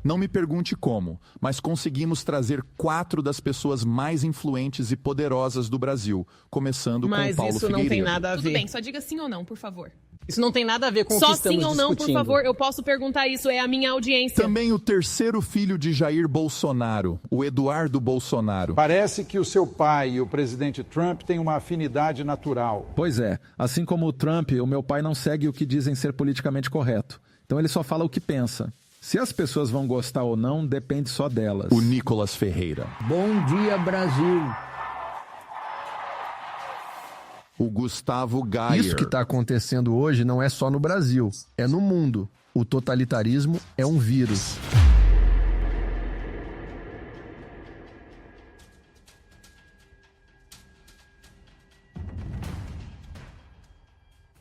Não me pergunte como, mas conseguimos trazer 4 das pessoas mais influentes e poderosas do Brasil, começando com o Paulo Figueiredo. Mas isso não tem nada a ver. Tudo bem, só diga sim ou não, por favor. Isso não tem nada a ver com o que Só estamos sim ou não, por discutindo. favor. Eu posso perguntar isso, é a minha audiência. Também o terceiro filho de Jair Bolsonaro, o Eduardo Bolsonaro. Parece que o seu pai e o presidente Trump têm uma afinidade natural. Pois é, assim como o Trump, o meu pai não segue o que dizem ser politicamente correto. Então ele só fala o que pensa. Se as pessoas vão gostar ou não, depende só delas. O Nicolas Ferreira. Bom dia, Brasil. O Gustavo Gayer. Isso que está acontecendo hoje não é só no Brasil, é no mundo. O totalitarismo é um vírus.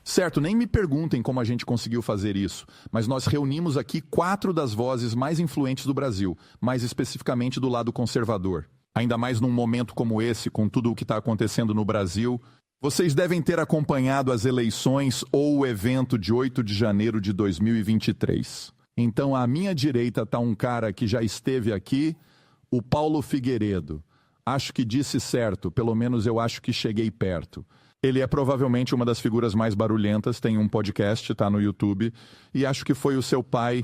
Certo, nem me perguntem como a gente conseguiu fazer isso, mas nós reunimos aqui 4 das vozes mais influentes do Brasil, mais especificamente do lado conservador. Ainda mais num momento como esse, com tudo o que está acontecendo no Brasil. Vocês devem ter acompanhado as eleições ou o evento de 8 de janeiro de 2023. Então, à minha direita está um cara que já esteve aqui, o Paulo Figueiredo. Acho que disse certo, pelo menos eu acho que cheguei perto. Ele é provavelmente uma das figuras mais barulhentas, tem um podcast, tá no YouTube, e acho que foi o seu pai,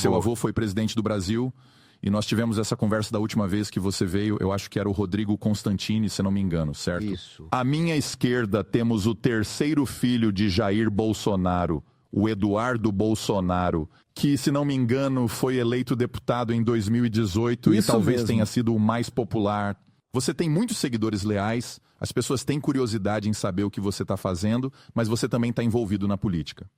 seu avô foi presidente do Brasil, e nós tivemos essa conversa da última vez que você veio, eu acho que era o Rodrigo Constantini, se não me engano, certo? Isso. À minha esquerda temos o terceiro filho de Jair Bolsonaro, o Eduardo Bolsonaro, que, se não me engano, foi eleito deputado em 2018 Isso e talvez mesmo. tenha sido o mais popular. Você tem muitos seguidores leais, as pessoas têm curiosidade em saber o que você está fazendo, mas você também está envolvido na política.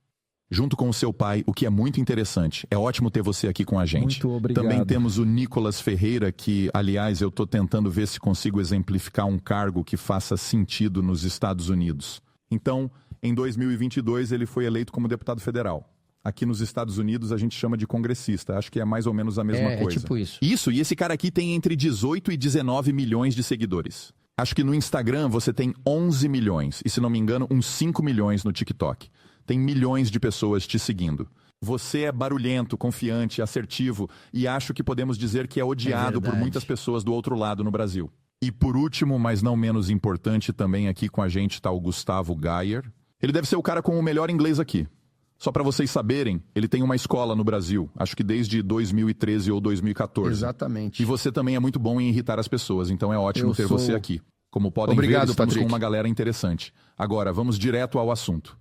Junto com o seu pai, o que é muito interessante. É ótimo ter você aqui com a gente. Muito obrigado. Também temos o Nicolas Ferreira, que, aliás, eu estou tentando ver se consigo exemplificar um cargo que faça sentido nos Estados Unidos. Então, em 2022, ele foi eleito como deputado federal. Aqui nos Estados Unidos a gente chama de congressista. Acho que é mais ou menos a mesma coisa. É tipo isso. Isso, e esse cara aqui tem entre 18 e 19 milhões de seguidores. Acho que no Instagram você tem 11 milhões. E se não me engano, uns 5 milhões no TikTok. Tem milhões de pessoas te seguindo. Você é barulhento, confiante, assertivo. E acho que podemos dizer que é odiado por muitas pessoas do outro lado no Brasil. E por último, mas não menos importante, também aqui com a gente está o Gustavo Gayer. Ele deve ser o cara com o melhor inglês aqui. Só para vocês saberem, ele tem uma escola no Brasil, acho que desde 2013 ou 2014. Exatamente. E você também é muito bom em irritar as pessoas, então é ótimo ter você aqui. Como podem ver, estamos Patrick. com uma galera interessante. Agora, vamos direto ao assunto.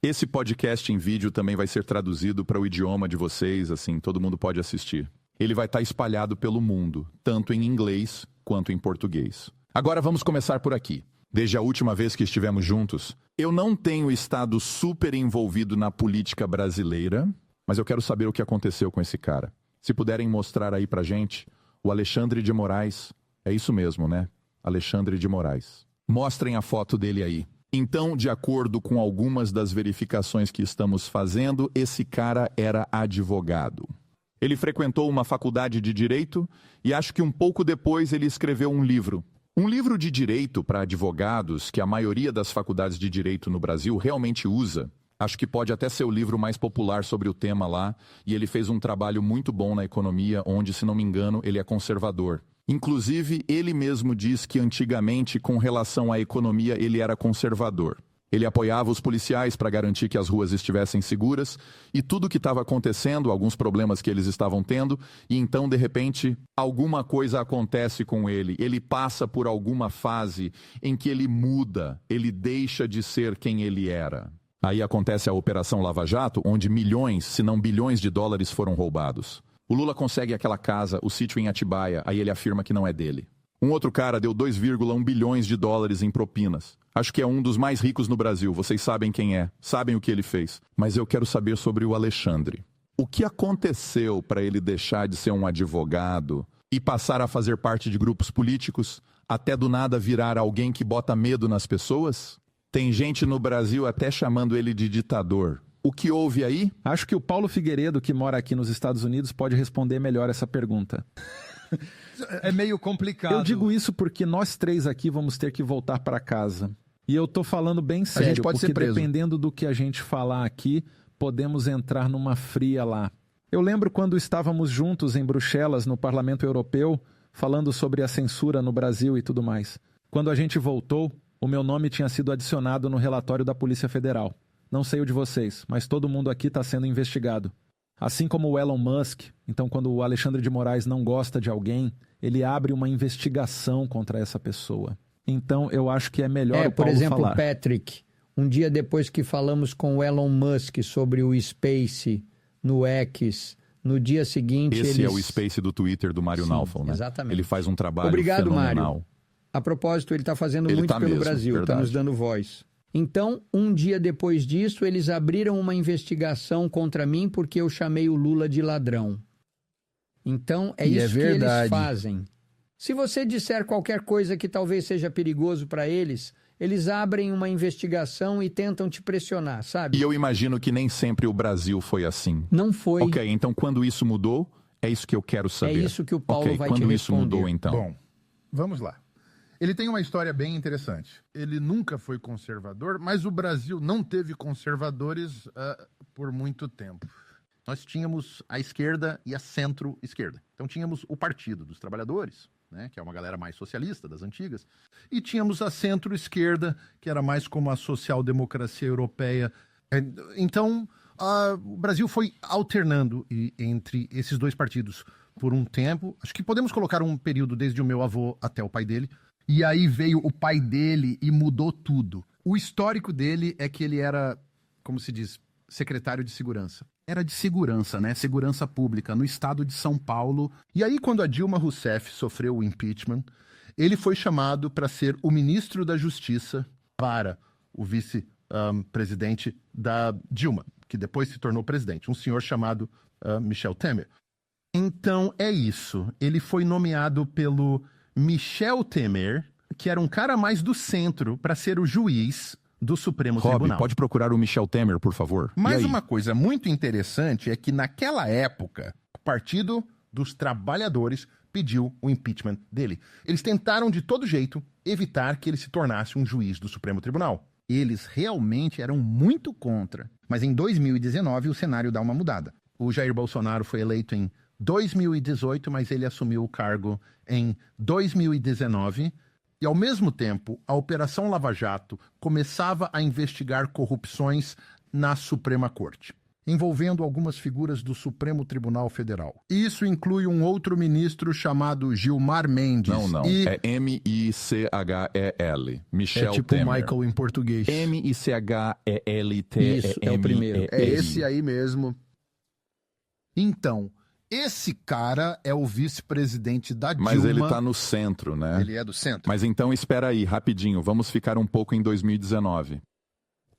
Esse podcast em vídeo também vai ser traduzido para o idioma de vocês, assim, todo mundo pode assistir. Ele vai estar espalhado pelo mundo, tanto em inglês quanto em português. Agora vamos começar por aqui. Desde a última vez que estivemos juntos, eu não tenho estado super envolvido na política brasileira, mas eu quero saber o que aconteceu com esse cara. Se puderem mostrar aí pra gente, o Alexandre de Moraes, é isso mesmo, né? Alexandre de Moraes. Mostrem a foto dele aí. Então, de acordo com algumas das verificações que estamos fazendo, esse cara era advogado. Ele frequentou uma faculdade de direito e acho que um pouco depois ele escreveu um livro. Um livro de direito para advogados que a maioria das faculdades de direito no Brasil realmente usa. Acho que pode até ser o livro mais popular sobre o tema lá. E ele fez um trabalho muito bom na economia, onde, se não me engano, ele é conservador. Inclusive, ele mesmo diz que antigamente, com relação à economia, ele era conservador. Ele apoiava os policiais para garantir que as ruas estivessem seguras e tudo o que estava acontecendo, alguns problemas que eles estavam tendo, e então, de repente, alguma coisa acontece com ele. Ele passa por alguma fase em que ele muda, ele deixa de ser quem ele era. Aí acontece a Operação Lava Jato, onde milhões, se não bilhões de dólares foram roubados. O Lula consegue aquela casa, o sítio em Atibaia, aí ele afirma que não é dele. Um outro cara deu 2,1 bilhões de dólares em propinas. Acho que é um dos mais ricos no Brasil, vocês sabem quem é, sabem o que ele fez. Mas eu quero saber sobre o Alexandre. O que aconteceu para ele deixar de ser um advogado e passar a fazer parte de grupos políticos, até do nada virar alguém que bota medo nas pessoas? Tem gente no Brasil até chamando ele de ditador. O que houve aí? Acho que o Paulo Figueiredo, que mora aqui nos Estados Unidos, pode responder melhor essa pergunta. É meio complicado. Eu digo isso porque nós três aqui vamos ter que voltar para casa. E eu tô falando bem sério, gente pode porque ser preso. dependendo do que a gente falar aqui, podemos entrar numa fria lá. Eu lembro quando estávamos juntos em Bruxelas, no Parlamento Europeu, falando sobre a censura no Brasil e tudo mais. Quando a gente voltou, o meu nome tinha sido adicionado no relatório da Polícia Federal. Não sei o de vocês, mas todo mundo aqui está sendo investigado. Assim como o Elon Musk, então quando o Alexandre de Moraes não gosta de alguém, ele abre uma investigação contra essa pessoa. Então eu acho que é melhor o Paulo por exemplo, falar. Patrick, um dia depois que falamos com o Elon Musk sobre o Space no X, no dia seguinte Esse é o Space do Twitter do Mário Naufal, né? Exatamente. Ele faz um trabalho Obrigado, fenomenal. Mário. A propósito, ele está fazendo Ele muito tá pelo mesmo, Brasil, está verdade. nos dando voz. Então, um dia depois disso, eles abriram uma investigação contra mim porque eu chamei o Lula de ladrão. Então, é E isso é que eles verdade. fazem. Se você disser qualquer coisa que talvez seja perigoso para eles, eles abrem uma investigação e tentam te pressionar, sabe? E eu imagino que nem sempre o Brasil foi assim. Não foi. Ok, então quando isso mudou, é isso que eu quero saber. isso que o Paulo Ok, vai te quando isso responder. mudou, então. Bom, vamos lá. Ele tem uma história bem interessante. Ele nunca foi conservador, mas o Brasil não teve conservadores por muito tempo. Nós tínhamos a esquerda e a centro-esquerda. Então tínhamos o Partido dos Trabalhadores, né, que é uma galera mais socialista, das antigas, e tínhamos a centro-esquerda, que era mais como a social-democracia europeia. Então, o Brasil foi alternando entre esses dois partidos por um tempo. Acho que podemos colocar um período desde o meu avô até o pai dele. E aí veio o pai dele e mudou tudo. O histórico dele é que ele era, como se diz, secretário de segurança. Era de segurança, né? Segurança pública no estado de São Paulo. E aí, quando a Dilma Rousseff sofreu o impeachment, ele foi chamado para ser o ministro da Justiça para o vice-presidente da Dilma, que depois se tornou presidente, um senhor chamado Michel Temer. Então, é isso. Ele foi nomeado pelo Michel Temer, que era um cara mais do centro, para ser o juiz do Supremo Rob, Tribunal. pode procurar o Michel Temer, por favor? E Mas aí? uma coisa muito interessante é que naquela época, o Partido dos Trabalhadores pediu o impeachment dele. Eles tentaram de todo jeito evitar que ele se tornasse um juiz do Supremo Tribunal. Eles realmente eram muito contra. Mas em 2019 o cenário dá uma mudada. O Jair Bolsonaro foi eleito em 2018, mas ele assumiu o cargo em 2019. E, ao mesmo tempo, a Operação Lava Jato começava a investigar corrupções na Suprema Corte, envolvendo algumas figuras do Supremo Tribunal Federal. Isso inclui um outro ministro chamado Gilmar Mendes. Não. E É M-I-C-H-E-L. Michel É tipo Temer. Michael em português. M-I-C-H-E-L-T-E-M-E-R. Isso, é o primeiro. É esse aí mesmo. então, esse cara é o vice-presidente da Dilma. Mas ele tá no centro, né? Ele é do centro. Mas então espera aí, rapidinho, vamos ficar um pouco em 2019.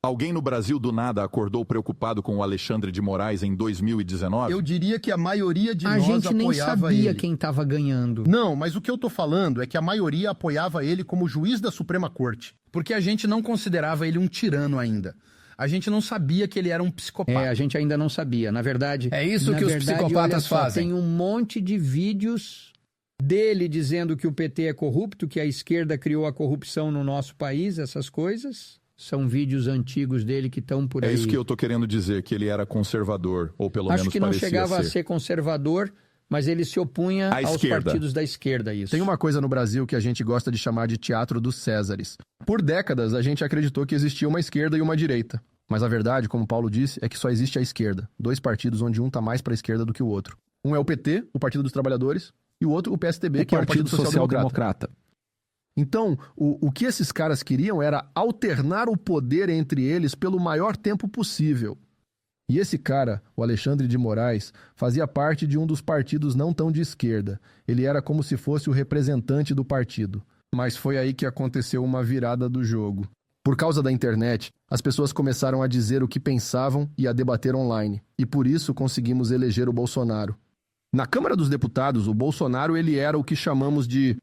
Alguém no Brasil do nada acordou preocupado com o Alexandre de Moraes em 2019? Eu diria que a maioria de A nós gente nem apoiava sabia ele. quem estava ganhando. Não, mas o que eu tô falando é que a maioria apoiava ele como juiz da Suprema Corte. Porque a gente não considerava ele um tirano ainda. A gente não sabia que ele era um psicopata. A gente ainda não sabia. Na verdade... É isso na que os verdade, psicopatas olha só, fazem. Tem um monte de vídeos dele dizendo que o PT é corrupto, que a esquerda criou a corrupção no nosso país, essas coisas. São vídeos antigos dele que estão por aí. É isso que eu tô querendo dizer, que ele era conservador, ou pelo Acho menos que não parecia chegava a ser. ser conservador, mas ele se opunha À aos esquerda. partidos da esquerda, isso. Tem uma coisa no Brasil que a gente gosta de chamar de teatro dos Césares. Por décadas, a gente acreditou que existia uma esquerda e uma direita. Mas a verdade, como Paulo disse, é que só existe a esquerda. Dois partidos onde um tá mais para a esquerda do que o outro. Um é o PT, o Partido dos Trabalhadores, e o outro o PSDB, que é o Partido Social Democrata. Então, o que esses caras queriam era alternar o poder entre eles pelo maior tempo possível. E esse cara, o Alexandre de Moraes, fazia parte de um dos partidos não tão de esquerda. Ele era como se fosse o representante do partido. Mas foi aí que aconteceu uma virada do jogo. Por causa da internet, as pessoas começaram a dizer o que pensavam e a debater online. E por isso conseguimos eleger o Bolsonaro. Na Câmara dos Deputados, o Bolsonaro ele era o que chamamos de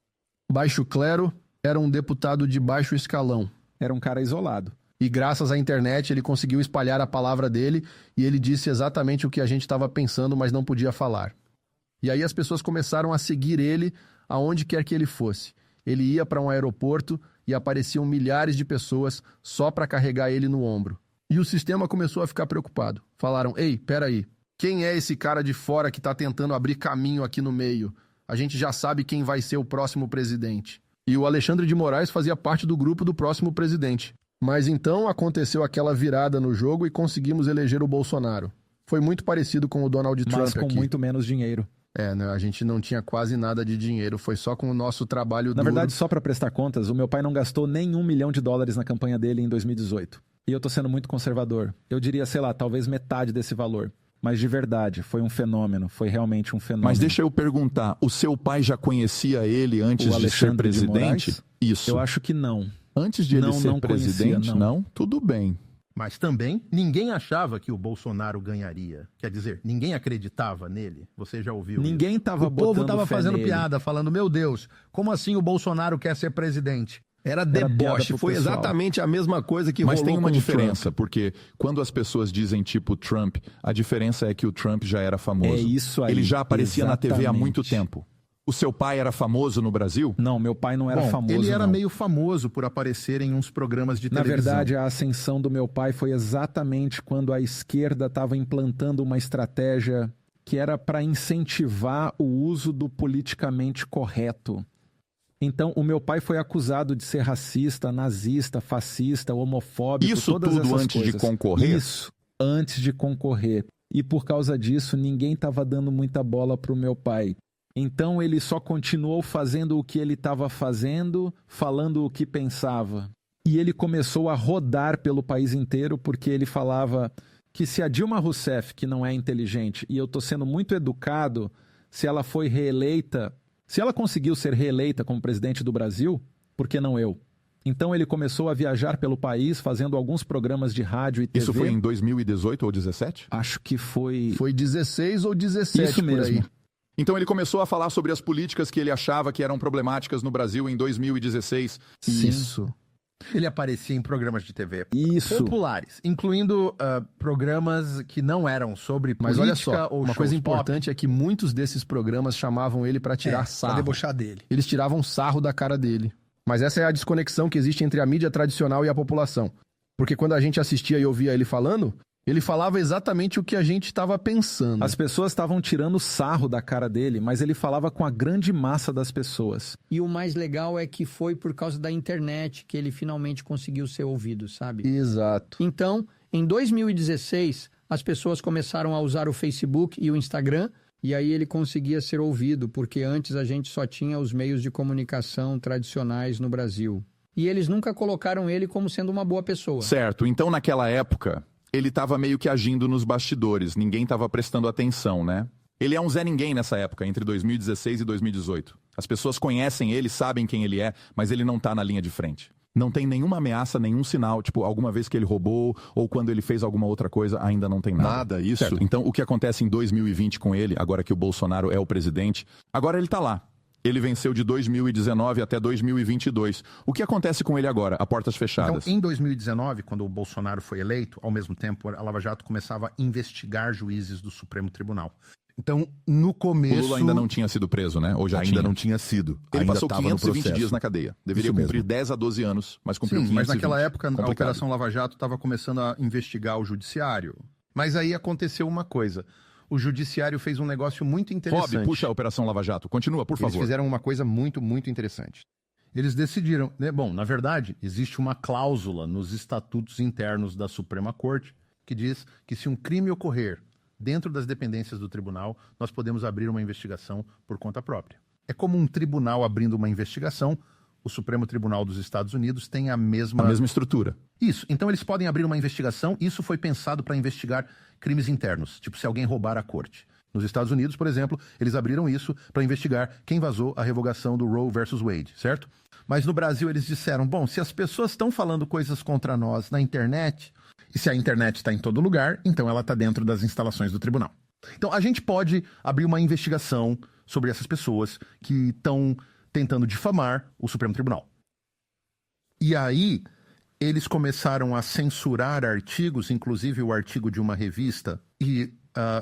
baixo clero, era um deputado de baixo escalão. Era um cara isolado. E graças à internet ele conseguiu espalhar a palavra dele e ele disse exatamente o que a gente estava pensando, mas não podia falar. E aí as pessoas começaram a seguir ele aonde quer que ele fosse. Ele ia para um aeroporto e apareciam milhares de pessoas só para carregar ele no ombro. E o sistema começou a ficar preocupado. Falaram, ei, peraí, Quem é esse cara de fora que tá tentando abrir caminho aqui no meio? A gente já sabe quem vai ser o próximo presidente. E o Alexandre de Moraes fazia parte do grupo do próximo presidente. Mas então aconteceu aquela virada no jogo e conseguimos eleger o Bolsonaro. Foi muito parecido com o Donald Trump Mas com aqui. muito menos dinheiro. Né, a gente não tinha quase nada de dinheiro, foi só com o nosso trabalho Na duro. verdade, só para prestar contas, o meu pai não gastou nem $1 milhão na campanha dele em 2018. E eu tô sendo muito conservador. Eu diria, sei lá, talvez metade desse valor. Mas de verdade, foi um fenômeno, foi realmente um fenômeno. Mas deixa eu perguntar, o seu pai já conhecia ele antes O de ser Alexandre de presidente? Moraes? Isso. Eu acho que não. Antes de ele Não, ser não conhecia, presidente, não. Tudo bem. Mas também ninguém achava que o Bolsonaro ganharia. Quer dizer, ninguém acreditava nele. Você já ouviu Ninguém isso? tava O povo botando estava fé fazendo nele. piada, falando, meu Deus, como assim o Bolsonaro quer ser presidente? Era piada deboche, pro foi pessoal. exatamente a mesma coisa que Mas rolou tem uma com o diferença, Trump. porque quando as pessoas dizem tipo Trump, a diferença é que o Trump já era famoso. É isso aí, Ele já aparecia na TV há exatamente. muito tempo. O seu pai era famoso no Brasil? Não, meu pai não era Bom, famoso, ele era não. meio famoso por aparecer em uns programas de Na televisão. verdade, a ascensão do meu pai foi exatamente quando a esquerda estava implantando uma estratégia que era para incentivar o uso do politicamente correto. Então, o meu pai foi acusado de ser racista, nazista, fascista, homofóbico, Isso todas tudo essas antes de coisas. concorrer? Isso, antes de concorrer. E por causa disso, ninguém estava dando muita bola pro meu pai. Então, ele só continuou fazendo o que ele estava fazendo, falando o que pensava. E ele começou a rodar pelo país inteiro porque ele falava que se a Dilma Rousseff, que não é inteligente, e eu estou sendo muito educado, se ela foi reeleita, se ela conseguiu ser reeleita como presidente do Brasil, por que não eu? Então ele começou a viajar pelo país, fazendo alguns programas de rádio e TV. Isso foi em 2018 ou 2017? Acho que foi... Foi 16 ou 17 Isso por mesmo. aí. Então ele começou a falar sobre as políticas que ele achava que eram problemáticas no Brasil em 2016. Isso. Ele aparecia em programas de TV Isso. populares, incluindo programas que não eram sobre Mas política olha só, ou uma coisa shows pop. importante é que muitos desses programas chamavam ele pra tirar Pra sarro. debochar dele. Eles tiravam sarro da cara dele. Mas essa é a desconexão que existe entre a mídia tradicional e a população. Porque quando a gente assistia e ouvia ele falando, ele falava exatamente o que a gente estava pensando. As pessoas estavam tirando sarro da cara dele, mas ele falava com a grande massa das pessoas. E o mais legal é que foi por causa da internet que ele finalmente conseguiu ser ouvido, sabe? Exato. Então, em 2016, as pessoas começaram a usar o Facebook e o Instagram, e aí ele conseguia ser ouvido, porque antes a gente só tinha os meios de comunicação tradicionais no Brasil. E eles nunca colocaram ele como sendo uma boa pessoa. Certo, então naquela época, ele estava meio que agindo nos bastidores, ninguém estava prestando atenção, né? Ele é um Zé Ninguém nessa época, entre 2016 e 2018. As pessoas conhecem ele, sabem quem ele é, mas ele não tá na linha de frente. Não tem nenhuma ameaça, nenhum sinal, tipo, alguma vez que ele roubou ou quando ele fez alguma outra coisa, ainda não tem nada. Nada, isso. Certo. Então, o que acontece em 2020 com ele, agora que o Bolsonaro é o presidente, agora ele tá lá. Ele venceu de 2019 até 2022. O que acontece com ele agora, a portas fechadas? Então, em 2019, quando o Bolsonaro foi eleito, ao mesmo tempo, a Lava Jato começava a investigar juízes do Supremo Tribunal. Então, no começo... O Lula ainda não tinha sido preso, né? Ou já Ainda tinha? não tinha sido. Ele Ainda passou tava no 520 processo. dias na cadeia. Deveria Isso mesmo. cumprir 10 a 12 anos, mas cumpriu Sim, 520. mas naquela época a Complicado. Operação Lava Jato estava começando a investigar o judiciário. Mas aí aconteceu uma coisa. O judiciário fez um negócio muito interessante. Rob, puxa a Operação Lava Jato. Continua, por Eles favor. fizeram uma coisa muito, muito interessante. Eles decidiram, né? Bom, na verdade, existe uma cláusula nos estatutos internos da Suprema Corte que diz que se um crime ocorrer dentro das dependências do tribunal, nós podemos abrir uma investigação por conta própria. É como um tribunal abrindo uma investigação, o Supremo Tribunal dos Estados Unidos tem a mesma estrutura. Isso. Então eles podem abrir uma investigação. Isso foi pensado para investigar crimes internos, tipo se alguém roubar a corte. Nos Estados Unidos, por exemplo, eles abriram isso para investigar quem vazou a revogação do Roe versus Wade, certo? Mas no Brasil eles disseram, bom, se as pessoas estão falando coisas contra nós na internet, e se a internet está em todo lugar, então ela está dentro das instalações do tribunal. Então a gente pode abrir uma investigação sobre essas pessoas que estão tentando difamar o Supremo Tribunal. E aí eles começaram a censurar artigos, inclusive o artigo de uma revista, e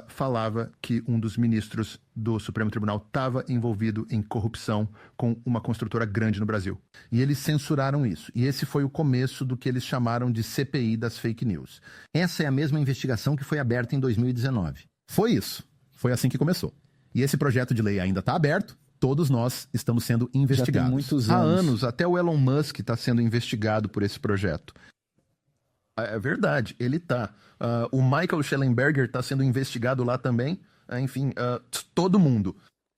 falava que um dos ministros do Supremo Tribunal estava envolvido em corrupção com uma construtora grande no Brasil. E eles censuraram isso. E esse foi o começo do que eles chamaram de CPI das fake news. Essa é a mesma investigação que foi aberta em 2019. Foi isso. Foi assim que começou. E esse projeto de lei ainda está aberto. Todos nós estamos sendo investigados. Já tem muitos Há anos. anos, até o Elon Musk está sendo investigado por esse projeto. É verdade, ele está. O Michael Schellenberger está sendo investigado lá também. Enfim, todo mundo.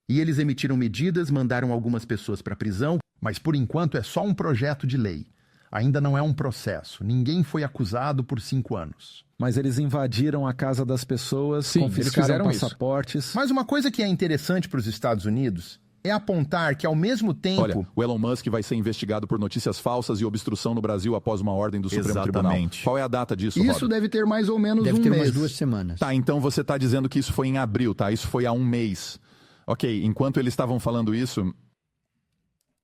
E eles emitiram medidas, mandaram algumas pessoas para a prisão, mas por enquanto é só um projeto de lei. Ainda não é um processo. Ninguém foi acusado por 5 anos. Mas eles invadiram a casa das pessoas, Sim, eles confiscaram fizeram isso. passaportes. Mas uma coisa que é interessante para os Estados Unidos é apontar que, ao mesmo tempo... Olha, o Elon Musk vai ser investigado por notícias falsas e obstrução no Brasil após uma ordem do Supremo Tribunal. Exatamente. Qual é a data disso, Isso Rob? deve ter mais ou menos Deve um ter mês. umas 2 semanas. Tá, então você está dizendo que isso foi em abril, tá? Isso foi há um mês. Ok, enquanto eles estavam falando isso,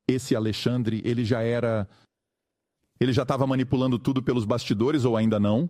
esse Alexandre, ele já estava manipulando tudo pelos bastidores ou ainda não?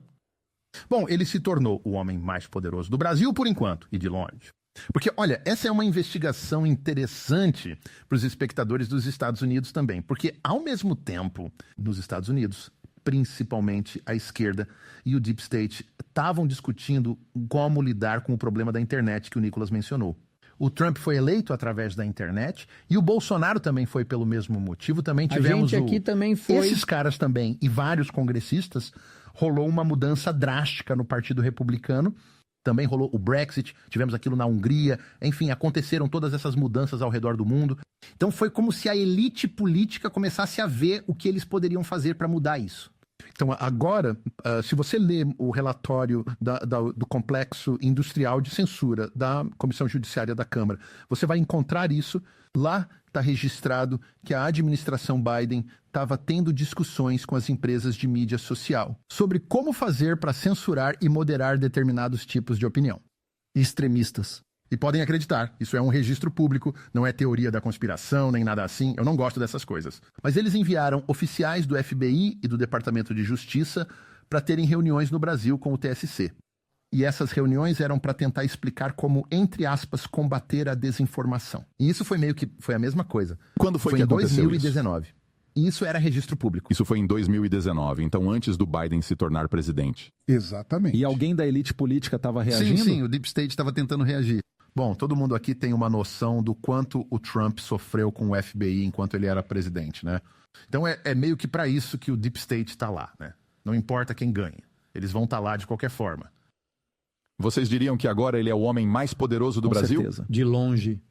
Bom, ele se tornou o homem mais poderoso do Brasil por enquanto, e de longe. Porque, olha, essa é uma investigação interessante para os espectadores dos Estados Unidos também. Porque, ao mesmo tempo, nos Estados Unidos, principalmente a esquerda e o Deep State estavam discutindo como lidar com o problema da internet que o Nicolas mencionou. O Trump foi eleito através da internet e o Bolsonaro também foi pelo mesmo motivo. Também tivemos A gente aqui também foi... Esses caras também e vários congressistas, rolou uma mudança drástica no Partido Republicano. Também rolou o Brexit, tivemos aquilo na Hungria. Enfim, aconteceram todas essas mudanças ao redor do mundo. Então foi como se a elite política começasse a ver o que eles poderiam fazer para mudar isso. Então, agora, se você lê o relatório do Complexo Industrial de Censura da Comissão Judiciária da Câmara, você vai encontrar isso. Lá está registrado que a administração Biden estava tendo discussões com as empresas de mídia social sobre como fazer para censurar e moderar determinados tipos de opinião. Extremistas. E podem acreditar, isso é um registro público, não é teoria da conspiração, nem nada assim, eu não gosto dessas coisas. Mas eles enviaram oficiais do FBI e do Departamento de Justiça para terem reuniões no Brasil com o TSC. E essas reuniões eram para tentar explicar como, entre aspas, combater a desinformação. E isso foi meio que foi a mesma coisa. Quando foi Foi que em aconteceu 2019. E isso era registro público. Isso foi em 2019, então antes do Biden se tornar presidente. Exatamente. E alguém da elite política estava reagindo? Sim, o Deep State estava tentando reagir. Bom, todo mundo aqui tem uma noção do quanto o Trump sofreu com o FBI enquanto ele era presidente, né? Então é meio que para isso que o Deep State está lá, né? Não importa quem ganha, eles vão estar lá de qualquer forma. Vocês diriam que agora ele é o homem mais poderoso do Com Brasil? certeza. De longe.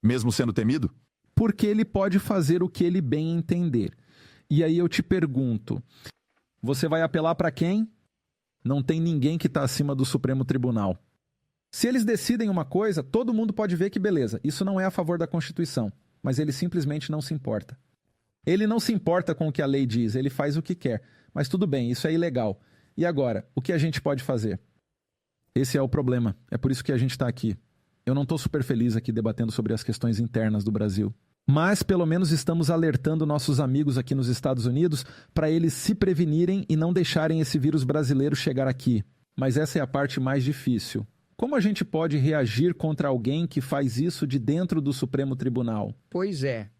Mesmo sendo temido? Porque ele pode fazer o que ele bem entender. E aí eu te pergunto, você vai apelar para quem? Não tem ninguém que está acima do Supremo Tribunal. Se eles decidem uma coisa, todo mundo pode ver que beleza, isso não é a favor da Constituição, mas ele simplesmente não se importa. Ele não se importa com o que a lei diz, ele faz o que quer. Mas tudo bem, isso é ilegal. E agora, o que a gente pode fazer? Esse é o problema, é por isso que a gente está aqui. Eu não estou super feliz aqui debatendo sobre as questões internas do Brasil. Mas pelo menos estamos alertando nossos amigos aqui nos Estados Unidos para eles se prevenirem e não deixarem esse vírus brasileiro chegar aqui. Mas essa é a parte mais difícil. Como a gente pode reagir contra alguém que faz isso de dentro do Supremo Tribunal? Pois é.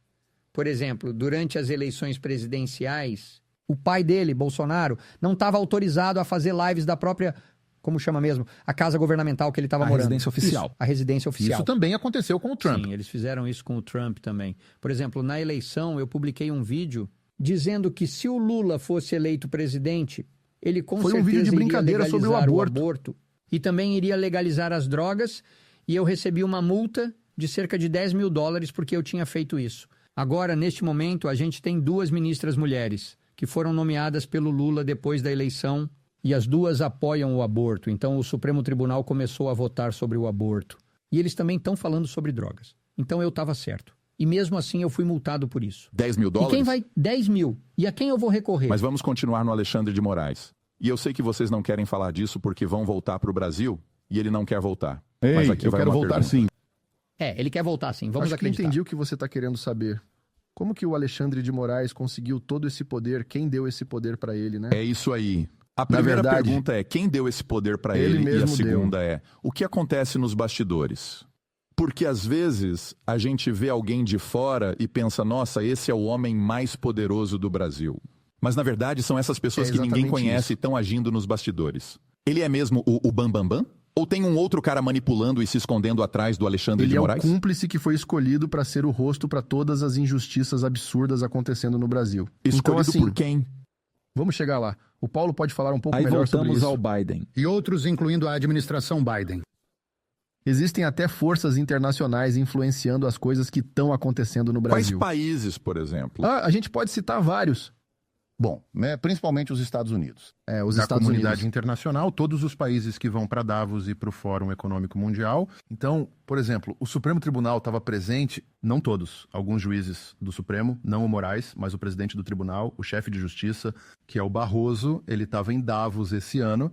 Por exemplo, durante as eleições presidenciais, o pai dele, Bolsonaro, não estava autorizado a fazer lives da própria, como chama mesmo, a casa governamental que ele estava morando. A residência oficial. Isso, a residência oficial. Isso também aconteceu com o Trump. Sim, eles fizeram isso com o Trump também. Por exemplo, na eleição, eu publiquei um vídeo dizendo que se o Lula fosse eleito presidente, ele com Foi um certeza vídeo de iria brincadeira sobre o legalizar aborto. e também iria legalizar as drogas, e eu recebi uma multa de cerca de $10 mil porque eu tinha feito isso. Agora, neste momento, a gente tem 2 ministras mulheres que foram nomeadas pelo Lula depois da eleição e as 2 apoiam o aborto. Então, o Supremo Tribunal começou a votar sobre o aborto. E eles também estão falando sobre drogas. Então, eu estava certo. E mesmo assim, eu fui multado por isso. $10 mil? E quem vai... 10 mil. E a quem eu vou recorrer? Mas vamos continuar no Alexandre de Moraes. E eu sei que vocês não querem falar disso porque vão voltar para o Brasil e ele não quer voltar. Ei, Mas aqui eu vai quero uma voltar pergunta. sim. Ele quer voltar sim. Vamos Acho que acreditar. entendi o que você está querendo saber. Como que o Alexandre de Moraes conseguiu todo esse poder? Quem deu esse poder para ele, né? É isso aí. A primeira verdade, pergunta é quem deu esse poder para ele ele e a mesmo segunda é o que acontece nos bastidores? Porque às vezes a gente vê alguém de fora e pensa, nossa, esse é o homem mais poderoso do Brasil. Mas na verdade são essas pessoas que ninguém exatamente conhece isso. e estão agindo nos bastidores. Ele é mesmo o Bambambam? Ou tem um outro cara manipulando e se escondendo atrás do Alexandre de Moraes? Ele é o cúmplice que foi escolhido para ser o rosto para todas as injustiças absurdas acontecendo no Brasil. Escolhido então, por quem? Vamos chegar lá. O Paulo pode falar um pouco Aí melhor sobre voltamos isso. ao Biden. E outros, incluindo a administração Biden. Existem até forças internacionais influenciando as coisas que estão acontecendo no Quais Brasil. países, por exemplo? A gente pode citar vários. Bom, né, principalmente os Estados Unidos. Os Da Estados comunidade Unidos. internacional, todos os países que vão para Davos e para o Fórum Econômico Mundial. Então, por exemplo, o Supremo Tribunal estava presente, não todos, alguns juízes do Supremo, não o Moraes, mas o presidente do tribunal, o chefe de justiça, que é o Barroso, ele estava em Davos esse ano.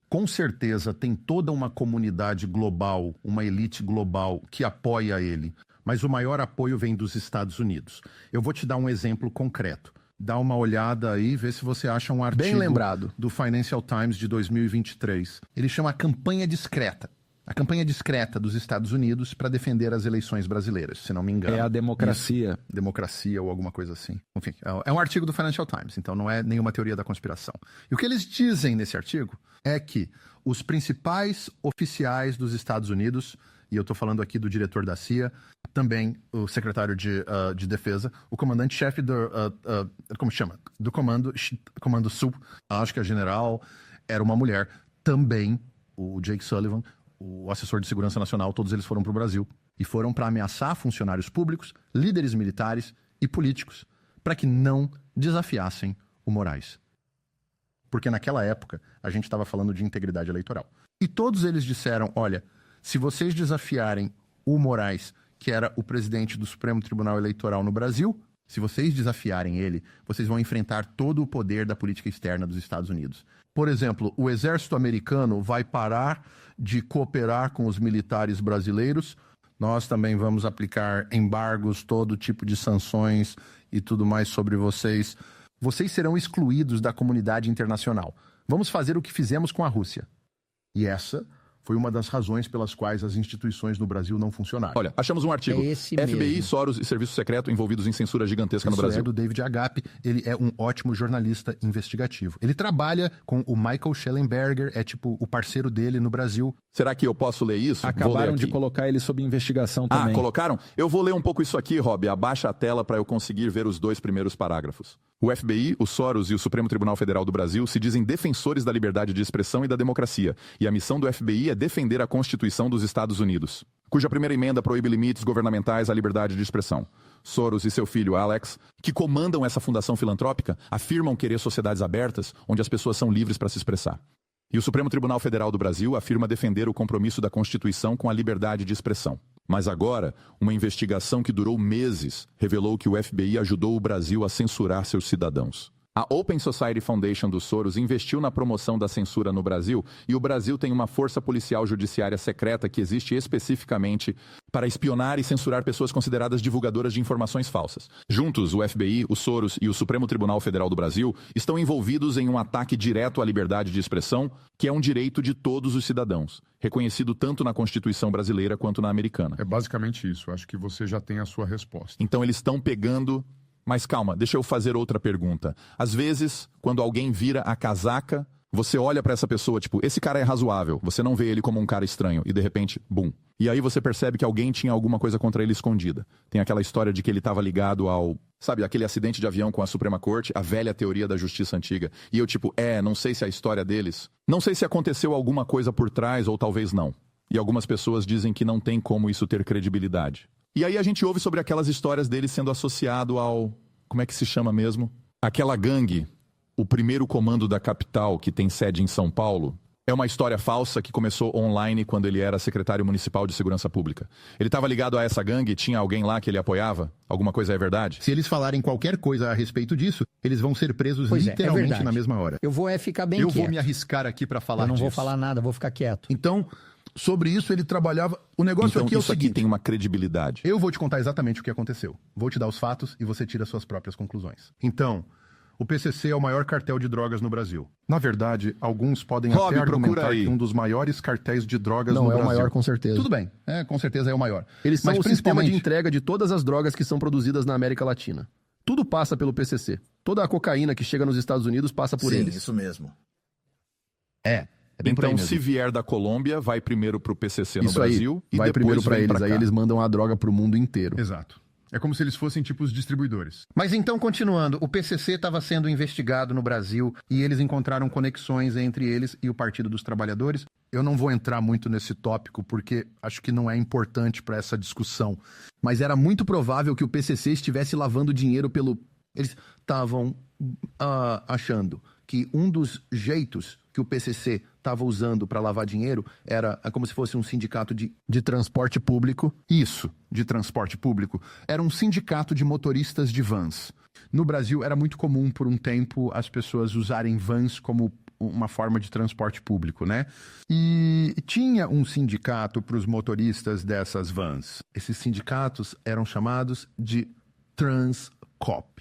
Com certeza tem toda uma comunidade global, uma elite global que apoia ele, mas o maior apoio vem dos Estados Unidos. Eu vou te dar um exemplo concreto. Dá uma olhada aí, vê se você acha um artigo Bem lembrado. do Financial Times de 2023. Ele chama a campanha discreta. A campanha discreta dos Estados Unidos para defender as eleições brasileiras, se não me engano. É a democracia. Isso, democracia ou alguma coisa assim. Enfim, é um artigo do Financial Times, então não é nenhuma teoria da conspiração. E o que eles dizem nesse artigo é que os principais oficiais dos Estados Unidos, e eu estou falando aqui do diretor da CIA, também o secretário de Defesa, o comandante-chefe do Comando Sul, acho que a general era uma mulher, também o Jake Sullivan, o assessor de segurança nacional, todos eles foram para o Brasil e foram para ameaçar funcionários públicos, líderes militares e políticos para que não desafiassem o Moraes. Porque naquela época a gente estava falando de integridade eleitoral. E todos eles disseram, olha, se vocês desafiarem o Moraes, que era o presidente do Supremo Tribunal Eleitoral no Brasil, se vocês desafiarem ele, vocês vão enfrentar todo o poder da política externa dos Estados Unidos. Por exemplo, o exército americano vai parar de cooperar com os militares brasileiros. Nós também vamos aplicar embargos, todo tipo de sanções e tudo mais sobre vocês. Vocês serão excluídos da comunidade internacional. Vamos fazer o que fizemos com a Rússia. E essa foi uma das razões pelas quais as instituições no Brasil não funcionaram. Olha, achamos um artigo. É esse FBI, mesmo. Soros e Serviço Secreto envolvidos em censura gigantesca no Isso Brasil. é do David Agape, ele é um ótimo jornalista investigativo. Ele trabalha com o Michael Schellenberger, é tipo o parceiro dele no Brasil. Será que eu posso ler isso? Vou ler Acabaram de aqui. colocar ele sob investigação também. Colocaram? Eu vou ler um pouco isso aqui, Rob. Abaixa a tela para eu conseguir ver os 2 primeiros parágrafos. O FBI, o Soros e o Supremo Tribunal Federal do Brasil se dizem defensores da liberdade de expressão e da democracia. E a missão do FBI é defender a Constituição dos Estados Unidos, cuja primeira emenda proíbe limites governamentais à liberdade de expressão. Soros e seu filho Alex, que comandam essa fundação filantrópica, afirmam querer sociedades abertas onde as pessoas são livres para se expressar. E o Supremo Tribunal Federal do Brasil afirma defender o compromisso da Constituição com a liberdade de expressão. Mas agora, uma investigação que durou meses revelou que o FBI ajudou o Brasil a censurar seus cidadãos. A Open Society Foundation dos Soros investiu na promoção da censura no Brasil e o Brasil tem uma força policial judiciária secreta que existe especificamente para espionar e censurar pessoas consideradas divulgadoras de informações falsas. Juntos, o FBI, o Soros e o Supremo Tribunal Federal do Brasil estão envolvidos em um ataque direto à liberdade de expressão, que é um direito de todos os cidadãos, reconhecido tanto na Constituição brasileira quanto na americana. É basicamente isso. Acho que você já tem a sua resposta. Então eles estão pegando... Mas calma, deixa eu fazer outra pergunta. Às vezes, quando alguém vira a casaca, você olha pra essa pessoa, tipo, esse cara é razoável, você não vê ele como um cara estranho, e de repente, bum. E aí você percebe que alguém tinha alguma coisa contra ele escondida. Tem aquela história de que ele estava ligado ao, sabe, aquele acidente de avião com a Suprema Corte, a velha teoria da justiça antiga. E eu tipo, não sei se a história deles... Não sei se aconteceu alguma coisa por trás, ou talvez não. E algumas pessoas dizem que não tem como isso ter credibilidade. E aí a gente ouve sobre aquelas histórias dele sendo associado ao... Como é que se chama mesmo? Aquela gangue, o primeiro comando da capital, que tem sede em São Paulo, é uma história falsa que começou online quando ele era secretário municipal de segurança pública. Ele estava ligado a essa gangue? Tinha alguém lá que ele apoiava? Alguma coisa é verdade? Se eles falarem qualquer coisa a respeito disso, eles vão ser presos literalmente na mesma hora. Eu vou ficar bem quieto. Eu vou me arriscar aqui para falar disso. Eu não vou falar nada, vou ficar quieto. Então... Sobre isso ele trabalhava... O negócio então, aqui é o isso seguinte... aqui tem uma credibilidade. Eu vou te contar exatamente o que aconteceu. Vou te dar os fatos e você tira suas próprias conclusões. Então, o PCC é o maior cartel de drogas no Brasil. Na verdade, alguns podem até argumentar que um dos maiores cartéis de drogas no Brasil. Não, é o maior com certeza. Tudo bem, com certeza é o maior. Eles são o sistema de entrega de todas as drogas que são produzidas na América Latina. Tudo passa pelo PCC. Toda a cocaína que chega nos Estados Unidos passa por eles. Sim, isso mesmo. bem por aí Então, mesmo. se vier da Colômbia, vai primeiro pro PCC no Isso aí, Brasil e vai depois primeiro pra vem eles, pra aí cá. eles mandam a droga pro mundo inteiro. Exato. É como se eles fossem tipos distribuidores. Mas então, continuando, o PCC estava sendo investigado no Brasil e eles encontraram conexões entre eles e o Partido dos Trabalhadores. Eu não vou entrar muito nesse tópico porque acho que não é importante para essa discussão. Mas era muito provável que o PCC estivesse lavando dinheiro pelo... Eles estavam achando que um dos jeitos que o PCC estava usando para lavar dinheiro era como se fosse um sindicato de transporte público. Isso, de transporte público. Era um sindicato de motoristas de vans. No Brasil era muito comum por um tempo as pessoas usarem vans como uma forma de transporte público, né? E tinha um sindicato para os motoristas dessas vans. Esses sindicatos eram chamados de Transcop.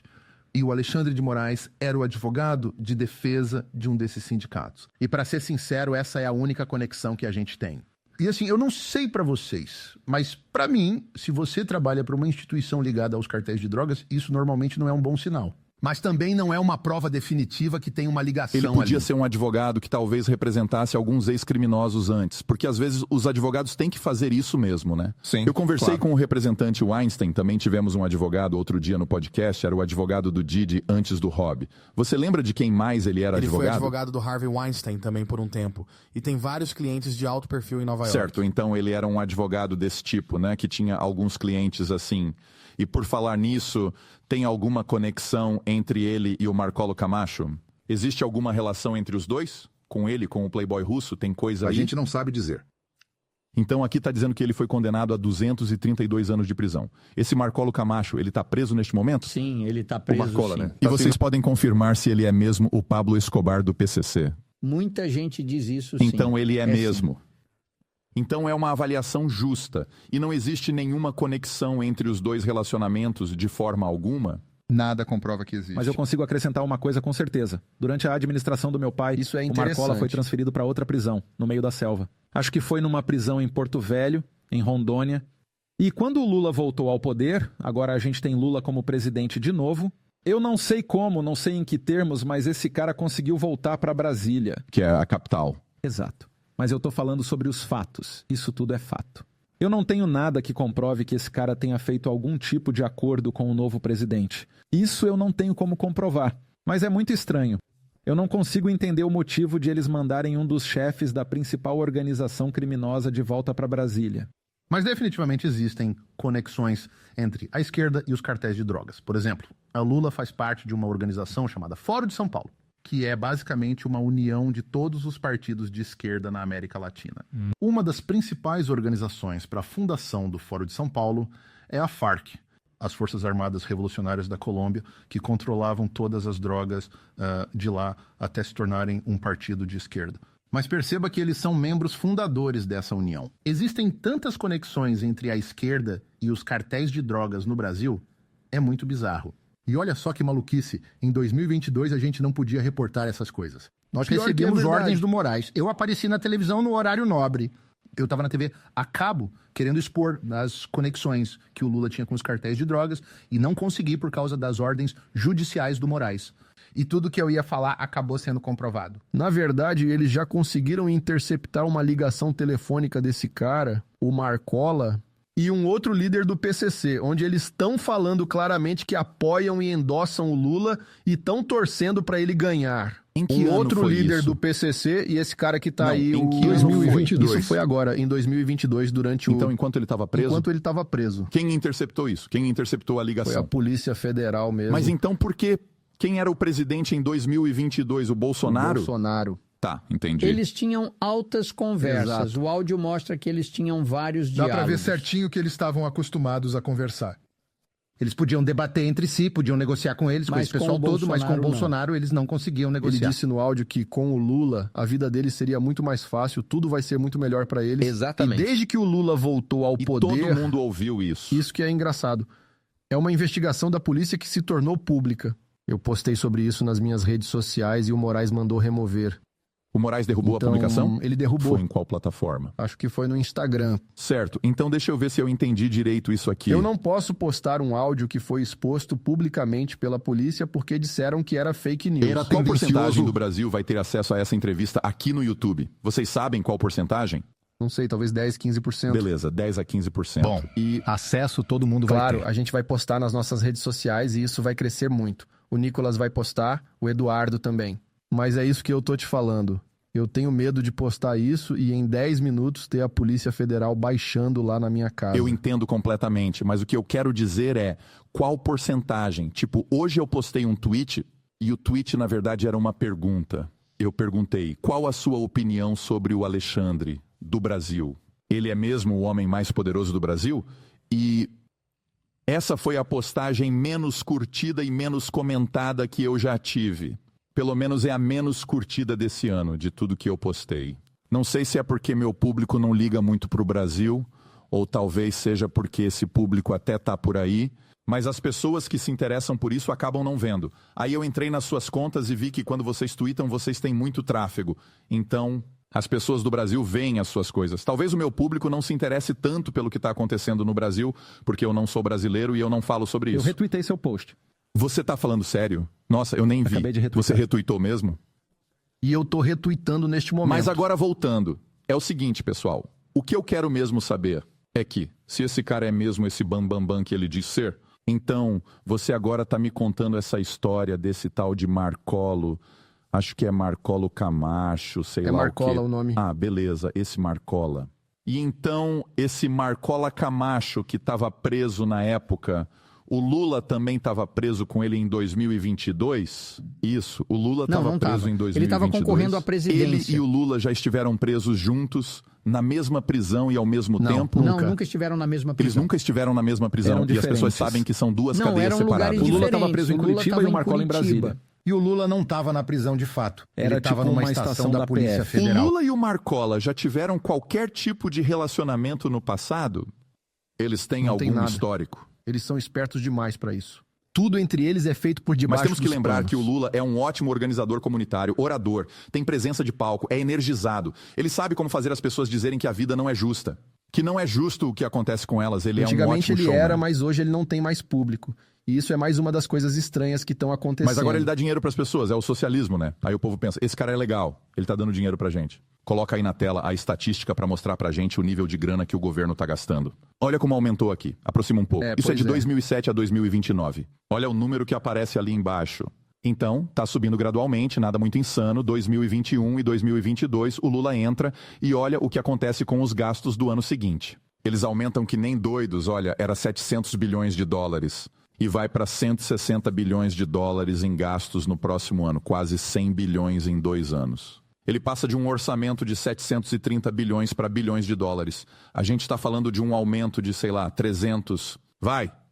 E o Alexandre de Moraes era o advogado de defesa de um desses sindicatos. E para ser sincero, essa é a única conexão que a gente tem. E assim, eu não sei para vocês, mas para mim, se você trabalha para uma instituição ligada aos cartéis de drogas, isso normalmente não é um bom sinal. Mas também não é uma prova definitiva que tem uma ligação Ele podia ali. ser um advogado que talvez representasse alguns ex-criminosos antes, porque às vezes os advogados têm que fazer isso mesmo, né? Sim, Eu conversei claro. com o representante Weinstein, também tivemos um advogado outro dia no podcast, era o advogado do Didi antes do Rob. Você lembra de quem mais ele era Ele foi advogado? advogado do Harvey Weinstein também por um tempo. E tem vários clientes de alto perfil em Nova York. Certo, então ele era um advogado desse tipo, né? Que tinha alguns clientes assim. E por falar nisso, tem alguma conexão entre ele e o Marcolo Camacho? Existe alguma relação entre os dois? Com ele, com o Playboy russo? Tem coisa A aí? gente não sabe dizer. Então aqui está dizendo que ele foi condenado a 232 anos de prisão. Esse Marcolo Camacho, ele está preso neste momento? Sim, ele está preso, Marcola, sim. né? E vocês podem confirmar se ele é mesmo o Pablo Escobar do PCC? Muita gente diz isso, sim. Então ele é mesmo. Sim. Então é uma avaliação justa. E não existe nenhuma conexão entre os dois relacionamentos de forma alguma? Nada comprova que existe. Mas eu consigo acrescentar uma coisa com certeza. Durante a administração do meu pai, Isso é o Marcola interessante. foi transferido para outra prisão, no meio da selva. Acho que foi numa prisão em Porto Velho, em Rondônia. E quando o Lula voltou ao poder, agora a gente tem Lula como presidente de novo, eu não sei como, não sei em que termos, mas esse cara conseguiu voltar para Brasília. Que é a capital. Exato. Mas eu tô falando sobre os fatos. Isso tudo é fato. Eu não tenho nada que comprove que esse cara tenha feito algum tipo de acordo com o novo presidente. Isso eu não tenho como comprovar. Mas é muito estranho. Eu não consigo entender o motivo de eles mandarem um dos chefes da principal organização criminosa de volta para Brasília. Mas definitivamente existem conexões entre a esquerda e os cartéis de drogas. Por exemplo, a Lula faz parte de uma organização chamada Fórum de São Paulo, que é basicamente uma união de todos os partidos de esquerda na América Latina. Uma das principais organizações para a fundação do Fórum de São Paulo é a FARC, as Forças Armadas Revolucionárias da Colômbia, que controlavam todas as drogas de lá até se tornarem um partido de esquerda. Mas perceba que eles são membros fundadores dessa união. Existem tantas conexões entre a esquerda e os cartéis de drogas no Brasil, é muito bizarro. E olha só que maluquice, em 2022 a gente não podia reportar essas coisas. Nós Pior que é recebemos verdade. ordens do Moraes. Eu apareci na televisão no horário nobre. Eu estava na TV a cabo querendo expor as conexões que o Lula tinha com os cartéis de drogas e não consegui por causa das ordens judiciais do Moraes. E tudo que eu ia falar acabou sendo comprovado. Na verdade, eles já conseguiram interceptar uma ligação telefônica desse cara, o Marcola, e um outro líder do PCC, onde eles estão falando claramente que apoiam e endossam o Lula e estão torcendo para ele ganhar. Em que ano outro foi líder isso? do PCC e esse cara que tá Não, aí, em o que ano foi? 2022. Isso foi agora, em 2022, durante Então, enquanto ele estava preso? Enquanto ele estava preso. Quem interceptou isso? Quem interceptou a ligação? Foi a Polícia Federal mesmo. Mas então por que... Quem era o presidente em 2022? O Bolsonaro? O Bolsonaro. Tá, entendi. Eles tinham altas conversas. Exato. O áudio mostra que eles tinham vários Dá diálogos. pra ver certinho que eles estavam acostumados a conversar. Eles podiam debater entre si, podiam negociar com eles, com Mas esse com pessoal o todo, mas com o Bolsonaro, Bolsonaro eles não conseguiam Ele negociar. disse no áudio que com o Lula a vida dele seria muito mais fácil, tudo vai ser muito melhor para eles. Exatamente. E desde que o Lula voltou ao poder... todo mundo ouviu isso. Isso que é engraçado. É uma investigação da polícia que se tornou pública. Eu postei sobre isso nas minhas redes sociais e o Moraes mandou remover. O Moraes derrubou Então, a publicação? ele derrubou. Foi em qual plataforma? Acho que foi no Instagram. Certo. Então deixa eu ver se eu entendi direito isso aqui. Eu não posso postar um áudio que foi exposto publicamente pela polícia porque disseram que era fake news. Qual porcentagem do Brasil vai ter acesso a essa entrevista aqui no YouTube? Vocês sabem qual porcentagem? Não sei, talvez 10, 15%. Beleza, 10 a 15%. Bom, e acesso todo mundo vai ter. Claro, a gente vai postar nas nossas redes sociais e isso vai crescer muito. O Nicolas vai postar, o Eduardo também. Mas é isso que eu tô te falando. Eu tenho medo de postar isso e em 10 minutos ter a Polícia Federal baixando lá na minha casa. Eu entendo completamente, mas o que eu quero dizer é qual porcentagem? Tipo, hoje eu postei um tweet e o tweet, na verdade, era uma pergunta. Eu perguntei, qual a sua opinião sobre o Alexandre do Brasil? Ele é mesmo o homem mais poderoso do Brasil? E essa foi a postagem menos curtida e menos comentada que eu já tive. Pelo menos é a menos curtida desse ano, de tudo que eu postei. Não sei se é porque meu público não liga muito pro Brasil, ou talvez seja porque esse público até tá por aí, mas as pessoas que se interessam por isso acabam não vendo. Aí eu entrei nas suas contas e vi que quando vocês tweetam, vocês têm muito tráfego. Então, as pessoas do Brasil veem as suas coisas. Talvez o meu público não se interesse tanto pelo que está acontecendo no Brasil, porque eu não sou brasileiro e eu não falo sobre isso. Eu retuitei seu post. Você tá falando sério? Nossa, eu nem vi. Acabei de retweetar. Você retuitou mesmo? E eu tô retuitando neste momento. Mas agora voltando, é o seguinte, pessoal. O que eu quero mesmo saber é que, se esse cara é mesmo esse bambambam que ele diz ser, então você agora tá me contando essa história desse tal de Marcolo, acho que é Marcolo Camacho, sei lá o quê. É Marcola o nome. Ah, beleza, esse Marcola. E então, esse Marcola Camacho que estava preso na época... O Lula também estava preso com ele em 2022? Isso, o Lula estava preso em 2022. Ele estava concorrendo à presidência. Ele e o Lula já estiveram presos juntos, na mesma prisão e ao mesmo tempo? Não, nunca estiveram na mesma prisão. Eles nunca estiveram na mesma prisão. E as pessoas sabem que são duas cadeias separadas. O Lula estava preso em Curitiba e o Marcola em Brasília. E o Lula não estava na prisão de fato. Era ele estava tipo numa uma estação da Polícia PF. Federal. O Lula e o Marcola já tiveram qualquer tipo de relacionamento no passado? Eles têm Não tem algum nada. histórico? Eles são espertos demais pra isso. Tudo entre eles é feito por debaixo Mas temos que dos lembrar panos. que o Lula é um ótimo organizador comunitário, orador, tem presença de palco, é energizado. Ele sabe como fazer as pessoas dizerem que a vida não é justa. Que não é justo o que acontece com elas. Ele é um Antigamente ótimo ele showman. era, mas hoje ele não tem mais público. E isso é mais uma das coisas estranhas que estão acontecendo. Mas agora ele dá dinheiro pras pessoas, é o socialismo, né? Aí o povo pensa, esse cara é legal, ele tá dando dinheiro pra gente. Coloca aí na tela a estatística pra mostrar pra gente o nível de grana que o governo tá gastando. Olha como aumentou aqui, aproxima um pouco. Isso é de 2007 a 2029. Olha o número que aparece ali embaixo. Então, tá subindo gradualmente, nada muito insano. 2021 e 2022, o Lula entra e olha o que acontece com os gastos do ano seguinte. Eles aumentam que nem doidos, olha, era 700 bilhões de dólares. E vai para 160 bilhões de dólares em gastos no próximo ano, quase 100 bilhões em 2 anos. Ele passa de um orçamento de 730 bilhões para bilhões de dólares. A gente está falando de um aumento de, sei lá, 300,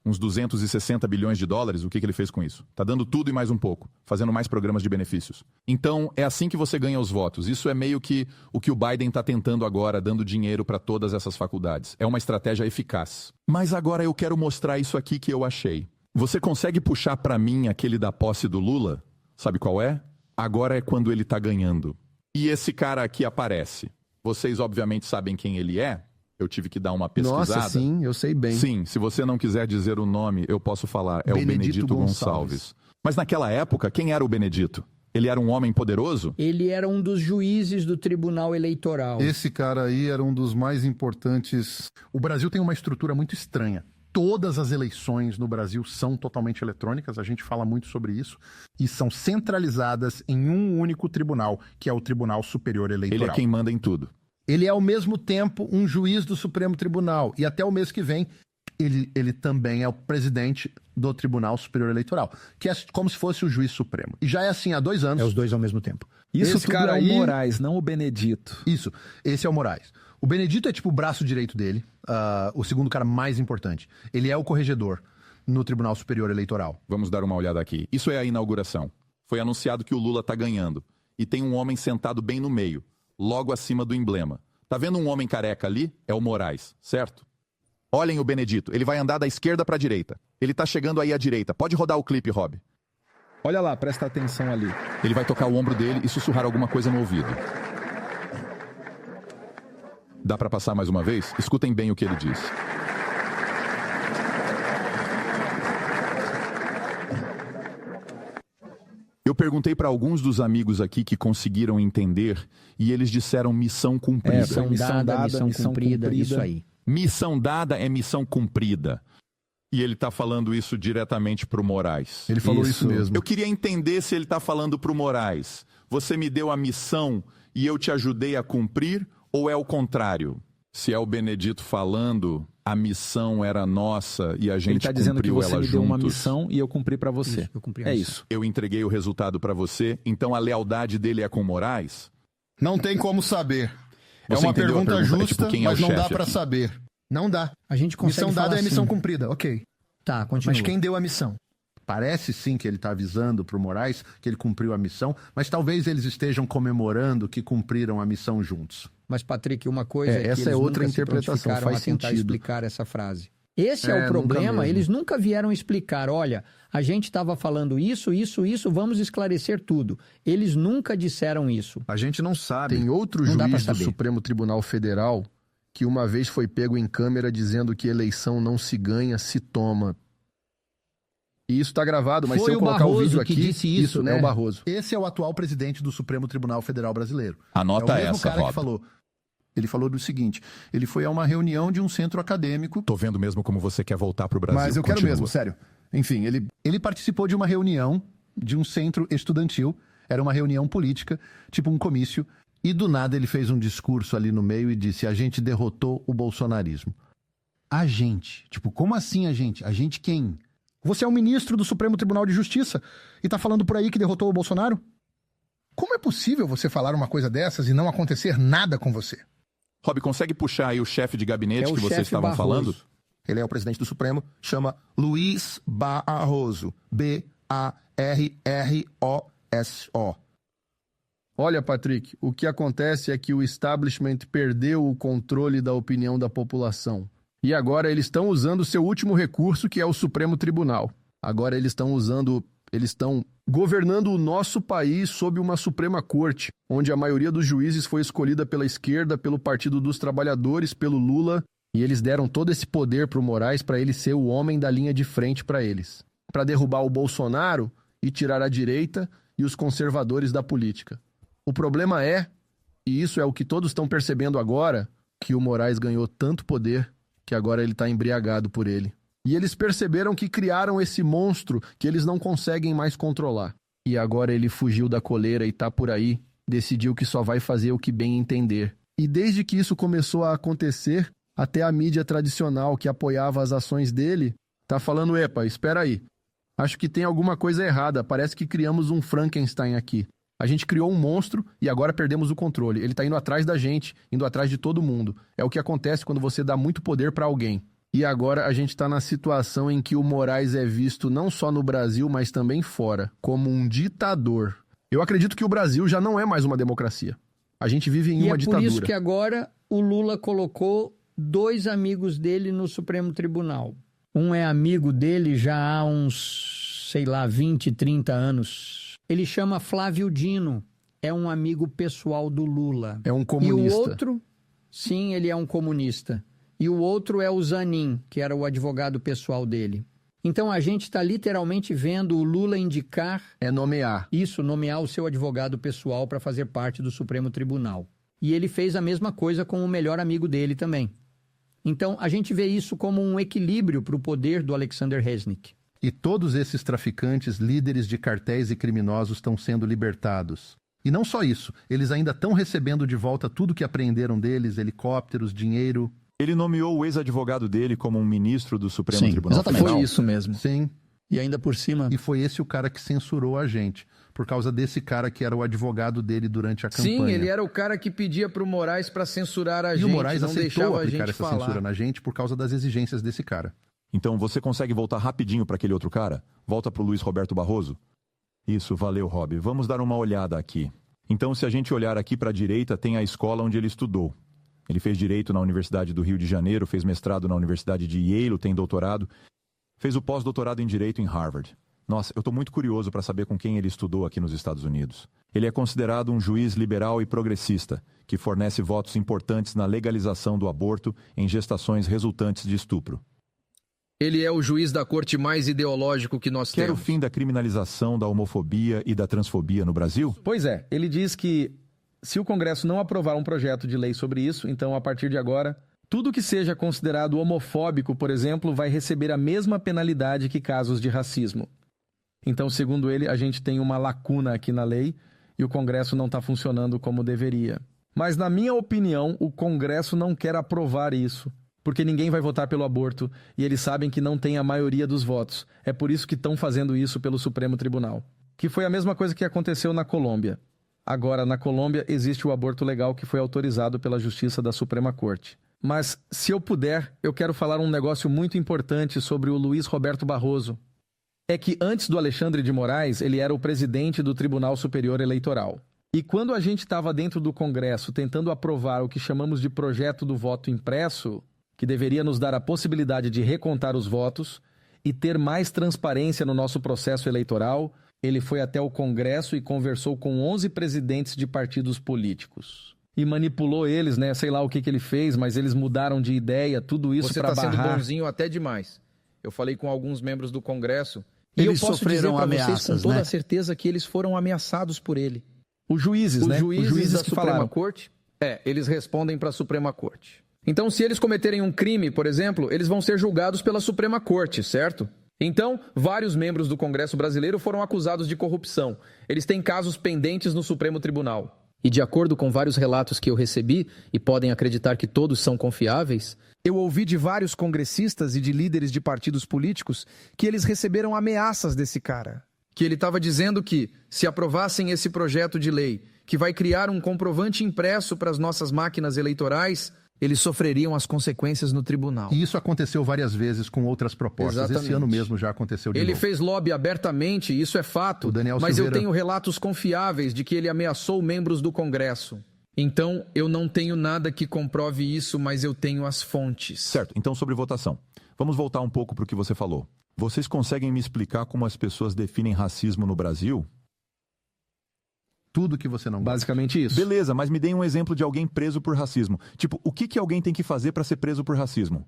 uns 260 bilhões de dólares. O que ele fez com isso? Tá dando tudo e mais um pouco, fazendo mais programas de benefícios. Então, é assim que você ganha os votos. Isso é meio que o Biden está tentando agora, dando dinheiro para todas essas faculdades. É uma estratégia eficaz. Mas agora eu quero mostrar isso aqui que eu achei. Você consegue puxar para mim aquele da posse do Lula? Sabe qual é? Agora é quando ele tá ganhando. E esse cara aqui aparece. Vocês obviamente sabem quem ele é? Eu tive que dar uma pesquisada. Nossa, sim, eu sei bem. Sim, se você não quiser dizer o nome, eu posso falar. É o Benedito Gonçalves. Mas naquela época, quem era o Benedito? Ele era um homem poderoso? Ele era um dos juízes do Tribunal Eleitoral. Esse cara aí era um dos mais importantes. O Brasil tem uma estrutura muito estranha. Todas as eleições no Brasil são totalmente eletrônicas, a gente fala muito sobre isso, e são centralizadas em um único tribunal, que é o Tribunal Superior Eleitoral. Ele é quem manda em tudo. Ele é ao mesmo tempo um juiz do Supremo Tribunal, e até o mês que vem ele também é o presidente do Tribunal Superior Eleitoral, que é como se fosse o juiz supremo. E já é assim há 2 anos. É os dois ao mesmo tempo. Isso Esse tudo cara é o aí... Moraes, não o Benedito. Isso, esse é o Moraes. O Benedito é tipo o braço direito dele, o segundo cara mais importante. Ele é o corregedor no Tribunal Superior Eleitoral. Vamos dar uma olhada aqui. Isso é a inauguração. Foi anunciado que o Lula tá ganhando. E tem um homem sentado bem no meio, logo acima do emblema. Tá vendo um homem careca ali? É o Moraes, certo? Olhem o Benedito, ele vai andar da esquerda para a direita. Ele tá chegando aí à direita. Pode rodar o clipe, Rob. Olha lá, presta atenção ali. Ele vai tocar o ombro dele e sussurrar alguma coisa no ouvido. Dá para passar mais uma vez? Escutem bem o que ele diz. Eu perguntei para alguns dos amigos aqui que conseguiram entender e eles disseram missão cumprida. Missão dada, missão cumprida, isso aí. Missão dada é missão cumprida. E ele está falando isso diretamente para o Moraes. Ele falou isso mesmo. Eu queria entender se ele está falando para o Moraes. Você me deu a missão e eu te ajudei a cumprir, ou é o contrário? Se é o Benedito falando, a missão era nossa e a gente ele está dizendo que você me deu uma juntos. Missão e eu cumpri para você. Isso, eu cumpri a é missão. isso. Eu entreguei o resultado para você, então a lealdade dele é com o Moraes? Não tem como saber. É Você uma entendeu a pergunta pergunta? É justa, tipo, quem é o mas não dá chefe pra aqui? saber. Não dá. A gente consegue Missão dada falar é missão assim. cumprida, ok. Tá, continua. Mas quem deu a missão? Parece sim que ele está avisando para o Moraes que ele cumpriu a missão, mas talvez eles estejam comemorando que cumpriram a missão juntos. Mas, Patrick, uma coisa é que essa eles é outra nunca interpretação, se prontificaram faz a tentar sentido. explicar essa frase. Esse é o nunca problema, mesmo. eles nunca vieram explicar, olha, a gente estava falando isso, vamos esclarecer tudo. Eles nunca disseram isso. A gente não sabe. Tem outro Não dá pra juiz do saber. Supremo Tribunal Federal que uma vez foi pego em câmera dizendo que eleição não se ganha, se toma. E isso está gravado, mas Foi se eu o colocar Barroso o vídeo que aqui, disse isso, é né? o Barroso. Esse é o atual presidente do Supremo Tribunal Federal Brasileiro. Anota é o mesmo essa, cara Rob. que falou. Ele falou do seguinte, ele foi a uma reunião de um centro acadêmico. Tô vendo mesmo como você quer voltar pro Brasil. Mas eu quero Continua. mesmo, sério. Enfim, ele participou de uma reunião de um centro estudantil. Era uma reunião política, tipo um comício. E do nada ele fez um discurso ali no meio e disse, a gente derrotou o bolsonarismo. A gente? Tipo, como assim a gente? A gente quem? Você é um ministro do Supremo Tribunal de Justiça e tá falando por aí que derrotou o Bolsonaro? Como é possível você falar uma coisa dessas e não acontecer nada com você? Rob, consegue puxar aí o chefe de gabinete É o que vocês chefe estavam Barroso. falando? Ele é o presidente do Supremo, chama Luiz Barroso. B-A-R-R-O-S-O. Olha, Patrick, o que acontece é que o establishment perdeu o controle da opinião da população. E agora eles estão usando seu último recurso, que é o Supremo Tribunal. Agora eles estão governando o nosso país sob uma Suprema Corte, onde a maioria dos juízes foi escolhida pela esquerda, pelo Partido dos Trabalhadores, pelo Lula, e eles deram todo esse poder para o Moraes para ele ser o homem da linha de frente para eles. Para derrubar o Bolsonaro e tirar a direita e os conservadores da política. O problema é, e isso é o que todos estão percebendo agora, que o Moraes ganhou tanto poder que agora ele está embriagado por ele. E eles perceberam que criaram esse monstro que eles não conseguem mais controlar. E agora ele fugiu da coleira e tá por aí, decidiu que só vai fazer o que bem entender. E desde que isso começou a acontecer, até a mídia tradicional que apoiava as ações dele, tá falando, epa, espera aí. Acho que tem alguma coisa errada, parece que criamos um Frankenstein aqui. A gente criou um monstro e agora perdemos o controle. Ele tá indo atrás da gente, indo atrás de todo mundo. É o que acontece quando você dá muito poder pra alguém. E agora a gente tá na situação em que o Moraes é visto não só no Brasil, mas também fora, como um ditador. Eu acredito que o Brasil já não é mais uma democracia. A gente vive em uma ditadura. E é por isso que agora o Lula colocou 2 amigos dele no Supremo Tribunal. Um é amigo dele já há uns, 20, 30 anos. Ele chama Flávio Dino, é um amigo pessoal do Lula. É um comunista. E o outro, sim, ele é um comunista. E o outro é o Zanin, que era o advogado pessoal dele. Então a gente está literalmente vendo o Lula indicar... nomear. Isso, nomear o seu advogado pessoal para fazer parte do Supremo Tribunal. E ele fez a mesma coisa com o melhor amigo dele também. Então a gente vê isso como um equilíbrio para o poder do Alexander Resnick. E todos esses traficantes, líderes de cartéis e criminosos estão sendo libertados. E não só isso, eles ainda estão recebendo de volta tudo que apreenderam deles, helicópteros, dinheiro. Ele nomeou o ex-advogado dele como um ministro do Supremo Tribunal exatamente. Federal. Foi isso mesmo. Sim. E ainda por cima... E foi esse o cara que censurou a gente, por causa desse cara que era o advogado dele durante a campanha. Sim, ele era o cara que pedia pro Moraes para censurar a gente, E o Moraes não aceitou deixava a aplicar gente essa falar. censura na gente por causa das exigências desse cara. Então você consegue voltar rapidinho para aquele outro cara? Volta pro Luiz Roberto Barroso? Isso, valeu, Rob. Vamos dar uma olhada aqui. Então, se a gente olhar aqui para a direita, tem a escola onde ele estudou. Ele fez Direito na Universidade do Rio de Janeiro, fez mestrado na Universidade de Yale, tem doutorado. Fez o pós-doutorado em Direito em Harvard. Nossa, eu tô muito curioso para saber com quem ele estudou aqui nos Estados Unidos. Ele é considerado um juiz liberal e progressista, que fornece votos importantes na legalização do aborto em gestações resultantes de estupro. Ele é o juiz da corte mais ideológico que nós Quer temos. o fim da criminalização da homofobia e da transfobia no Brasil? Pois é, ele diz que se o Congresso não aprovar um projeto de lei sobre isso, então a partir de agora, tudo que seja considerado homofóbico, por exemplo, vai receber a mesma penalidade que casos de racismo. Então, segundo ele, a gente tem uma lacuna aqui na lei e o Congresso não está funcionando como deveria. Mas, na minha opinião, o Congresso não quer aprovar isso, porque ninguém vai votar pelo aborto e eles sabem que não tem a maioria dos votos. É por isso que estão fazendo isso pelo Supremo Tribunal. Que foi a mesma coisa que aconteceu na Colômbia. Agora, na Colômbia, existe o aborto legal que foi autorizado pela Justiça da Suprema Corte. Mas, se eu puder, eu quero falar um negócio muito importante sobre o Luiz Roberto Barroso. É que antes do Alexandre de Moraes, ele era o presidente do Tribunal Superior Eleitoral. E quando a gente estava dentro do Congresso tentando aprovar o que chamamos de projeto do voto impresso, que deveria nos dar a possibilidade de recontar os votos e ter mais transparência no nosso processo eleitoral, ele foi até o Congresso e conversou com 11 presidentes de partidos políticos. E manipulou eles, né? Sei lá o que ele fez, mas eles mudaram de ideia, tudo isso para barrar. Você está sendo bonzinho até demais. Eu falei com alguns membros do Congresso e Eles eu posso dizer sofreram para vocês ameaças, com toda né? a certeza que eles foram ameaçados por ele. Os juízes, Os né? juízes da que Suprema falaram. Corte, eles respondem para a Suprema Corte. Então, se eles cometerem um crime, por exemplo, eles vão ser julgados pela Suprema Corte, certo? Então, vários membros do Congresso brasileiro foram acusados de corrupção. Eles têm casos pendentes no Supremo Tribunal. E de acordo com vários relatos que eu recebi, e podem acreditar que todos são confiáveis, eu ouvi de vários congressistas e de líderes de partidos políticos que eles receberam ameaças desse cara. Que ele estava dizendo que, se aprovassem esse projeto de lei, que vai criar um comprovante impresso para as nossas máquinas eleitorais, eles sofreriam as consequências no tribunal. E isso aconteceu várias vezes com outras propostas. Exatamente. Esse ano mesmo já aconteceu de Ele novo. fez lobby abertamente, isso é fato, O Daniel mas Silveira... eu tenho relatos confiáveis de que ele ameaçou membros do Congresso. Então, eu não tenho nada que comprove isso, mas eu tenho as fontes. Certo, então sobre votação. Vamos voltar um pouco para o que você falou. Vocês conseguem me explicar como as pessoas definem racismo no Brasil? Tudo que você não gosta. Basicamente isso. Beleza, mas me deem um exemplo de alguém preso por racismo. Tipo, o que alguém tem que fazer para ser preso por racismo?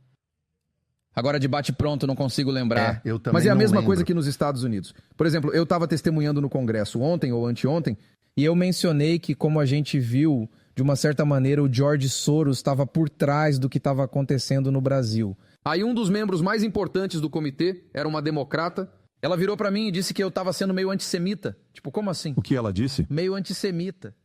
Agora, de bate-pronto, não consigo lembrar. Eu também Mas é a não mesma lembro. coisa que nos Estados Unidos. Por exemplo, eu estava testemunhando no Congresso ontem ou anteontem, e eu mencionei que, como a gente viu, de uma certa maneira, o George Soros estava por trás do que estava acontecendo no Brasil. Aí um dos membros mais importantes do comitê, era uma democrata, ela virou para mim e disse que eu estava sendo meio antissemita. Tipo, como assim? O que ela disse? Meio antissemita.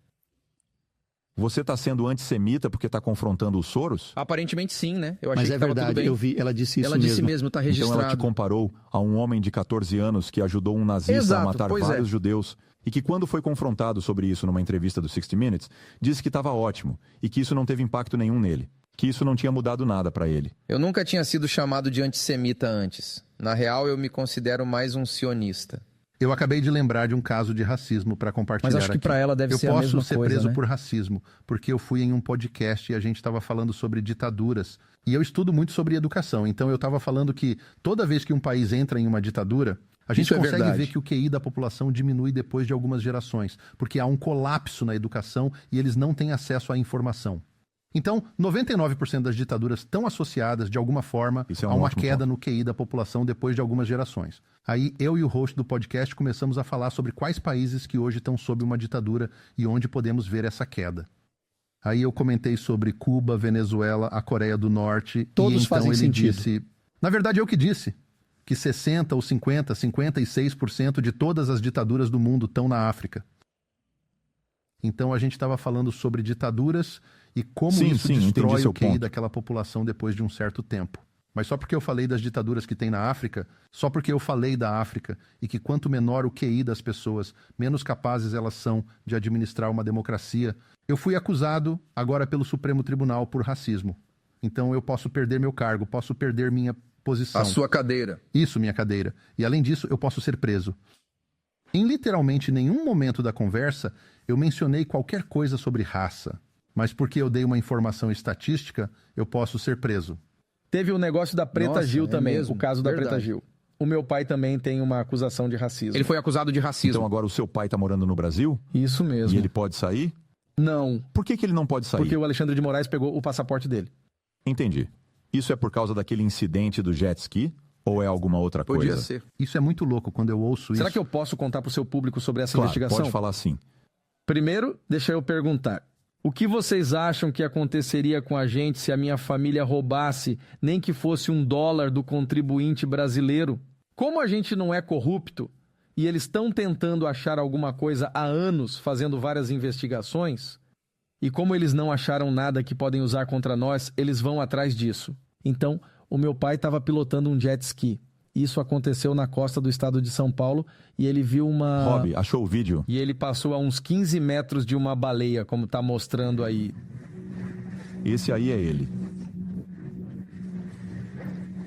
Você está sendo antissemita porque está confrontando os Soros? Aparentemente sim, né? Eu achei Mas que é estava tudo verdade, bem. eu vi, ela disse isso Ela mesmo. disse mesmo, está Então registrado. ela te comparou a um homem de 14 anos que ajudou um nazista Exato, a matar pois vários é. judeus e que quando foi confrontado sobre isso numa entrevista do 60 Minutes, disse que estava ótimo e que isso não teve impacto nenhum nele, que isso não tinha mudado nada para ele. Eu nunca tinha sido chamado de antissemita antes. Na real, eu me considero mais um sionista. Eu acabei de lembrar de um caso de racismo para compartilhar. Mas acho que aqui. pra ela deve ser a Eu mesma posso ser coisa, preso né? por racismo, porque eu fui em um podcast e a gente estava falando sobre ditaduras. E eu estudo muito sobre educação, então eu estava falando que toda vez que um país entra em uma ditadura, a gente Isso é consegue verdade. ver que o QI da população diminui depois de algumas gerações, porque há um colapso na educação e eles não têm acesso à informação. Então, 99% das ditaduras estão associadas, de alguma forma, Isso é um a uma ótimo queda ponto. no QI da população depois de algumas gerações. Aí, eu e o host do podcast começamos a falar sobre quais países que hoje estão sob uma ditadura e onde podemos ver essa queda. Aí eu comentei sobre Cuba, Venezuela, a Coreia do Norte. Todos e então fazem ele sentido. disse... Na verdade, eu que disse que 60 ou 50, 56% de todas as ditaduras do mundo estão na África. Então a gente estava falando sobre ditaduras e como Sim, isso sim, entendi destrói seu o QI ponto. daquela população depois de um certo tempo. Mas só porque eu falei das ditaduras que tem na África, só porque eu falei da África e que quanto menor o QI das pessoas, menos capazes elas são de administrar uma democracia, eu fui acusado agora pelo Supremo Tribunal por racismo. Então eu posso perder meu cargo, posso perder minha posição. A sua cadeira. Isso, minha cadeira. E além disso, eu posso ser preso. Em literalmente nenhum momento da conversa, eu mencionei qualquer coisa sobre raça. Mas porque eu dei uma informação estatística, eu posso ser preso. Teve o negócio da Preta Nossa, Gil é também, mesmo? o caso da Verdade. Preta Gil. o meu pai também tem uma acusação de racismo. Ele foi acusado de racismo. Então agora o seu pai tá morando no Brasil? Isso mesmo. E ele pode sair? Não. Por que ele não pode sair? Porque o Alexandre de Moraes pegou o passaporte dele. Entendi. Isso é por causa daquele incidente do jet ski? Ou é alguma outra coisa? Podia ser. Isso é muito louco quando eu ouço isso. Será que eu posso contar pro seu público sobre essa Claro, investigação? pode falar sim. Primeiro, deixa eu perguntar. O que vocês acham que aconteceria com a gente se a minha família roubasse nem que fosse $1 do contribuinte brasileiro? Como a gente não é corrupto e eles estão tentando achar alguma coisa há anos, fazendo várias investigações, e como eles não acharam nada que podem usar contra nós, eles vão atrás disso. Então, o meu pai estava pilotando um jet ski. Isso aconteceu na costa do estado de São Paulo e ele viu uma... Rob, achou o vídeo? E ele passou a uns 15 metros de uma baleia, como está mostrando aí. Esse aí é ele.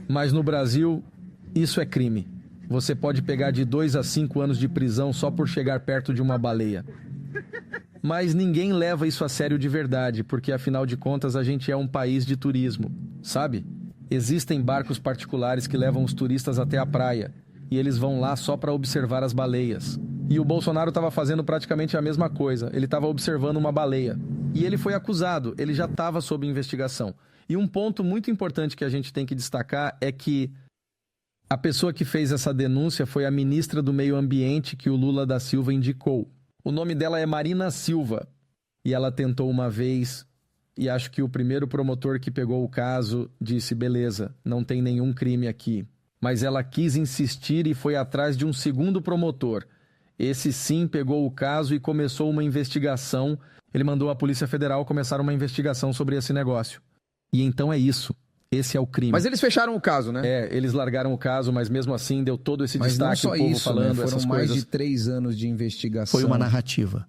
Mas no Brasil, isso é crime. Você pode pegar de 2 a 5 anos de prisão só por chegar perto de uma baleia. Mas ninguém leva isso a sério de verdade, porque afinal de contas a gente é um país de turismo, sabe? Existem barcos particulares que levam os turistas até a praia e eles vão lá só para observar as baleias. E o Bolsonaro estava fazendo praticamente a mesma coisa. Ele estava observando uma baleia. E ele foi acusado, ele já estava sob investigação. E um ponto muito importante que a gente tem que destacar é que a pessoa que fez essa denúncia foi a ministra do Meio Ambiente que o Lula da Silva indicou. O nome dela é Marina Silva. E ela tentou uma vez... E acho que o primeiro promotor que pegou o caso disse, beleza, não tem nenhum crime aqui. Mas ela quis insistir e foi atrás de um segundo promotor. Esse sim pegou o caso e começou uma investigação. Ele mandou a Polícia Federal começar uma investigação sobre esse negócio. E então é isso. Esse é o crime. Mas eles fecharam o caso, né? É, eles largaram o caso, mas mesmo assim deu todo esse destaque, não só o povo isso, falando né? essas Foram mais coisas. de 3 anos de investigação. Foi uma narrativa.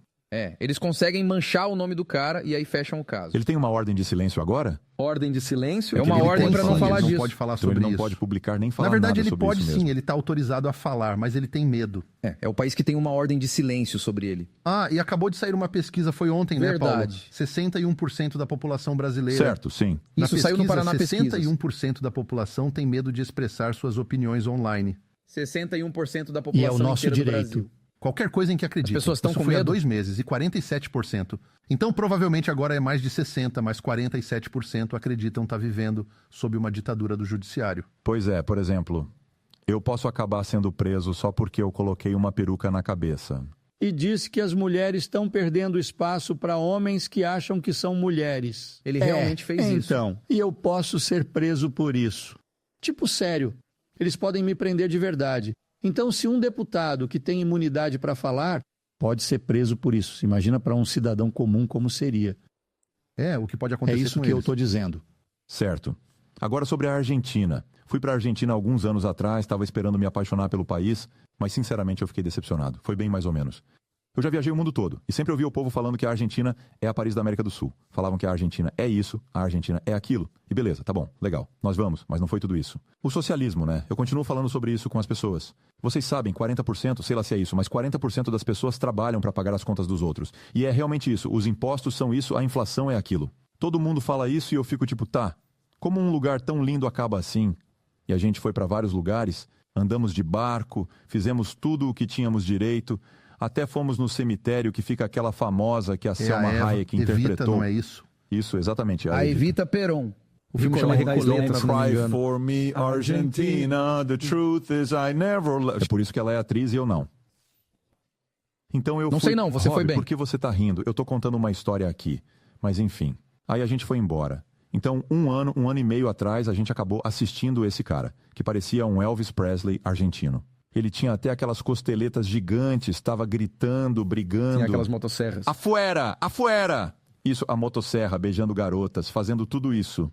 Eles conseguem manchar o nome do cara e aí fecham o caso. Ele tem uma ordem de silêncio agora? Ordem de silêncio? É uma ordem para não falar ele disso. não pode falar Então sobre ele não isso. pode publicar nem falar Na verdade, nada ele sobre pode isso sim, mesmo. ele está autorizado a falar, mas ele tem medo. É o país que tem uma ordem de silêncio sobre ele. Ah, e acabou de sair uma pesquisa, foi ontem, Verdade. né, Paulo? 61% da população brasileira... Certo, sim. Isso saiu no Paraná Pesquisas. 61% da população tem medo de expressar suas opiniões online. 61% da E população é o nosso inteira do direito. Brasil. Qualquer coisa em que acredita. As pessoas estão Isso com foi há medo? 2 meses, e 47%. Então, provavelmente agora é mais de 60%, mas 47% acreditam estar vivendo sob uma ditadura do judiciário. Pois é, por exemplo, eu posso acabar sendo preso só porque eu coloquei uma peruca na cabeça. E disse que as mulheres estão perdendo espaço para homens que acham que são mulheres. Ele realmente fez isso. Então, e eu posso ser preso por isso. Tipo, sério, eles podem me prender de verdade. Então, se um deputado que tem imunidade para falar, pode ser preso por isso. Imagina para um cidadão comum como seria. É, o que pode acontecer É isso com que eu eles. estou dizendo. Certo. Agora sobre a Argentina. Fui para a Argentina alguns anos atrás, estava esperando me apaixonar pelo país, mas sinceramente eu fiquei decepcionado. Foi bem mais ou menos. Eu já viajei o mundo todo e sempre ouvi o povo falando que a Argentina é a Paris da América do Sul. Falavam que a Argentina é isso, a Argentina é aquilo. E beleza, tá bom, legal, nós vamos, mas não foi tudo isso. O socialismo, né? Eu continuo falando sobre isso com as pessoas. Vocês sabem, 40%, sei lá se é isso, mas 40% das pessoas trabalham para pagar as contas dos outros. E é realmente isso, os impostos são isso, a inflação é aquilo. Todo mundo fala isso e eu fico tipo, tá, como um lugar tão lindo acaba assim? E a gente foi para vários lugares, andamos de barco, fizemos tudo o que tínhamos direito... Até fomos no cemitério que fica aquela famosa que a Selma Hayek interpretou. Evita, não é isso? Isso, exatamente. A Evita Peron. O filme chama Recoleta, se não me Cry engano. for me, Argentina, the truth is I never... É por isso que ela é atriz e eu não. Então eu Não fui... sei não, você Rob, foi bem. Por que você tá rindo? Eu tô contando uma história aqui. Mas enfim. Aí a gente foi embora. Então, um ano e meio atrás, a gente acabou assistindo esse cara, que parecia um Elvis Presley argentino. Ele tinha até aquelas costeletas gigantes, estava gritando, brigando. Tinha aquelas motosserras. Afuera! Afuera! Isso, a motosserra, beijando garotas, fazendo tudo isso.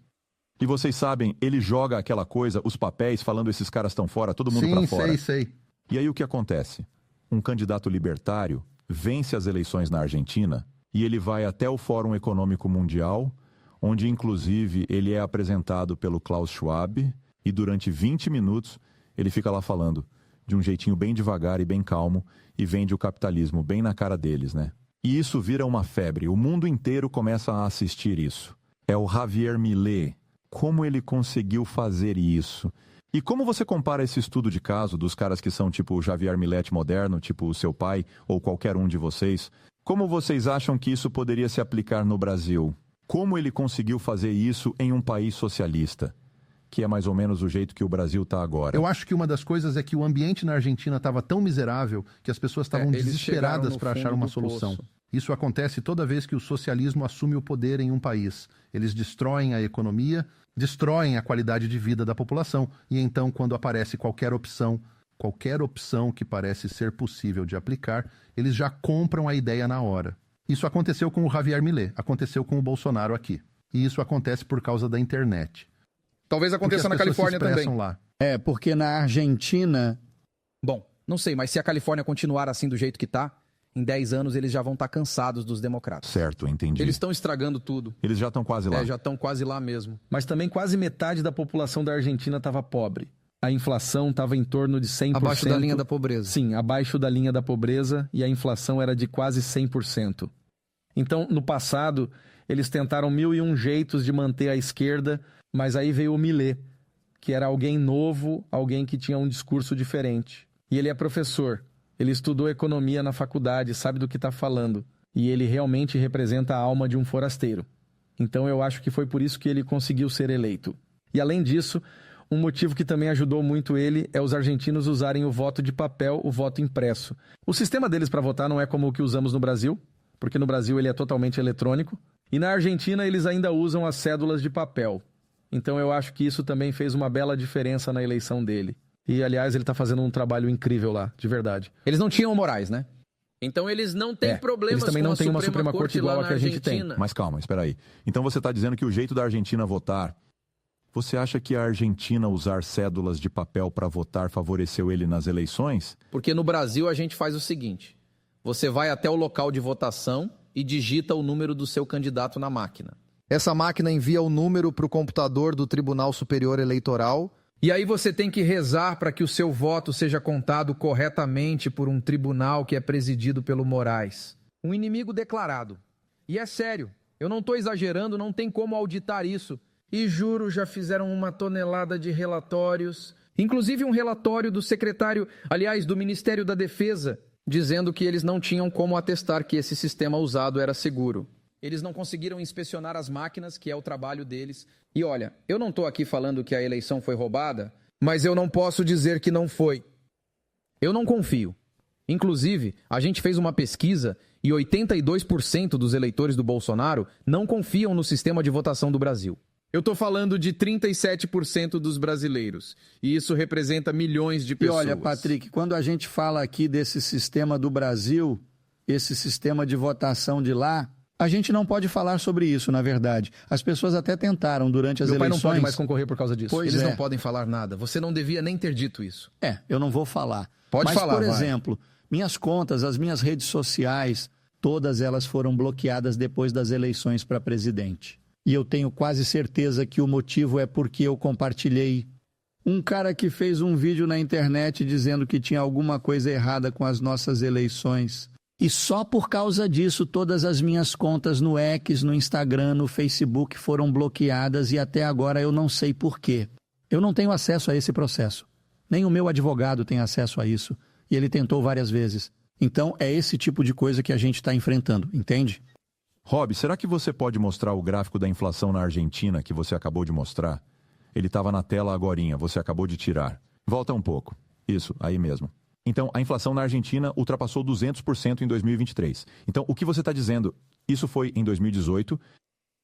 E vocês sabem, ele joga aquela coisa, os papéis, falando esses caras estão fora, todo mundo pra fora. Sei. E aí o que acontece? Um candidato libertário vence as eleições na Argentina e ele vai até o Fórum Econômico Mundial, onde inclusive ele é apresentado pelo Klaus Schwab e durante 20 minutos ele fica lá falando de um jeitinho bem devagar e bem calmo, e vende o capitalismo bem na cara deles, né? E isso vira uma febre, o mundo inteiro começa a assistir isso. É o Javier Milei. Como ele conseguiu fazer isso? E como você compara esse estudo de caso dos caras que são tipo o Javier Milei moderno, tipo o seu pai ou qualquer um de vocês? Como vocês acham que isso poderia se aplicar no Brasil? Como ele conseguiu fazer isso em um país socialista? Que é mais ou menos o jeito que o Brasil está agora. Eu acho que uma das coisas é que o ambiente na Argentina estava tão miserável que as pessoas estavam desesperadas para achar uma solução. Isso acontece toda vez que o socialismo assume o poder em um país. Eles destroem a economia, destroem a qualidade de vida da população e então, quando aparece qualquer opção que parece ser possível de aplicar, eles já compram a ideia na hora. Isso aconteceu com o Javier Milei, aconteceu com o Bolsonaro aqui. E isso acontece por causa da internet. Talvez aconteça na Califórnia também. Lá. Porque na Argentina... Bom, não sei, mas se a Califórnia continuar assim do jeito que tá, em 10 anos eles já vão estar cansados dos democratas. Certo, entendi. Eles estão estragando tudo. Eles já estão quase lá. Já estão quase lá mesmo. Mas também quase metade da população da Argentina estava pobre. A inflação estava em torno de 100%. Abaixo da linha da pobreza. Sim, abaixo da linha da pobreza, e a inflação era de quase 100%. Então, no passado, eles tentaram 1001 jeitos de manter a esquerda, mas aí veio o Milei, que era alguém novo, alguém que tinha um discurso diferente. E ele é professor, ele estudou economia na faculdade, sabe do que está falando. E ele realmente representa a alma de um forasteiro. Então eu acho que foi por isso que ele conseguiu ser eleito. E além disso, um motivo que também ajudou muito ele é os argentinos usarem o voto de papel, o voto impresso. O sistema deles para votar não é como o que usamos no Brasil, porque no Brasil ele é totalmente eletrônico. E na Argentina eles ainda usam as cédulas de papel. Então eu acho que isso também fez uma bela diferença na eleição dele. E, aliás, ele está fazendo um trabalho incrível lá, de verdade. Eles não tinham morais, né? Então eles não têm problemas eles também com não a têm uma Suprema Corte igual lá a que a gente tem. Argentina. Mas calma, espera aí. Então você está dizendo que o jeito da Argentina votar... Você acha que a Argentina usar cédulas de papel para votar favoreceu ele nas eleições? Porque no Brasil a gente faz o seguinte. Você vai até o local de votação e digita o número do seu candidato na máquina. Essa máquina envia o número para o computador do Tribunal Superior Eleitoral. E aí você tem que rezar para que o seu voto seja contado corretamente por um tribunal que é presidido pelo Moraes. Um inimigo declarado. E é sério, eu não estou exagerando, não tem como auditar isso. E juro, já fizeram uma tonelada de relatórios, inclusive um relatório do do Ministério da Defesa, dizendo que eles não tinham como atestar que esse sistema usado era seguro. Eles não conseguiram inspecionar as máquinas, que é o trabalho deles. E olha, eu não estou aqui falando que a eleição foi roubada, mas eu não posso dizer que não foi. Eu não confio. Inclusive, a gente fez uma pesquisa e 82% dos eleitores do Bolsonaro não confiam no sistema de votação do Brasil. Eu estou falando de 37% dos brasileiros. E isso representa milhões de pessoas. E olha, Patrick, quando a gente fala aqui desse sistema do Brasil, esse sistema de votação de lá, a gente não pode falar sobre isso, na verdade. As pessoas até tentaram durante as eleições... Meu pai não pode mais concorrer por causa disso. Eles não podem falar nada. Você não devia nem ter dito isso. Eu não vou falar. Pode falar, Mas, por exemplo, minhas contas, as minhas redes sociais, todas elas foram bloqueadas depois das eleições para presidente. E eu tenho quase certeza que o motivo é porque eu compartilhei um cara que fez um vídeo na internet dizendo que tinha alguma coisa errada com as nossas eleições. E só por causa disso, todas as minhas contas no X, no Instagram, no Facebook foram bloqueadas e até agora eu não sei por quê. Eu não tenho acesso a esse processo. Nem o meu advogado tem acesso a isso. E ele tentou várias vezes. Então, é esse tipo de coisa que a gente está enfrentando, entende? Rob, será que você pode mostrar o gráfico da inflação na Argentina que você acabou de mostrar? Ele estava na tela agorinha, você acabou de tirar. Volta um pouco. Isso, aí mesmo. Então, a inflação na Argentina ultrapassou 200% em 2023. Então, o que você está dizendo? Isso foi em 2018,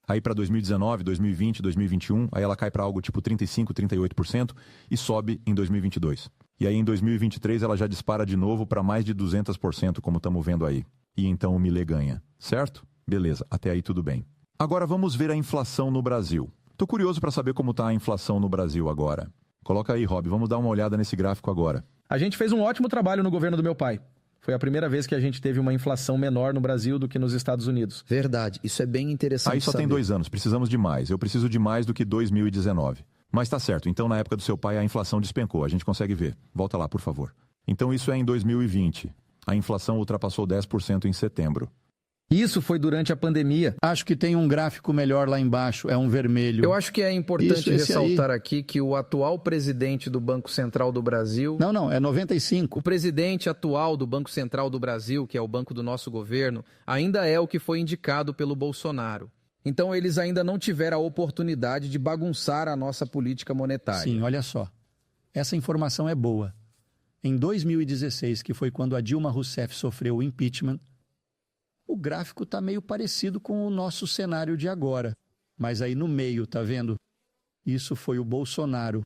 aí para 2019, 2020, 2021, aí ela cai para algo tipo 35%, 38% e sobe em 2022. E aí em 2023 ela já dispara de novo para mais de 200%, como estamos vendo aí. E então o Milei ganha, certo? Beleza, até aí tudo bem. Agora vamos ver a inflação no Brasil. Tô curioso para saber como está a inflação no Brasil agora. Coloca aí, Rob, vamos dar uma olhada nesse gráfico agora. A gente fez um ótimo trabalho no governo do meu pai. Foi a primeira vez que a gente teve uma inflação menor no Brasil do que nos Estados Unidos. Verdade, isso é bem interessante. Aí só tem 2 anos, precisamos de mais. Eu preciso de mais do que 2019. Mas tá certo, então na época do seu pai a inflação despencou, a gente consegue ver. Volta lá, por favor. Então isso é em 2020. A inflação ultrapassou 10% em setembro. Isso foi durante a pandemia. Acho que tem um gráfico melhor lá embaixo, é um vermelho. Eu acho que é importante Esse ressaltar aí. aqui que o atual presidente do Banco Central do Brasil... Não, é 95. O presidente atual do Banco Central do Brasil, que é o banco do nosso governo, ainda é o que foi indicado pelo Bolsonaro. Então eles ainda não tiveram a oportunidade de bagunçar a nossa política monetária. Sim, olha só. Essa informação é boa. Em 2016, que foi quando a Dilma Rousseff sofreu o impeachment, o gráfico está meio parecido com o nosso cenário de agora. Mas aí no meio, tá vendo? Isso foi o Bolsonaro.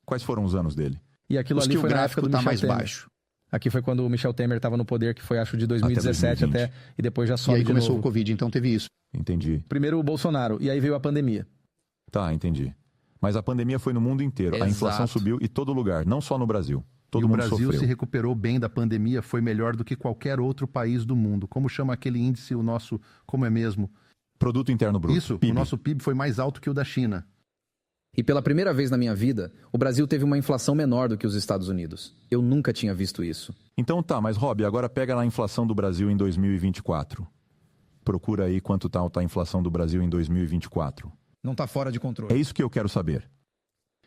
Quais foram os anos dele? E aquilo ali que o foi na época gráfico do está Michel mais Temer. baixo. Aqui foi quando o Michel Temer estava no poder, que foi acho de 2017 até, e depois já E sobe aí de começou novo. o Covid, então teve isso. Entendi. Primeiro o Bolsonaro, e aí veio a pandemia. Tá, entendi. Mas a pandemia foi no mundo inteiro. Exato. A inflação subiu em todo lugar, não só no Brasil. Todo e o mundo Brasil sofreu. se recuperou bem da pandemia, foi melhor do que qualquer outro país do mundo. Como chama aquele índice, o nosso, como é mesmo? Produto Interno Bruto. Isso, PIB. o nosso PIB foi mais alto que o da China. E pela primeira vez na minha vida, o Brasil teve uma inflação menor do que os Estados Unidos. Eu nunca tinha visto isso. Então tá, mas Rob, agora pega lá a inflação do Brasil em 2024. Procura aí quanto tá a inflação do Brasil em 2024. Não está fora de controle. É isso que eu quero saber.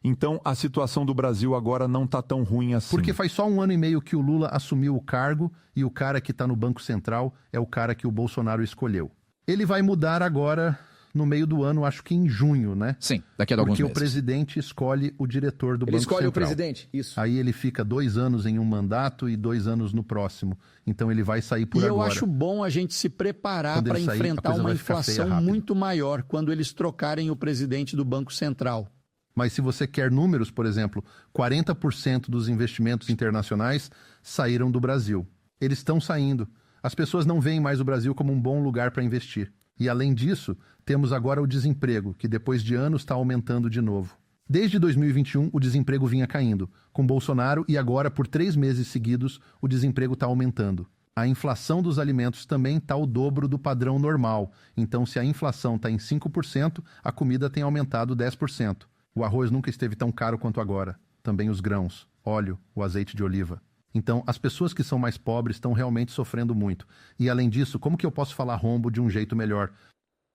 Então, a situação do Brasil agora não tá tão ruim assim. Porque faz só 1 ano e meio que o Lula assumiu o cargo e o cara que está no Banco Central é o cara que o Bolsonaro escolheu. Ele vai mudar agora no meio do ano, acho que em junho, né? Sim, daqui a alguns Porque meses. o presidente escolhe o diretor do Ele Banco escolhe Central. o presidente, isso. Aí ele fica 2 anos em um mandato e 2 anos no próximo. Então ele vai sair por E agora. eu acho bom a gente se preparar Quando para ele sair, a enfrentar coisa uma vai ficar feia inflação rápido. muito maior quando eles trocarem o presidente do Banco Central. Mas se você quer números, por exemplo, 40% dos investimentos internacionais saíram do Brasil. Eles estão saindo. As pessoas não veem mais o Brasil como um bom lugar para investir. E além disso, temos agora o desemprego, que depois de anos está aumentando de novo. Desde 2021, o desemprego vinha caindo. Com Bolsonaro e agora, por 3 meses seguidos, o desemprego está aumentando. A inflação dos alimentos também está o dobro do padrão normal. Então, se a inflação está em 5%, a comida tem aumentado 10%. O arroz nunca esteve tão caro quanto agora. Também os grãos, óleo, o azeite de oliva. Então, as pessoas que são mais pobres estão realmente sofrendo muito. E, além disso, como que eu posso falar rombo de um jeito melhor?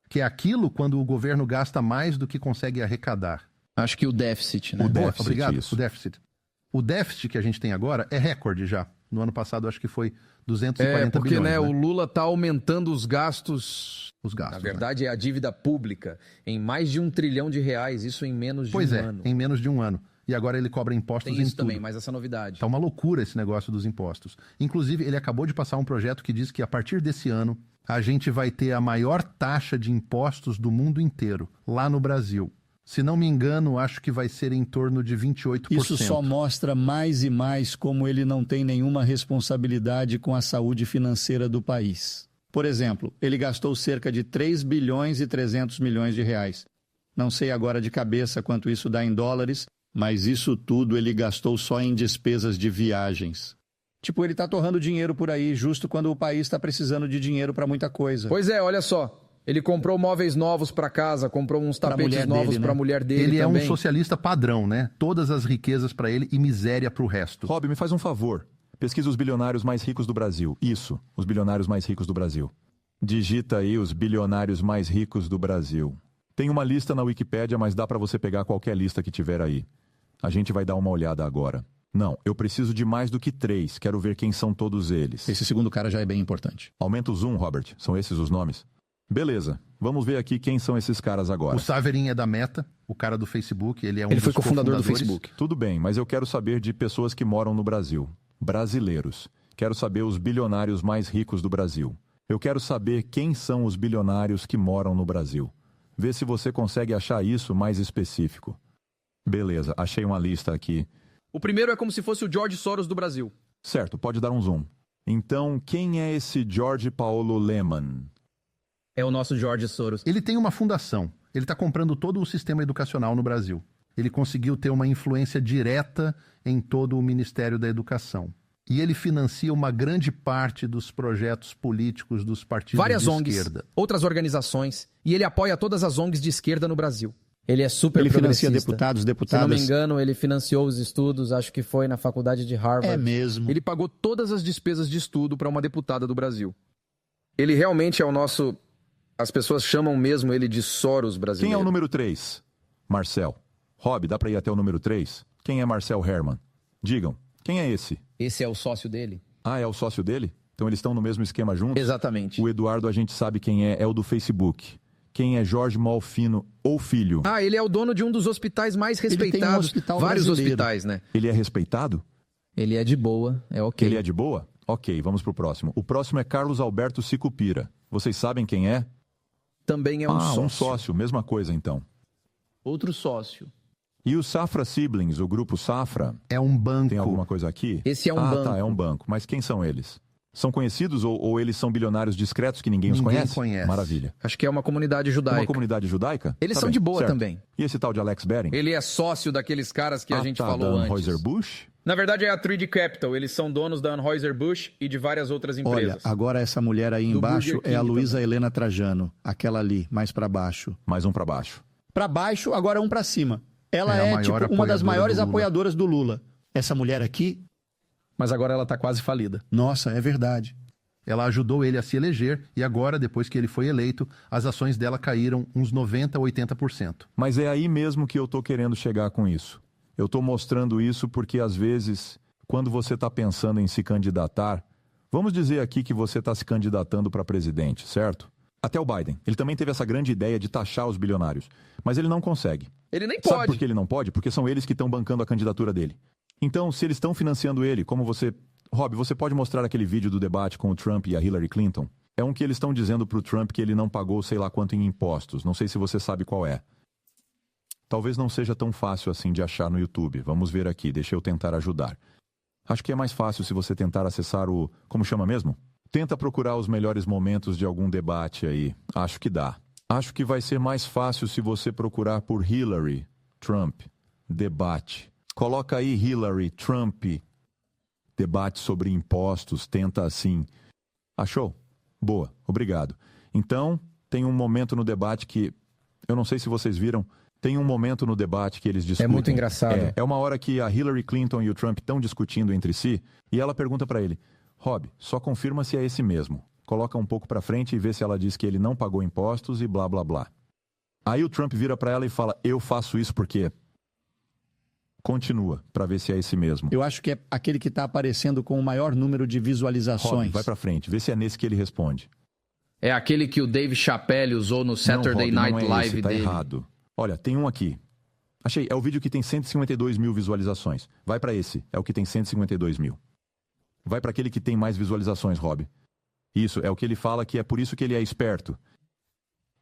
Que é aquilo quando o governo gasta mais do que consegue arrecadar. Acho que o déficit, né? O déficit, Obrigado, isso. o déficit. O déficit que a gente tem agora é recorde já. No ano passado, acho que foi 240 porque bilhões. né, o Lula está aumentando os gastos. Os gastos. Na verdade, é a dívida pública em mais de R$1 trilhão, isso em menos de Pois um é, ano. em menos de um ano. E agora ele cobra impostos Tem em isso tudo. também, mas essa novidade. Tá uma loucura esse negócio dos impostos. Inclusive, ele acabou de passar um projeto que diz que a partir desse ano a gente vai ter a maior taxa de impostos do mundo inteiro, lá no Brasil. Se não me engano, acho que vai ser em torno de 28%. Isso só mostra mais e mais como ele não tem nenhuma responsabilidade com a saúde financeira do país. Por exemplo, ele gastou cerca de 3 bilhões e 300 milhões de reais. Não sei agora de cabeça quanto isso dá em dólares, mas isso tudo ele gastou só em despesas de viagens. Tipo, ele tá torrando dinheiro por aí justo quando o país está precisando de dinheiro para muita coisa. Pois é, olha só. Ele comprou móveis novos para casa, comprou uns tapetes mulher novos dele, né? para a mulher dele Ele também. é um socialista padrão, né? Todas as riquezas para ele e miséria para o resto. Rob, me faz um favor. Pesquisa os bilionários mais ricos do Brasil. Isso, os bilionários mais ricos do Brasil. Digita aí os bilionários mais ricos do Brasil. Tem uma lista na Wikipédia, mas dá para você pegar qualquer lista que tiver aí. A gente vai dar uma olhada agora. Não, eu preciso de mais do que 3. Quero ver quem são todos eles. Esse segundo cara já é bem importante. Aumenta o zoom, Robert. São esses os nomes? Beleza. Vamos ver aqui quem são esses caras agora. O Saverin é da Meta, o cara do Facebook, ele é um Ele dos foi cofundador do cofundadores. Facebook. Tudo bem, mas eu quero saber de pessoas que moram no Brasil. Brasileiros. Quero saber os bilionários mais ricos do Brasil. Eu quero saber quem são os bilionários que moram no Brasil. Vê se você consegue achar isso mais específico. Beleza, achei uma lista aqui. O primeiro é como se fosse o George Soros do Brasil. Certo, pode dar um zoom. Então, quem é esse George Paulo Lemann? É o nosso George Soros. Ele tem uma fundação. Ele está comprando todo o sistema educacional no Brasil. Ele conseguiu ter uma influência direta em todo o Ministério da Educação. E ele financia uma grande parte dos projetos políticos dos partidos Várias de ONGs, esquerda. outras organizações, e ele apoia todas as ONGs de esquerda no Brasil. Ele é super Ele financia progressista. deputados, Se deputadas. não me engano, ele financiou os estudos, acho que foi na faculdade de Harvard. É mesmo. Ele pagou todas as despesas de estudo para uma deputada do Brasil. Ele realmente é o nosso... As pessoas chamam mesmo ele de Soros brasileiro. Quem é o número 3? Marcel. Rob, dá pra ir até o número 3? Quem é Marcel Herman? Digam, quem é esse? Esse é o sócio dele? Ah, é o sócio dele? Então eles estão no mesmo esquema juntos? Exatamente. O Eduardo a gente sabe quem é o do Facebook. Quem é Jorge Malfino ou filho? Ah, ele é o dono de um dos hospitais mais respeitados. Ele tem um hospital vários brasileiro. hospitais, né? Ele é respeitado? Ele é de boa, é ok. Ele é de boa? Ok, vamos pro próximo. O próximo é Carlos Alberto Sicupira. Vocês sabem quem é? Também é um sócio. Um sócio, mesma coisa então. Outro sócio. E o Safra Siblings, o grupo Safra? É um banco. Tem alguma coisa aqui? Esse é um banco. Ah, tá, é um banco. Mas quem são eles? São conhecidos ou eles são bilionários discretos que ninguém os conhece? Maravilha. Acho que é uma comunidade judaica. Uma comunidade judaica? Eles Tá são bem, de boa certo. também. E esse tal de Alex Bering? Ele é sócio daqueles caras que a gente da falou antes. Anheuser-Busch? Na verdade é a 3D Capital. Eles são donos da Anheuser-Busch e de várias outras empresas. Olha, agora essa mulher aí Do embaixo Burger é a King Luísa também. Helena Trajano. Aquela ali, mais pra baixo. Mais um pra baixo. Pra baixo, agora um pra cima. Ela É a é, maior tipo, uma das apoiadora maiores do Lula. apoiadoras do Lula. Essa mulher aqui, Mas agora ela tá quase falida. nossa, é verdade. Ela ajudou ele a se eleger e agora, depois que ele foi eleito, as ações dela caíram uns 90%, 80%. Mas é aí mesmo que eu tô querendo chegar com isso. Eu tô mostrando isso porque, às vezes, quando você tá pensando em se candidatar, vamos dizer aqui que você tá se candidatando para presidente, certo? Até o Biden. Ele também teve essa grande ideia de taxar os bilionários. Mas ele não consegue. Ele nem Sabe pode. por que ele não pode? Porque são eles que estão bancando a candidatura dele. Então, se eles estão financiando ele, como você... Rob, você pode mostrar aquele vídeo do debate com o Trump e a Hillary Clinton? É um que eles estão dizendo pro Trump que ele não pagou sei lá quanto em impostos. Não sei se você sabe qual é. Talvez não seja tão fácil assim de achar no YouTube. Vamos ver aqui, deixa eu tentar ajudar. Acho que é mais fácil se você tentar acessar o... Como chama mesmo? Tenta procurar os melhores momentos de algum debate aí. Acho que dá. Acho que vai ser mais fácil se você procurar por Hillary, Trump, debate. Coloca aí Hillary, Trump, debate sobre impostos, tenta assim. Achou? Boa, obrigado. Então, tem um momento no debate que... Eu não sei se vocês viram... Tem um momento no debate que eles discutem. É muito engraçado. É uma hora que a Hillary Clinton e o Trump estão discutindo entre si e ela pergunta para ele, Rob, só confirma se é esse mesmo. Coloca um pouco para frente e vê se ela diz que ele não pagou impostos e blá blá blá. Aí o Trump vira para ela e fala, eu faço isso porque... Continua para ver se é esse mesmo. Eu acho que é aquele que tá aparecendo com o maior número de visualizações. Rob, vai para frente, vê se é nesse que ele responde. É aquele que o Dave Chappelle usou no Saturday não, Rob, Night não é Live esse, tá dele. errado. Olha, tem um aqui. Achei, é o vídeo que tem 152 mil visualizações. Vai para esse, é o que tem 152 mil. Vai para aquele que tem mais visualizações, Rob. Isso, é o que ele fala que é por isso que ele é esperto.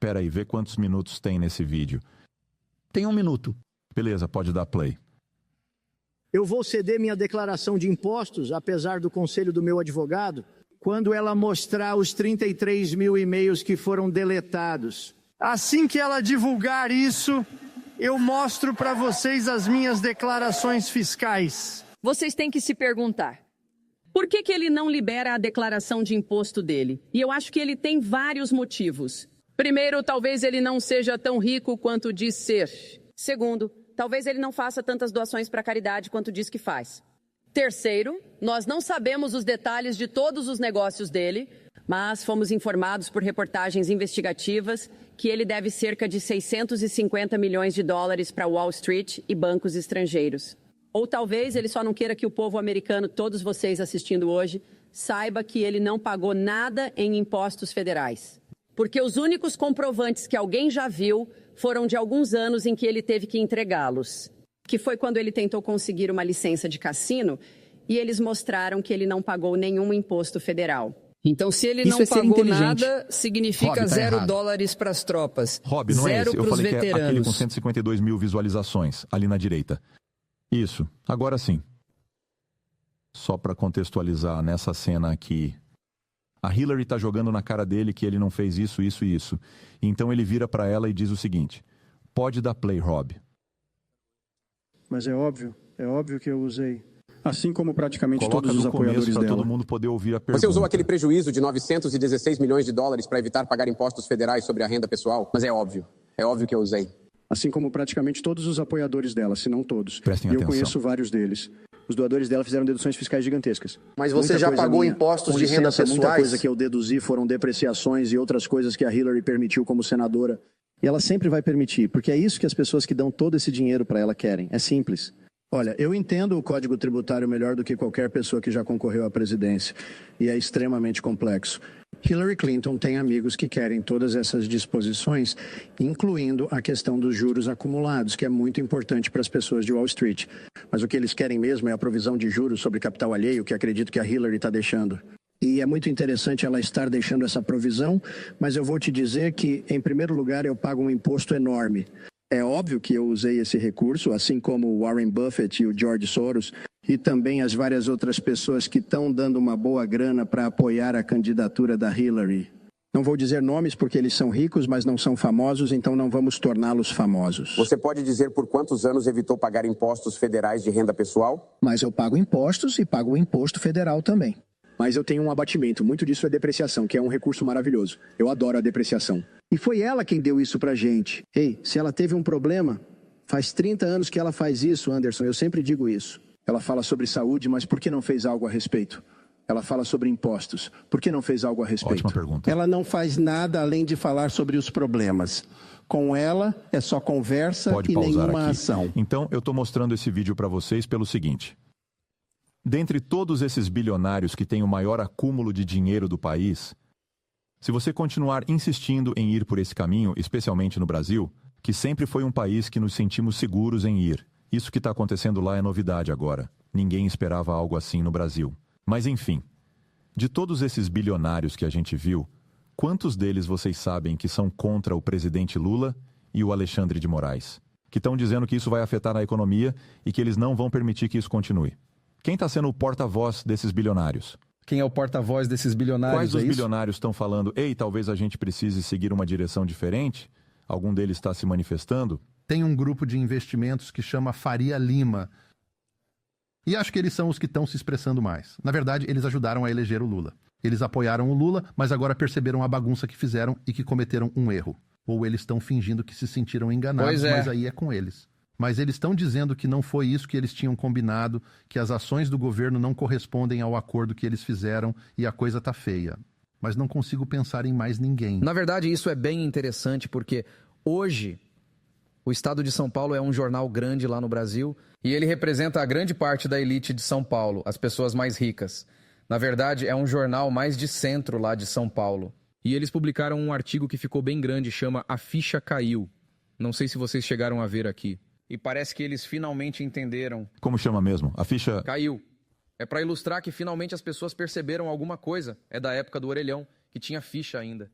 Pera aí, vê quantos minutos tem nesse vídeo. Tem 1 minuto. Beleza, pode dar play. Eu vou ceder minha declaração de impostos, apesar do conselho do meu advogado, quando ela mostrar os 33 mil e-mails que foram deletados. Assim que ela divulgar isso, eu mostro para vocês as minhas declarações fiscais. Vocês têm que se perguntar, por que ele não libera a declaração de imposto dele? E eu acho que ele tem vários motivos. Primeiro, talvez ele não seja tão rico quanto diz ser. Segundo, talvez ele não faça tantas doações para caridade quanto diz que faz. Terceiro, nós não sabemos os detalhes de todos os negócios dele, mas fomos informados por reportagens investigativas que ele deve cerca de 650 milhões de dólares para Wall Street e bancos estrangeiros. Ou talvez ele só não queira que o povo americano, todos vocês assistindo hoje, saiba que ele não pagou nada em impostos federais. Porque os únicos comprovantes que alguém já viu foram de alguns anos em que ele teve que entregá-los. Que foi quando ele tentou conseguir uma licença de cassino e eles mostraram que ele não pagou nenhum imposto federal. Então, se ele não pagou nada, significa Rob, tá errado. $0 para as tropas. Rob, não é zero esse. Eu para os falei que é aquele com veteranos. 152 mil visualizações, ali na direita. Isso. Agora sim. Só para contextualizar nessa cena aqui. A Hillary tá jogando na cara dele que ele não fez isso, isso e isso. Então ele vira para ela e diz o seguinte. Pode dar play, Rob. Mas é óbvio que eu usei. Assim como praticamente Coloca todos os do começo apoiadores para dela. todo mundo poder ouvir a pergunta. Você usou aquele prejuízo de 916 milhões de dólares para evitar pagar impostos federais sobre a renda pessoal? Mas é óbvio que eu usei. assim como praticamente todos os apoiadores dela, se não todos. Prestem e eu atenção. conheço vários deles. Os doadores dela fizeram deduções fiscais gigantescas. Mas você Muita já coisa pagou minha, impostos com de renda licença, Muita pessoais? coisa que eu deduzi foram depreciações e outras coisas que a Hillary permitiu como senadora. E ela sempre vai permitir, porque é isso que as pessoas que dão todo esse dinheiro para ela querem. É simples. Olha, eu entendo o Código Tributário melhor do que qualquer pessoa que já concorreu à presidência. E é extremamente complexo. Hillary Clinton tem amigos que querem todas essas disposições, incluindo a questão dos juros acumulados, que é muito importante para as pessoas de Wall Street. Mas o que eles querem mesmo é a provisão de juros sobre capital alheio, que acredito que a Hillary está deixando. E é muito interessante ela estar deixando essa provisão, mas eu vou te dizer que, em primeiro lugar, eu pago um imposto enorme. É óbvio que eu usei esse recurso, assim como o Warren Buffett e o George Soros, e também as várias outras pessoas que estão dando uma boa grana para apoiar a candidatura da Hillary. Não vou dizer nomes porque eles são ricos, mas não são famosos, então não vamos torná-los famosos. Você pode dizer por quantos anos evitou pagar impostos federais de renda pessoal? Mas eu pago impostos e pago o imposto federal também. Mas eu tenho um abatimento, muito disso é depreciação, que é um recurso maravilhoso. Eu adoro a depreciação. E foi ela quem deu isso pra gente. Ei, se ela teve um problema, faz 30 anos que ela faz isso, Anderson, eu sempre digo isso. Ela fala sobre saúde, mas por que não fez algo a respeito? Ela fala sobre impostos, por que não fez algo a respeito? Ótima pergunta. Ela não faz nada além de falar sobre os problemas. Com ela, é só conversa e nenhuma ação. Então, eu estou mostrando esse vídeo para vocês pelo seguinte. Dentre todos esses bilionários que têm o maior acúmulo de dinheiro do país, se você continuar insistindo em ir por esse caminho, especialmente no Brasil, que sempre foi um país que nos sentimos seguros em ir, isso que está acontecendo lá é novidade agora. Ninguém esperava algo assim no Brasil. Mas enfim, de todos esses bilionários que a gente viu, quantos deles vocês sabem que são contra o presidente Lula e o Alexandre de Moraes? Que estão dizendo que isso vai afetar a economia e que eles não vão permitir que isso continue. Quem está sendo o porta-voz desses bilionários? Quem é o porta-voz desses bilionários? Quais os bilionários estão falando, ei, talvez a gente precise seguir uma direção diferente? Algum deles está se manifestando? Tem um grupo de investimentos que chama Faria Lima. E acho que eles são os que estão se expressando mais. Na verdade, eles ajudaram a eleger o Lula. Eles apoiaram o Lula, mas agora perceberam a bagunça que fizeram e que cometeram um erro. Ou eles estão fingindo que se sentiram enganados, mas aí é com eles. Mas eles estão dizendo que não foi isso que eles tinham combinado, que as ações do governo não correspondem ao acordo que eles fizeram e a coisa tá feia. Mas não consigo pensar em mais ninguém. Na verdade, isso é bem interessante porque hoje o Estado de São Paulo é um jornal grande lá no Brasil e ele representa a grande parte da elite de São Paulo, as pessoas mais ricas. Na verdade, é um jornal mais de centro lá de São Paulo. E eles publicaram um artigo que ficou bem grande, chama A Ficha Caiu. Não sei se vocês chegaram a ver aqui. E parece que eles finalmente entenderam. Como chama mesmo? A ficha... Caiu. É para ilustrar que finalmente as pessoas perceberam alguma coisa. É da época do orelhão, que tinha ficha ainda.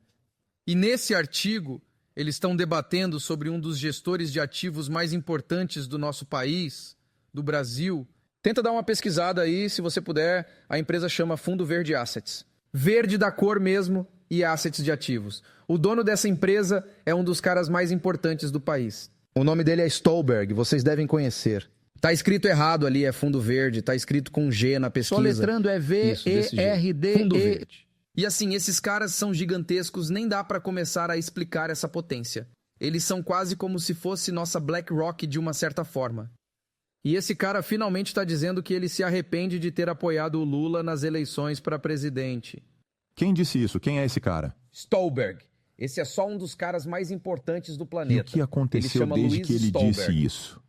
E nesse artigo, eles estão debatendo sobre um dos gestores de ativos mais importantes do nosso país, do Brasil. Tenta dar uma pesquisada aí, se você puder. A empresa chama Fundo Verde Assets. Verde da cor mesmo e assets de ativos. O dono dessa empresa é um dos caras mais importantes do país. O nome dele é Stolberg, vocês devem conhecer. Tá escrito errado ali, é Fundo Verde, tá escrito com G na pesquisa. Soletrando é V-E-R-D-E. Fundo Verde. E assim, esses caras são gigantescos, nem dá pra começar a explicar essa potência. Eles são quase como se fosse nossa BlackRock de uma certa forma. E esse cara finalmente tá dizendo que ele se arrepende de ter apoiado o Lula nas eleições para presidente. Quem disse isso? Quem é esse cara? Stolberg. Esse é só um dos caras mais importantes do planeta. E o que aconteceu desde que ele disse isso?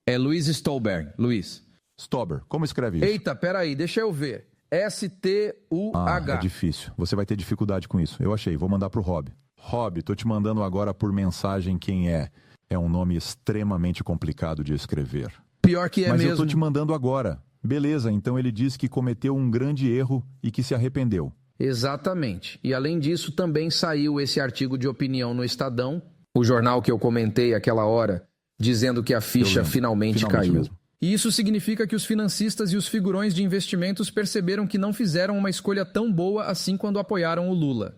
É Luiz Stolberg. Luiz. Stolberg. Como escreve isso? Eita, peraí, deixa eu ver. S-T-U-H. É difícil. Você vai ter dificuldade com isso. Eu achei. Vou mandar pro Rob. Rob, tô te mandando agora por mensagem quem é. É um nome extremamente complicado de escrever. Pior que é Mas mesmo. eu tô te mandando agora. Beleza, então ele diz que cometeu um grande erro e que se arrependeu. Exatamente. E além disso, também saiu esse artigo de opinião no Estadão, o jornal que eu comentei aquela hora, dizendo que a ficha finalmente caiu. Mesmo. E isso significa que os financistas e os figurões de investimentos perceberam que não fizeram uma escolha tão boa assim quando apoiaram o Lula.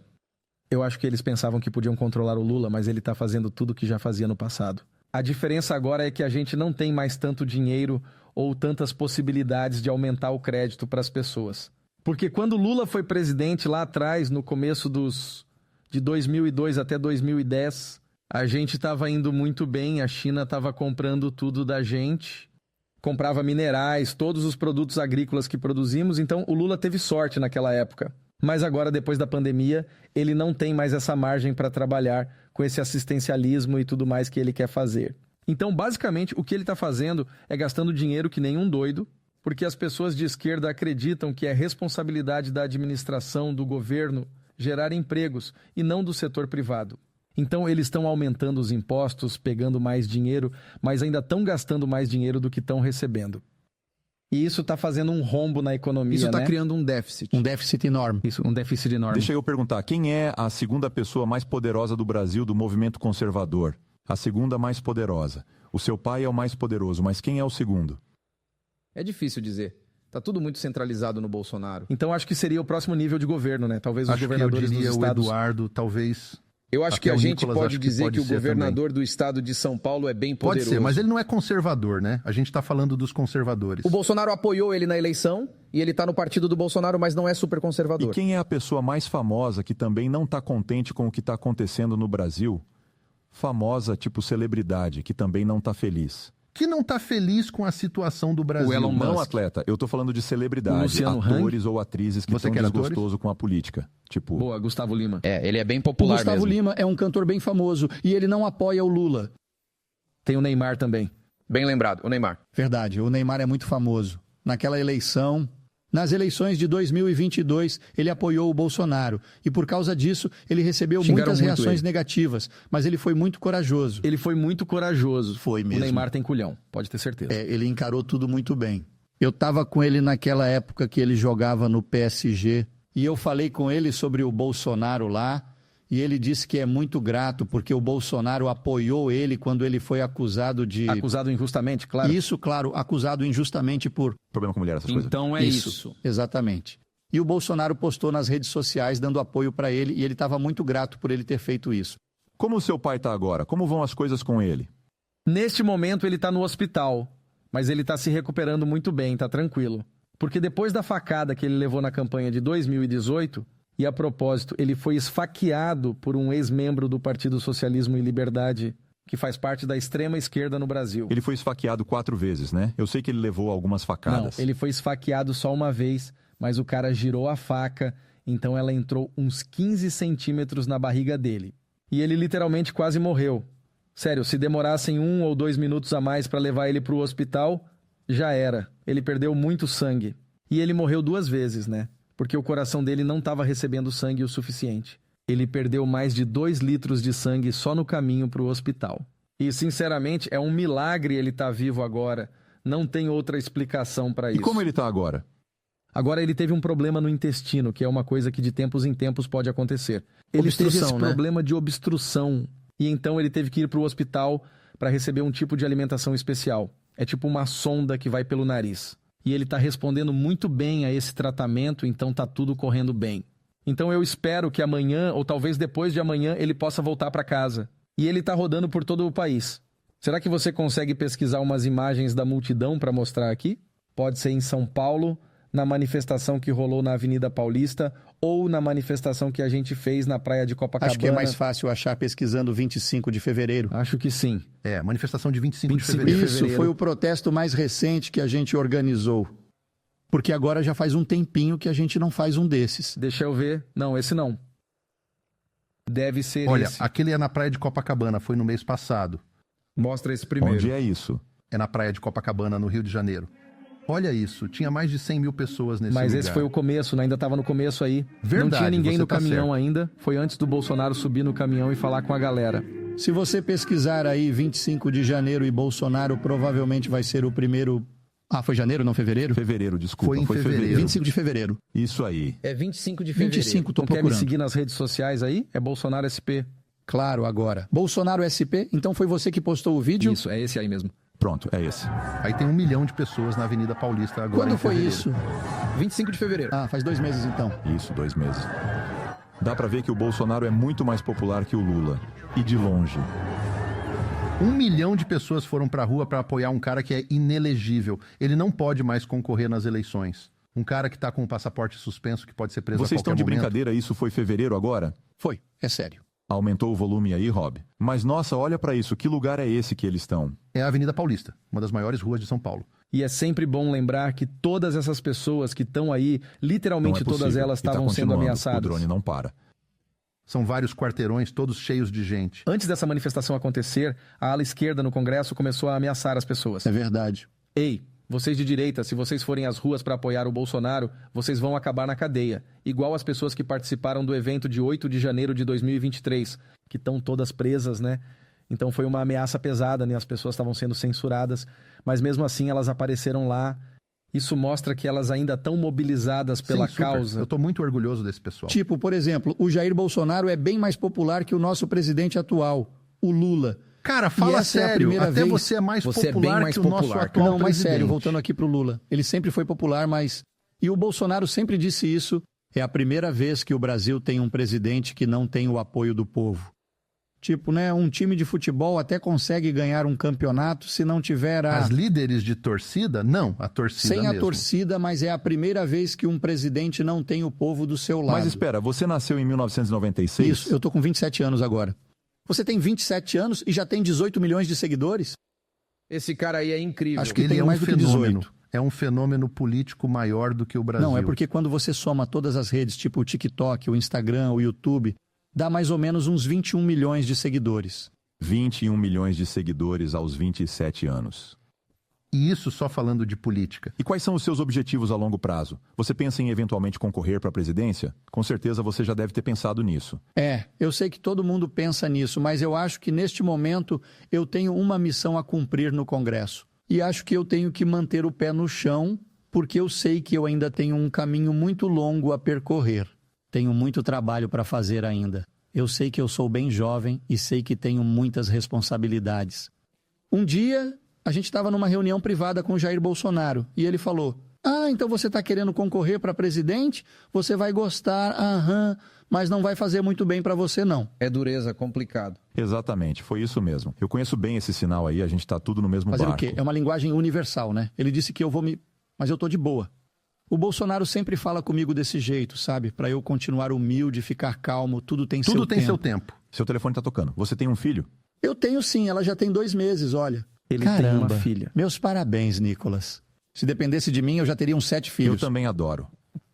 Eu acho que eles pensavam que podiam controlar o Lula, mas ele está fazendo tudo o que já fazia no passado. A diferença agora é que a gente não tem mais tanto dinheiro ou tantas possibilidades de aumentar o crédito para as pessoas. Porque quando Lula foi presidente lá atrás, no começo de 2002 até 2010, A gente estava indo muito bem, a China estava comprando tudo da gente, comprava minerais, todos os produtos agrícolas que produzimos, então o Lula teve sorte naquela época. Mas agora, depois da pandemia, ele não tem mais essa margem para trabalhar com esse assistencialismo e tudo mais que ele quer fazer. Então, basicamente, o que ele está fazendo é gastando dinheiro que nem um doido, porque as pessoas de esquerda acreditam que é responsabilidade da administração, do governo, gerar empregos e não do setor privado. Então, eles estão aumentando os impostos, pegando mais dinheiro, mas ainda estão gastando mais dinheiro do que estão recebendo. E isso está fazendo um rombo na economia, Isso está né? criando um déficit. Um déficit enorme. Isso, um déficit enorme. Deixa eu perguntar, quem é a segunda pessoa mais poderosa do Brasil do movimento conservador? A segunda mais poderosa. O seu pai é o mais poderoso, mas quem é o segundo? É difícil dizer. Tá tudo muito centralizado no Bolsonaro. Então acho que seria o próximo nível de governo, né? Talvez os Acho governadores que eu diria dos estados... o Eduardo, talvez... Eu acho que Até a o gente Nicolas pode acho que dizer pode que o ser governador do estado de São Paulo é bem poderoso. Pode ser, mas ele não é conservador, né? A gente tá falando dos conservadores. O Bolsonaro apoiou ele na eleição e ele tá no partido do Bolsonaro, mas não é super conservador. E quem é a pessoa mais famosa que também não está contente com o que está acontecendo no Brasil? Famosa, tipo celebridade, que também não está feliz. Que não tá feliz com a situação do Brasil. O Elon Musk. Não, atleta. Eu tô falando de celebridade, atores ou atrizes que estão desgostosos com a política. Tipo... Boa, Gustavo Lima. Ele é bem O popular Gustavo mesmo. Lima é um cantor bem famoso e ele não apoia o Lula. Tem o Neymar também. Bem lembrado, o Neymar. Verdade, o Neymar é muito famoso. Naquela eleição, nas eleições de 2022, ele apoiou o Bolsonaro. E por causa disso, ele recebeu muitas reações negativas. Mas ele foi muito corajoso. Ele foi muito corajoso. Foi mesmo. O Neymar tem culhão, pode ter certeza. Ele encarou tudo muito bem. Eu estava com ele naquela época que ele jogava no PSG. E eu falei com ele sobre o Bolsonaro lá. E ele disse que é muito grato porque o Bolsonaro apoiou ele quando ele foi acusado de... Acusado injustamente, claro. Isso, claro, acusado injustamente por... Problema com mulher, essas coisas. Então é isso. Exatamente. E o Bolsonaro postou nas redes sociais dando apoio para ele e ele estava muito grato por ele ter feito isso. Como o seu pai está agora? Como vão as coisas com ele? Neste momento ele está no hospital, mas ele está se recuperando muito bem, está tranquilo. Porque depois da facada que ele levou na campanha de 2018... E, a propósito, ele foi esfaqueado por um ex-membro do Partido Socialismo e Liberdade, que faz parte da extrema esquerda no Brasil. Ele foi esfaqueado 4 vezes, né? Eu sei que ele levou algumas facadas. Não, ele foi esfaqueado só uma vez, mas o cara girou a faca, então ela entrou uns 15 centímetros na barriga dele. E ele literalmente quase morreu. Sério, se demorassem 1 ou 2 minutos a mais para levar ele para o hospital, já era. Ele perdeu muito sangue. E ele morreu 2 vezes, né? Porque o coração dele não estava recebendo sangue o suficiente. Ele perdeu mais de 2 litros de sangue só no caminho para o hospital. E, sinceramente, é um milagre ele estar vivo agora. Não tem outra explicação para isso. E como ele está agora? Agora ele teve um problema no intestino, que é uma coisa que de tempos em tempos pode acontecer. Ele teve esse problema de obstrução. E então ele teve que ir para o hospital para receber um tipo de alimentação especial. É tipo uma sonda que vai pelo nariz. E ele está respondendo muito bem a esse tratamento, então está tudo correndo bem. Então eu espero que amanhã, ou talvez depois de amanhã, ele possa voltar para casa. E ele está rodando por todo o país. Será que você consegue pesquisar umas imagens da multidão para mostrar aqui? Pode ser em São Paulo, na manifestação que rolou na Avenida Paulista, ou na manifestação que a gente fez na praia de Copacabana. Acho que é mais fácil achar pesquisando 25 de fevereiro. Acho que sim. Manifestação de 25 de fevereiro. Isso foi o protesto mais recente que a gente organizou. Porque agora já faz um tempinho que a gente não faz um desses. Deixa eu ver. Não, esse não. Deve ser Olha, esse. aquele é na praia de Copacabana, foi no mês passado. Mostra esse primeiro. Onde é isso? É na praia de Copacabana, no Rio de Janeiro. Olha isso, tinha mais de 100 mil pessoas nesse lugar. Mas esse foi o começo, né? Ainda estava no começo aí. Verdade, não tinha ninguém você no tá caminhão certo. ainda. Foi antes do Bolsonaro subir no caminhão e falar com a galera. Se você pesquisar aí 25 de janeiro e Bolsonaro, provavelmente vai ser o primeiro... Ah, foi janeiro, não fevereiro? Fevereiro, desculpa. Foi em fevereiro. 25 de fevereiro. Isso aí. É 25 de fevereiro. 25, tô Não quer me procurando. seguir nas redes sociais aí? É Bolsonaro SP. Claro, agora. Bolsonaro SP, então foi você que postou o vídeo? Isso, é esse aí mesmo. Pronto, é esse. Aí tem 1 milhão de pessoas na Avenida Paulista agora. Quando em foi fevereiro. isso? 25 de fevereiro. Ah, faz 2 meses então. Isso, 2 meses. Dá pra ver que o Bolsonaro é muito mais popular que o Lula. E de longe. 1 milhão de pessoas foram pra rua pra apoiar um cara que é inelegível. Ele não pode mais concorrer nas eleições. Um cara que tá com o passaporte suspenso, que pode ser preso a Vocês qualquer estão de momento. brincadeira? Isso foi fevereiro agora? Foi, é sério. Aumentou o volume aí, Rob? Mas nossa, olha pra isso, que lugar é esse que eles estão? É a Avenida Paulista, uma das maiores ruas de São Paulo. E é sempre bom lembrar que todas essas pessoas que estão aí, literalmente todas elas estavam sendo ameaçadas. O drone não para. São vários quarteirões, todos cheios de gente. Antes dessa manifestação acontecer, a ala esquerda no Congresso começou a ameaçar as pessoas. É verdade. Ei, vocês de direita, se vocês forem às ruas para apoiar o Bolsonaro, vocês vão acabar na cadeia. Igual as pessoas que participaram do evento de 8 de janeiro de 2023, que estão todas presas, né? Então foi uma ameaça pesada, né? As pessoas estavam sendo censuradas, mas mesmo assim elas apareceram lá. Isso mostra que elas ainda estão mobilizadas pela causa. Eu estou muito orgulhoso desse pessoal. Tipo, por exemplo, o Jair Bolsonaro é bem mais popular que o nosso presidente atual, o Lula. Cara, fala sério, até vez... você é mais popular que o nosso atual presidente. Não, mais sério, voltando aqui pro Lula. Ele sempre foi popular, mas... E o Bolsonaro sempre disse isso. É a primeira vez que o Brasil tem um presidente que não tem o apoio do povo. Tipo, né, um time de futebol até consegue ganhar um campeonato se não tiver As líderes de torcida? Não, a torcida Sem mesmo. a torcida, mas é a primeira vez que um presidente não tem o povo do seu lado. Mas espera, você nasceu em 1996? Isso, eu tô com 27 anos agora. Você tem 27 anos e já tem 18 milhões de seguidores? Esse cara aí é incrível. Acho que ele tem é mais um do que 18. É um fenômeno político maior do que o Brasil. Não, é porque quando você soma todas as redes, tipo o TikTok, o Instagram, o YouTube, dá mais ou menos uns 21 milhões de seguidores. 21 milhões de seguidores aos 27 anos. E isso só falando de política. E quais são os seus objetivos a longo prazo? Você pensa em eventualmente concorrer para a presidência? Com certeza você já deve ter pensado nisso. Eu sei que todo mundo pensa nisso, mas eu acho que neste momento eu tenho uma missão a cumprir no Congresso. E acho que eu tenho que manter o pé no chão, porque eu sei que eu ainda tenho um caminho muito longo a percorrer. Tenho muito trabalho para fazer ainda. Eu sei que eu sou bem jovem e sei que tenho muitas responsabilidades. Um dia, a gente estava numa reunião privada com o Jair Bolsonaro e ele falou: então você está querendo concorrer para presidente? Você vai gostar, mas não vai fazer muito bem para você, não. É dureza, complicado. Exatamente, foi isso mesmo. Eu conheço bem esse sinal aí, a gente está tudo no mesmo Fazer barco. o quê? É uma linguagem universal, né? Ele disse que eu vou me... Mas eu tô de boa. O Bolsonaro sempre fala comigo desse jeito, sabe? Para eu continuar humilde, ficar calmo, tudo tem seu tempo. Seu telefone tá tocando. Você tem um filho? Eu tenho sim, ela já tem 2 meses, olha. Ele tem uma filha. Meus parabéns, Nicolas. Se dependesse de mim, eu já teria uns 7 filhos. Eu também adoro.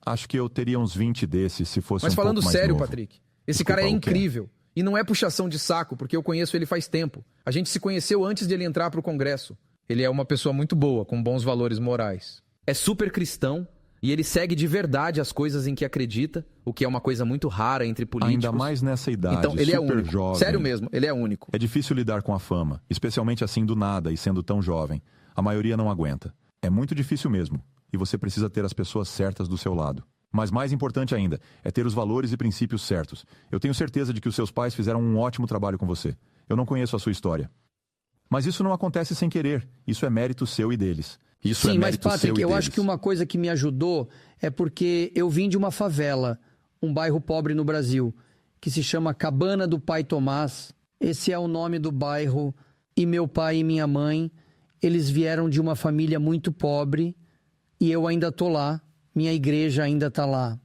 Acho que eu teria uns 20 desses se fosse Mas um pouco mais novo. falando sério, Patrick, esse Desculpa, cara é o quê? incrível. E não é puxação de saco, porque eu conheço ele faz tempo. A gente se conheceu antes de ele entrar pro Congresso. Ele é uma pessoa muito boa, com bons valores morais. É super cristão e ele segue de verdade as coisas em que acredita, o que é uma coisa muito rara entre políticos. Ainda mais nessa idade, então, ele super é único. jovem. Sério mesmo, ele é único. É difícil lidar com a fama, especialmente assim do nada e sendo tão jovem. A maioria não aguenta. É muito difícil mesmo. E você precisa ter as pessoas certas do seu lado. Mas mais importante ainda, é ter os valores e princípios certos. Eu tenho certeza de que os seus pais fizeram um ótimo trabalho com você. Eu não conheço a sua história. Mas isso não acontece sem querer. Isso é mérito seu e deles. Isso Sim, é mas mérito seu Patrick, e eu deles. acho que uma coisa que me ajudou é porque eu vim de uma favela, um bairro pobre no Brasil, que se chama Cabana do Pai Tomás. Esse é o nome do bairro. E meu pai e minha mãe, eles vieram de uma família muito pobre e eu ainda tô lá. Minha igreja ainda tá lá.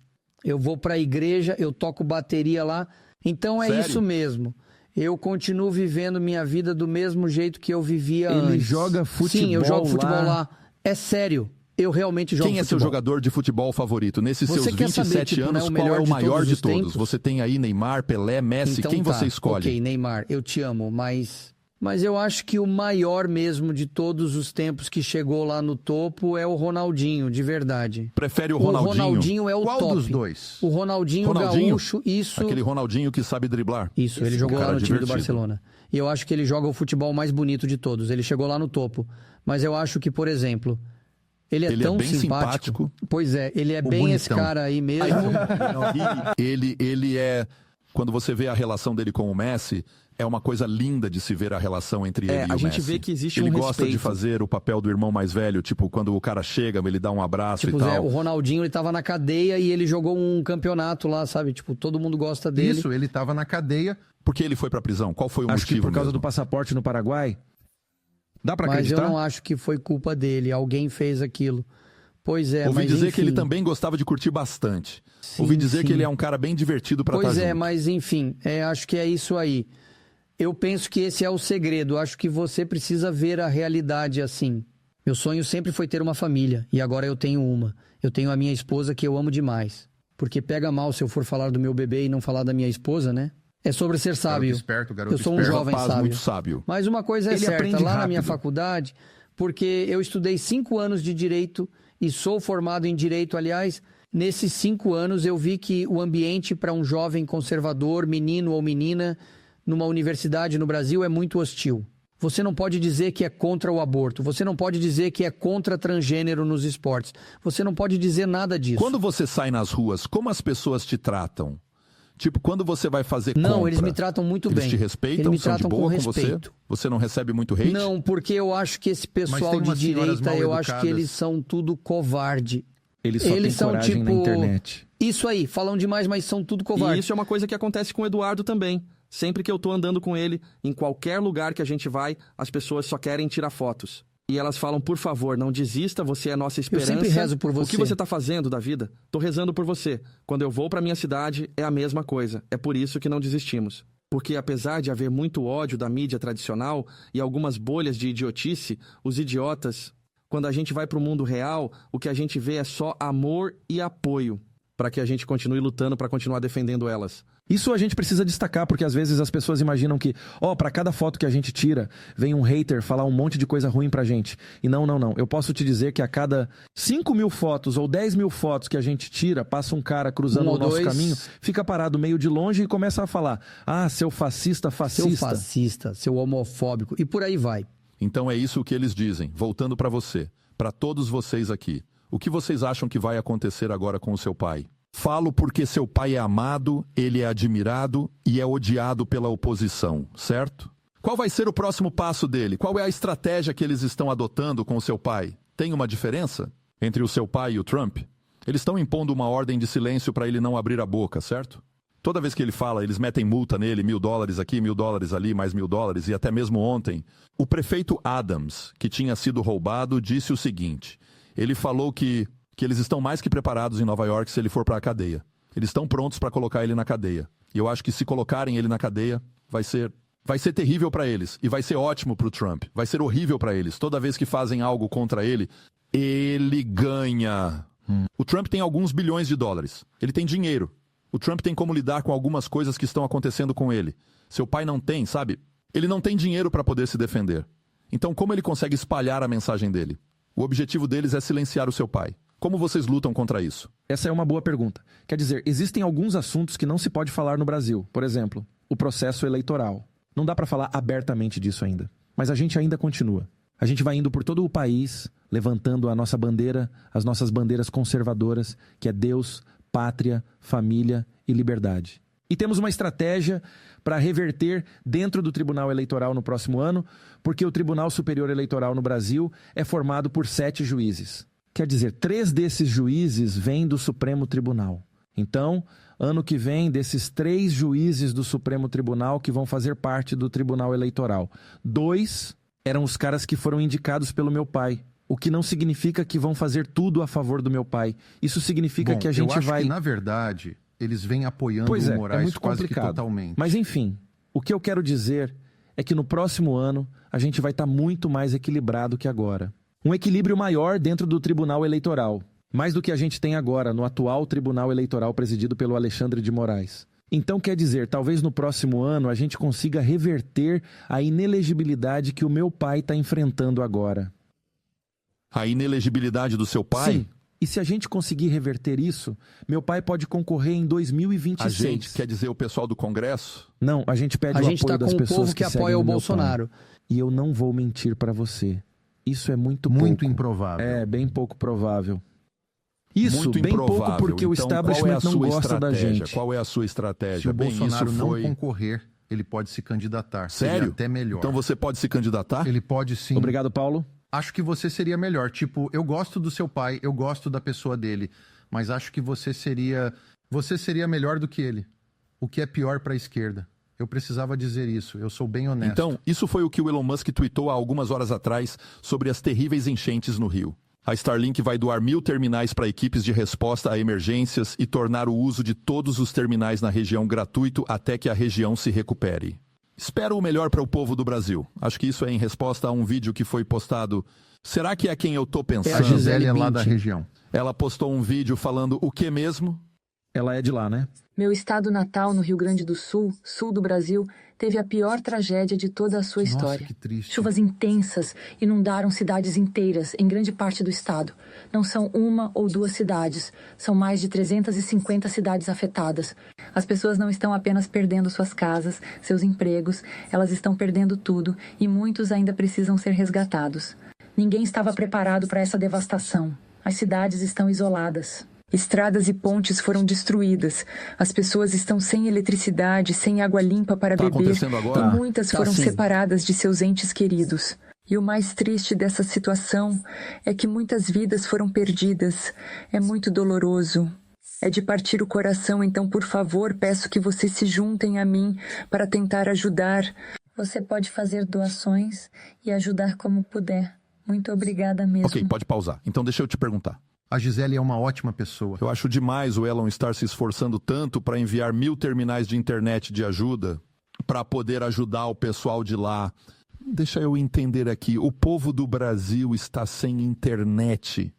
Eu vou pra igreja, eu toco bateria lá. Então é Sério? isso mesmo. Eu continuo vivendo minha vida do mesmo jeito que eu vivia antes. Ele joga futebol. Sim, eu jogo futebol lá. É sério. Eu realmente jogo Quem é seu futebol. jogador de futebol favorito? Nesses Você seus quer 27 saber, tipo, anos, né, qual é o maior de todos? tempos? Você tem aí Neymar, Pelé, Messi, Então quem tá, você escolhe? Ok, Neymar, eu te amo, mas eu acho que o maior mesmo de todos os tempos que chegou lá no topo é o Ronaldinho, de verdade. Prefere o Ronaldinho? O Ronaldinho é o Qual top. dos dois? O Ronaldinho Gaúcho, isso. Aquele Ronaldinho que sabe driblar? Isso, ele jogou cara lá no time do divertido. Barcelona. E eu acho que ele joga o futebol mais bonito de todos. Ele chegou lá no topo. Mas eu acho que, por exemplo, ele é tão bem simpático. Pois é, ele é O bem bonitão. esse cara aí mesmo. Ele é... Quando você vê a relação dele com o Messi, é uma coisa linda de se ver a relação entre ele e o Messi. a gente vê que existe ele um gosta de respeito. fazer o papel do irmão mais velho, tipo, quando o cara chega, ele dá um abraço Tipo, e tal. Zé, o Ronaldinho, ele tava na cadeia e ele jogou um campeonato lá, sabe? Tipo, todo mundo gosta dele. Isso, ele tava na cadeia. Por que ele foi pra prisão? Qual foi o Acho que motivo por causa mesmo? do passaporte no Paraguai. Dá pra Mas acreditar? eu não acho que foi culpa dele. Alguém fez aquilo. Pois é, Ouvi mas dizer enfim... que ele também gostava de curtir bastante. Sim, Ouvi dizer sim. que ele é um cara bem divertido pra estar Pois é, junto. mas enfim, acho que é isso aí. Eu penso que esse é o segredo. Acho que você precisa ver a realidade assim. Meu sonho sempre foi ter uma família, e agora eu tenho uma. Eu tenho a minha esposa que eu amo demais. Porque pega mal se eu for falar do meu bebê e não falar da minha esposa, né? É sobre ser sábio. Garoto Eu sou um esperto. jovem Rapaz sábio. muito sábio. Mas uma coisa é Ele certa, aprende lá na minha rápido. faculdade, porque eu estudei 5 anos de Direito e sou formado em Direito, aliás, nesses 5 anos eu vi que o ambiente para um jovem conservador, menino ou menina, numa universidade no Brasil é muito hostil. Você não pode dizer que é contra o aborto, você não pode dizer que é contra transgênero nos esportes, você não pode dizer nada disso. Quando você sai nas ruas, como as pessoas te tratam? Tipo, quando você vai fazer Não, compra, eles me tratam muito eles bem. te respeitam, Eles me são de tratam boa com com você? respeito. Você não recebe muito hate? Não, porque eu acho que esse pessoal tem de umas senhoras direita, eu acho que mal-educadas. eles são tudo covarde. Eles só têm são coragem na internet. Isso aí, falam demais, mas são tudo covarde. E isso é uma coisa que acontece com o Eduardo também. Sempre que eu tô andando com ele, em qualquer lugar que a gente vai, as pessoas só querem tirar fotos. E elas falam, por favor, não desista, você é a nossa esperança. sempre rezo por O que você. você tá fazendo da vida? Tô rezando por você. Quando eu vou pra minha cidade, é a mesma coisa. É por isso que não desistimos. Porque apesar de haver muito ódio da mídia tradicional e algumas bolhas de idiotice, os idiotas, quando a gente vai pro mundo real, o que a gente vê é só amor e apoio para que a gente continue lutando para continuar defendendo elas. Isso a gente precisa destacar, porque às vezes as pessoas imaginam que, pra cada foto que a gente tira, vem um hater falar um monte de coisa ruim pra gente. E não. Eu posso te dizer que a cada 5.000 fotos ou 10.000 fotos que a gente tira, passa um cara cruzando o nosso caminho, fica parado meio de longe e começa a falar, seu fascista. Seu fascista, seu homofóbico, e por aí vai. Então é isso que eles dizem. Voltando pra você, pra todos vocês aqui. O que vocês acham que vai acontecer agora com o seu pai? Falo porque seu pai é amado, ele é admirado e é odiado pela oposição, certo? Qual vai ser o próximo passo dele? Qual é a estratégia que eles estão adotando com o seu pai? Tem uma diferença entre o seu pai e o Trump? Eles estão impondo uma ordem de silêncio para ele não abrir a boca, certo? Toda vez que ele fala, eles metem multa nele, $1.000 aqui, $1.000 ali, mais $1.000, e até mesmo ontem. O prefeito Adams, que tinha sido roubado, disse o seguinte, ele falou que eles estão mais que preparados em Nova York se ele for para a cadeia. Eles estão prontos para colocar ele na cadeia. E eu acho que se colocarem ele na cadeia, vai ser terrível para eles. E vai ser ótimo para o Trump. Vai ser horrível para eles. Toda vez que fazem algo contra ele, ele ganha. O Trump tem alguns bilhões de dólares. Ele tem dinheiro. O Trump tem como lidar com algumas coisas que estão acontecendo com ele. Seu pai não tem, sabe? Ele não tem dinheiro para poder se defender. Então, como ele consegue espalhar a mensagem dele? O objetivo deles é silenciar o seu pai. Como vocês lutam contra isso? Essa é uma boa pergunta. Quer dizer, existem alguns assuntos que não se pode falar no Brasil. Por exemplo, o processo eleitoral. Não dá para falar abertamente disso ainda. Mas a gente ainda continua. A gente vai indo por todo o país, levantando a nossa bandeira, as nossas bandeiras conservadoras, que é Deus, pátria, família e liberdade. E temos uma estratégia para reverter dentro do Tribunal Eleitoral no próximo ano, porque o Tribunal Superior Eleitoral no Brasil é formado por 7 juízes. Quer dizer, 3 desses juízes vêm do Supremo Tribunal. Então, ano que vem, desses 3 juízes do Supremo Tribunal que vão fazer parte do Tribunal Eleitoral, 2 eram os caras que foram indicados pelo meu pai. O que não significa que vão fazer tudo a favor do meu pai. Isso significa que a gente eu acho vai... que, na verdade, eles vêm apoiando Pois o Moraes muito quase complicado. que totalmente. Mas enfim, o que eu quero dizer é que no próximo ano a gente vai estar muito mais equilibrado que agora. Um equilíbrio maior dentro do Tribunal Eleitoral. Mais do que a gente tem agora no atual Tribunal Eleitoral presidido pelo Alexandre de Moraes. Então quer dizer, talvez no próximo ano a gente consiga reverter a inelegibilidade que o meu pai está enfrentando agora. A inelegibilidade do seu pai? Sim. E se a gente conseguir reverter isso, meu pai pode concorrer em 2026. A gente, quer dizer o pessoal do Congresso? Não, a gente pede o apoio das pessoas que seguem o meu pai. A gente tá com o povo que apoia o Bolsonaro. E eu não vou mentir para você. Isso é muito improvável. É, bem pouco provável. Isso, muito bem improvável. pouco porque o establishment não gosta da gente. Qual é a sua estratégia? Se o Bem, Bolsonaro isso foi... não concorrer, ele pode se candidatar. Sério? Seria até melhor. Então você pode se candidatar? Ele pode sim. Obrigado, Paulo. Acho que você seria melhor. Tipo, eu gosto do seu pai, eu gosto da pessoa dele, mas acho que você seria melhor do que ele. O que é pior para a esquerda. Eu precisava dizer isso, eu sou bem honesto. Então, isso foi o que o Elon Musk tweetou há algumas horas atrás sobre as terríveis enchentes no Rio. A Starlink vai doar 1.000 terminais para equipes de resposta a emergências e tornar o uso de todos os terminais na região gratuito até que a região se recupere. Espero o melhor para o povo do Brasil. Acho que isso é em resposta a um vídeo que foi postado. Será que é quem eu tô pensando? A Gisele é lá da região. Ela postou um vídeo falando o que mesmo? Ela é de lá, né? Meu estado natal, no Rio Grande do Sul, sul do Brasil, teve a pior tragédia de toda a sua história. Que triste. Chuvas intensas inundaram cidades inteiras em grande parte do estado. Não são uma ou duas cidades, são mais de 350 cidades afetadas. As pessoas não estão apenas perdendo suas casas, seus empregos, elas estão perdendo tudo e muitos ainda precisam ser resgatados. Ninguém estava preparado para essa devastação. As cidades estão isoladas. Estradas e pontes foram destruídas. As pessoas estão sem eletricidade, sem água limpa para beber. E muitas foram separadas de seus entes queridos. E o mais triste dessa situação é que muitas vidas foram perdidas. É muito doloroso. É de partir o coração, então, por favor, peço que vocês se juntem a mim para tentar ajudar. Você pode fazer doações e ajudar como puder. Muito obrigada mesmo. Ok, pode pausar. Então deixa eu te perguntar. A Gisele é uma ótima pessoa. Eu acho demais o Elon estar se esforçando tanto para enviar 1.000 terminais de internet de ajuda para poder ajudar o pessoal de lá. Deixa eu entender aqui. O povo do Brasil está sem internet.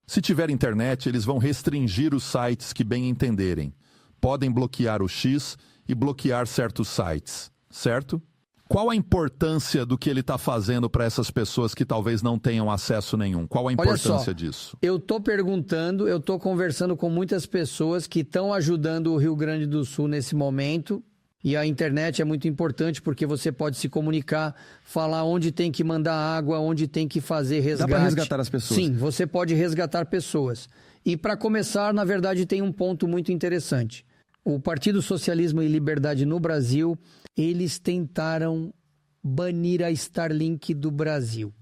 Se tiver internet, eles vão restringir os sites que bem entenderem. Podem bloquear o X e bloquear certos sites, certo? Qual a importância do que ele está fazendo para essas pessoas que talvez não tenham acesso nenhum? Qual a importância disso? Eu estou perguntando, eu estou conversando com muitas pessoas que estão ajudando o Rio Grande do Sul nesse momento. E a internet é muito importante porque você pode se comunicar, falar onde tem que mandar água, onde tem que fazer resgate. Dá para resgatar as pessoas? Sim, você pode resgatar pessoas. E para começar, na verdade, tem um ponto muito interessante. O Partido Socialismo e Liberdade no Brasil, eles tentaram banir a Starlink do Brasil.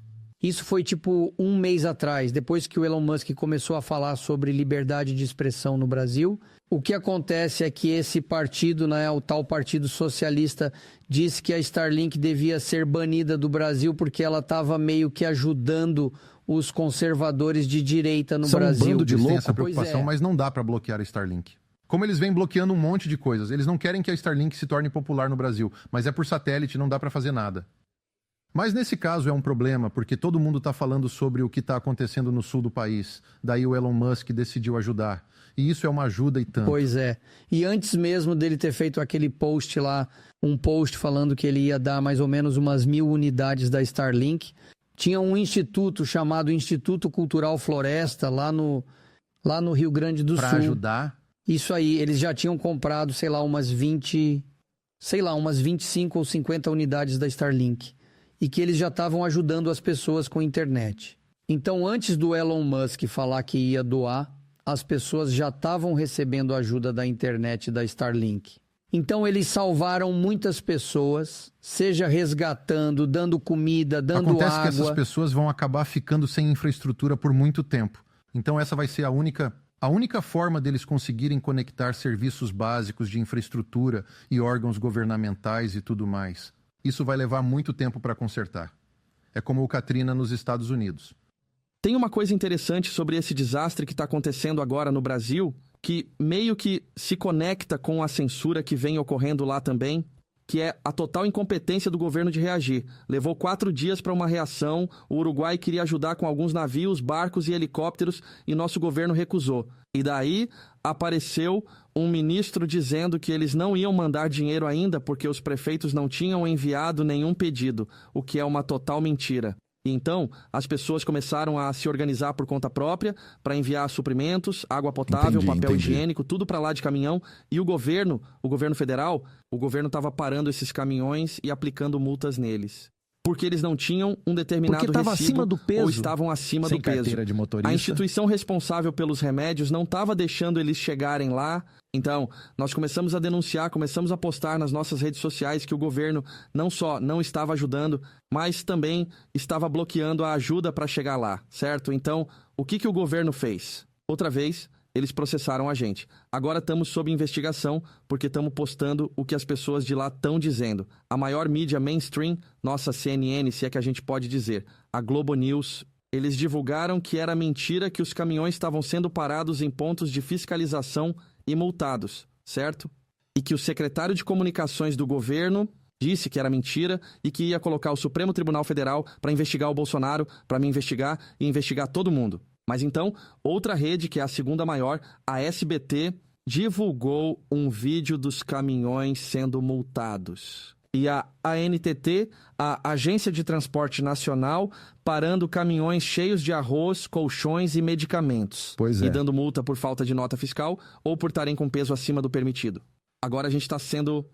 Isso foi tipo um mês atrás, depois que o Elon Musk começou a falar sobre liberdade de expressão no Brasil. O que acontece é que esse partido, né, o tal Partido Socialista, disse que a Starlink devia ser banida do Brasil porque ela estava meio que ajudando os conservadores de direita no Brasil. Um bando de louco, essa preocupação, mas não dá para bloquear a Starlink. Como eles vêm bloqueando um monte de coisas. Eles não querem que a Starlink se torne popular no Brasil, mas é por satélite, não dá para fazer nada. Mas nesse caso é um problema, porque todo mundo está falando sobre o que está acontecendo no sul do país. Daí o Elon Musk decidiu ajudar. E isso é uma ajuda e tanto. Pois é. E antes mesmo dele ter feito aquele post lá, um post falando que ele ia dar mais ou menos umas 1.000 unidades da Starlink, tinha um instituto chamado Instituto Cultural Floresta lá no Rio Grande do Sul. Para ajudar? Isso aí, eles já tinham comprado, umas 25 ou 50 unidades da Starlink. E que eles já estavam ajudando as pessoas com internet. Então, antes do Elon Musk falar que ia doar, as pessoas já estavam recebendo ajuda da internet da Starlink. Então, eles salvaram muitas pessoas, seja resgatando, dando comida, dando água. Acontece que essas pessoas vão acabar ficando sem infraestrutura por muito tempo. Então, essa vai ser a única forma deles conseguirem conectar serviços básicos de infraestrutura e órgãos governamentais e tudo mais. Isso vai levar muito tempo para consertar. É como o Katrina nos Estados Unidos. Tem uma coisa interessante sobre esse desastre que está acontecendo agora no Brasil, que meio que se conecta com a censura que vem ocorrendo lá também, que é a total incompetência do governo de reagir. Levou 4 dias para uma reação, o Uruguai queria ajudar com alguns navios, barcos e helicópteros e nosso governo recusou. E daí apareceu um ministro dizendo que eles não iam mandar dinheiro ainda porque os prefeitos não tinham enviado nenhum pedido, o que é uma total mentira. E então, as pessoas começaram a se organizar por conta própria para enviar suprimentos, água potável, papel higiênico, tudo para lá de caminhão. E o governo federal, estava parando esses caminhões e aplicando multas neles. Porque eles não tinham um determinado recibo acima do peso, ou estavam acima do peso. Carteira de motorista. A instituição responsável pelos remédios não estava deixando eles chegarem lá. Então, nós começamos a denunciar, começamos a postar nas nossas redes sociais que o governo não só não estava ajudando, mas também estava bloqueando a ajuda para chegar lá, certo? Então, o que o governo fez? Outra vez, eles processaram a gente. Agora estamos sob investigação porque estamos postando o que as pessoas de lá estão dizendo. A maior mídia mainstream, nossa CNN, se é que a gente pode dizer, a Globo News, Eles divulgaram que era mentira que os caminhões estavam sendo parados em pontos de fiscalização e multados, certo? E que o secretário de comunicações do governo disse que era mentira e que ia colocar o Supremo Tribunal Federal para investigar o Bolsonaro, para me investigar e investigar todo mundo. Mas então, outra rede, que é a segunda maior, a SBT, divulgou um vídeo dos caminhões sendo multados. E a ANTT, a Agência de Transporte Nacional, parando caminhões cheios de arroz, colchões e medicamentos. Pois é. E dando multa por falta de nota fiscal ou por estarem com peso acima do permitido. Agora a gente está sendo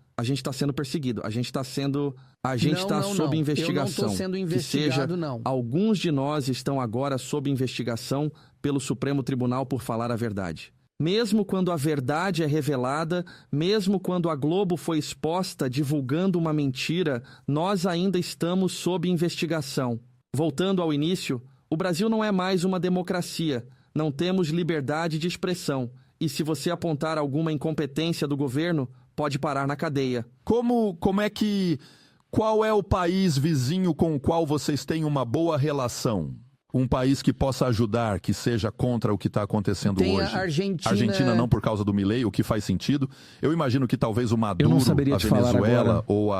perseguido. A gente está sob investigação. Eu não estou sendo investigado, não. Alguns de nós estão agora sob investigação pelo Supremo Tribunal por falar a verdade. Mesmo quando a verdade é revelada, mesmo quando a Globo foi exposta divulgando uma mentira, nós ainda estamos sob investigação. Voltando ao início, o Brasil não é mais uma democracia. Não temos liberdade de expressão. E se você apontar alguma incompetência do governo, pode parar na cadeia. Qual é o país vizinho com o qual vocês têm uma boa relação? Um país que possa ajudar, que seja contra o que está acontecendo Tem hoje. A Argentina... Argentina não por causa do Milei, o que faz sentido. Eu imagino que talvez o Maduro, a Venezuela ou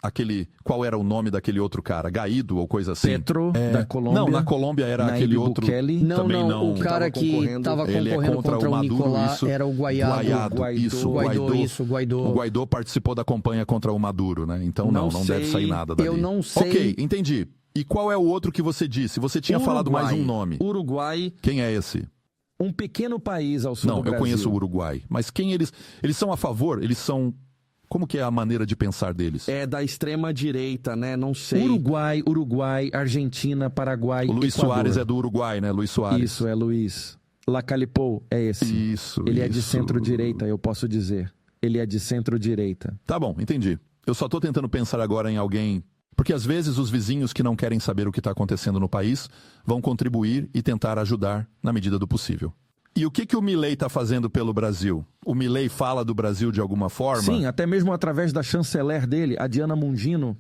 aquele... Qual era o nome daquele outro cara? Guaido ou coisa assim? Petro, da Colômbia. Não, na Colômbia era aquele outro... Bukele. Não, o cara que estava concorrendo contra o Maduro, Nicolás era o Guaiado. Guaidó. O Guaidó participou da campanha contra o Maduro, né? Então não deve sair nada dali. Eu não sei. Ok, entendi. E qual é o outro que você disse? Você tinha falado mais um nome. Uruguai. Quem é esse? Um pequeno país ao sul do Brasil. Não, eu conheço o Uruguai. Mas quem eles... Eles são a favor? Eles são... Como que é a maneira de pensar deles? É da extrema direita, né? Não sei. Uruguai, Argentina, Paraguai, O Luiz Equador. Soares é do Uruguai, né? Luiz Soares. Isso, é Luiz. Lacalipou é esse. Ele é de centro-direita, eu posso dizer. Ele é de centro-direita. Tá bom, entendi. Eu só tô tentando pensar agora em alguém... Porque às vezes os vizinhos que não querem saber o que está acontecendo no país vão contribuir e tentar ajudar na medida do possível. E o que o Milei está fazendo pelo Brasil? O Milei fala do Brasil de alguma forma? Sim, até mesmo através da chanceler dele, a Diana Mundino,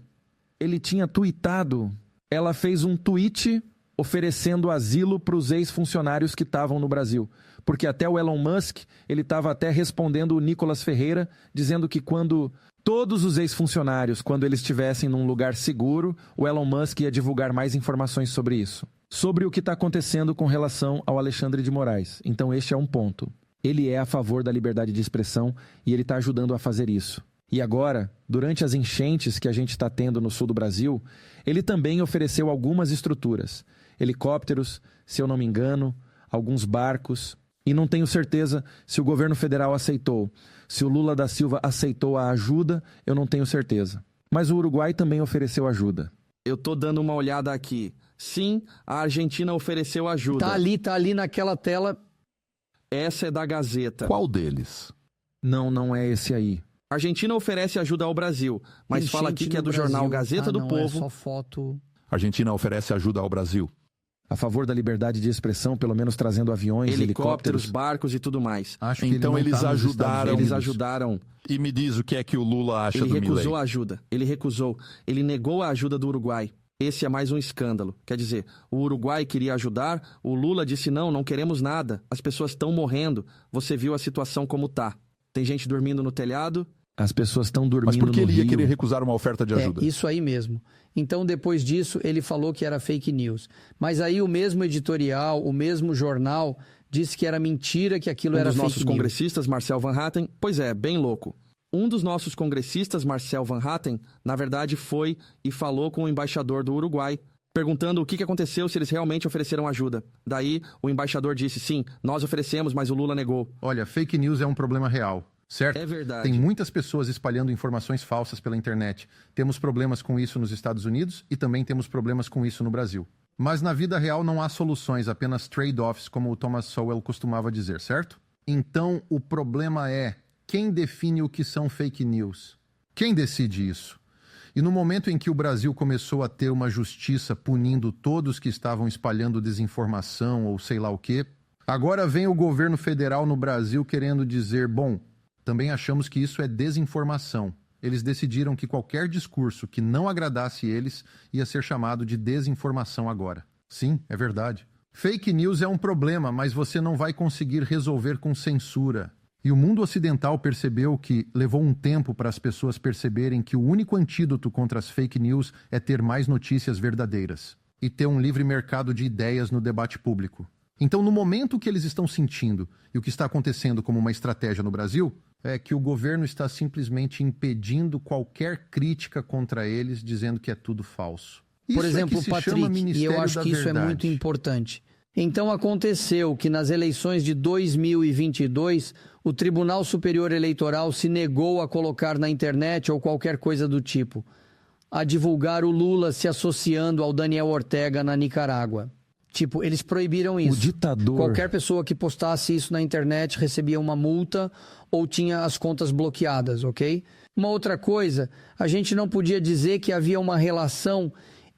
ele tinha tuitado. Ela fez um tweet oferecendo asilo para os ex-funcionários que estavam no Brasil. Porque até o Elon Musk, ele estava até respondendo o Nicolas Ferreira, dizendo que quando... Todos os ex-funcionários, quando eles estivessem num lugar seguro, o Elon Musk ia divulgar mais informações sobre isso. Sobre o que está acontecendo com relação ao Alexandre de Moraes. Então este é um ponto. Ele é a favor da liberdade de expressão e ele está ajudando a fazer isso. E agora, durante as enchentes que a gente está tendo no sul do Brasil, ele também ofereceu algumas estruturas. Helicópteros, se eu não me engano, alguns barcos. E não tenho certeza se o governo federal aceitou. Se o Lula da Silva aceitou a ajuda, eu não tenho certeza. Mas o Uruguai também ofereceu ajuda. Eu tô dando uma olhada aqui. Sim, a Argentina ofereceu ajuda. Tá ali naquela tela. Essa é da Gazeta. Qual deles? Não é esse aí. A Argentina oferece ajuda ao Brasil, mas fala aqui que é do jornal Gazeta do Povo. É só foto. A Argentina oferece ajuda ao Brasil. A favor da liberdade de expressão, pelo menos trazendo aviões, helicópteros, barcos e tudo mais. Acho que então eles ajudaram. Eles ajudaram. E me diz o que é que o Lula acha do Milei. Ele recusou a ajuda. Ele recusou. Ele negou a ajuda do Uruguai. Esse é mais um escândalo. Quer dizer, o Uruguai queria ajudar, o Lula disse não queremos nada. As pessoas estão morrendo. Você viu a situação como tá. Tem gente dormindo no telhado. As pessoas estão dormindo no Mas por que ele ia Rio? querer recusar uma oferta de ajuda? É, isso aí mesmo. Então, depois disso, ele falou que era fake news. Mas aí o mesmo editorial, o mesmo jornal, disse que era mentira, que aquilo era fake news. Um dos nossos congressistas, Marcel Van Hatten, pois é, bem louco. Um dos nossos congressistas, Marcel Van Hatten, na verdade foi e falou com o embaixador do Uruguai, perguntando o que aconteceu, se eles realmente ofereceram ajuda. Daí, o embaixador disse, sim, nós oferecemos, mas o Lula negou. Olha, fake news é um problema real. Certo? É verdade. Tem muitas pessoas espalhando informações falsas pela internet. Temos problemas com isso nos Estados Unidos e também temos problemas com isso no Brasil. Mas na vida real não há soluções, apenas trade-offs, como o Thomas Sowell costumava dizer, certo? Então, o problema é quem define o que são fake news? Quem decide isso? E no momento em que o Brasil começou a ter uma justiça punindo todos que estavam espalhando desinformação ou sei lá o quê, agora vem o governo federal no Brasil querendo dizer, bom, também achamos que isso é desinformação. Eles decidiram que qualquer discurso que não agradasse eles ia ser chamado de desinformação agora. Sim, é verdade. Fake news é um problema, mas você não vai conseguir resolver com censura. E o mundo ocidental percebeu que levou um tempo para as pessoas perceberem que o único antídoto contra as fake news é ter mais notícias verdadeiras e ter um livre mercado de ideias no debate público. Então, no momento que eles estão sentindo e o que está acontecendo como uma estratégia no Brasil, é que o governo está simplesmente impedindo qualquer crítica contra eles, dizendo que é tudo falso. Por exemplo, Patrick, e eu acho que isso é muito importante. Então aconteceu que nas eleições de 2022, o Tribunal Superior Eleitoral se negou a colocar na internet ou qualquer coisa do tipo, a divulgar o Lula se associando ao Daniel Ortega na Nicarágua. Tipo, eles proibiram isso. O ditador. Qualquer pessoa que postasse isso na internet recebia uma multa ou tinha as contas bloqueadas, ok? Uma outra coisa, a gente não podia dizer que havia uma relação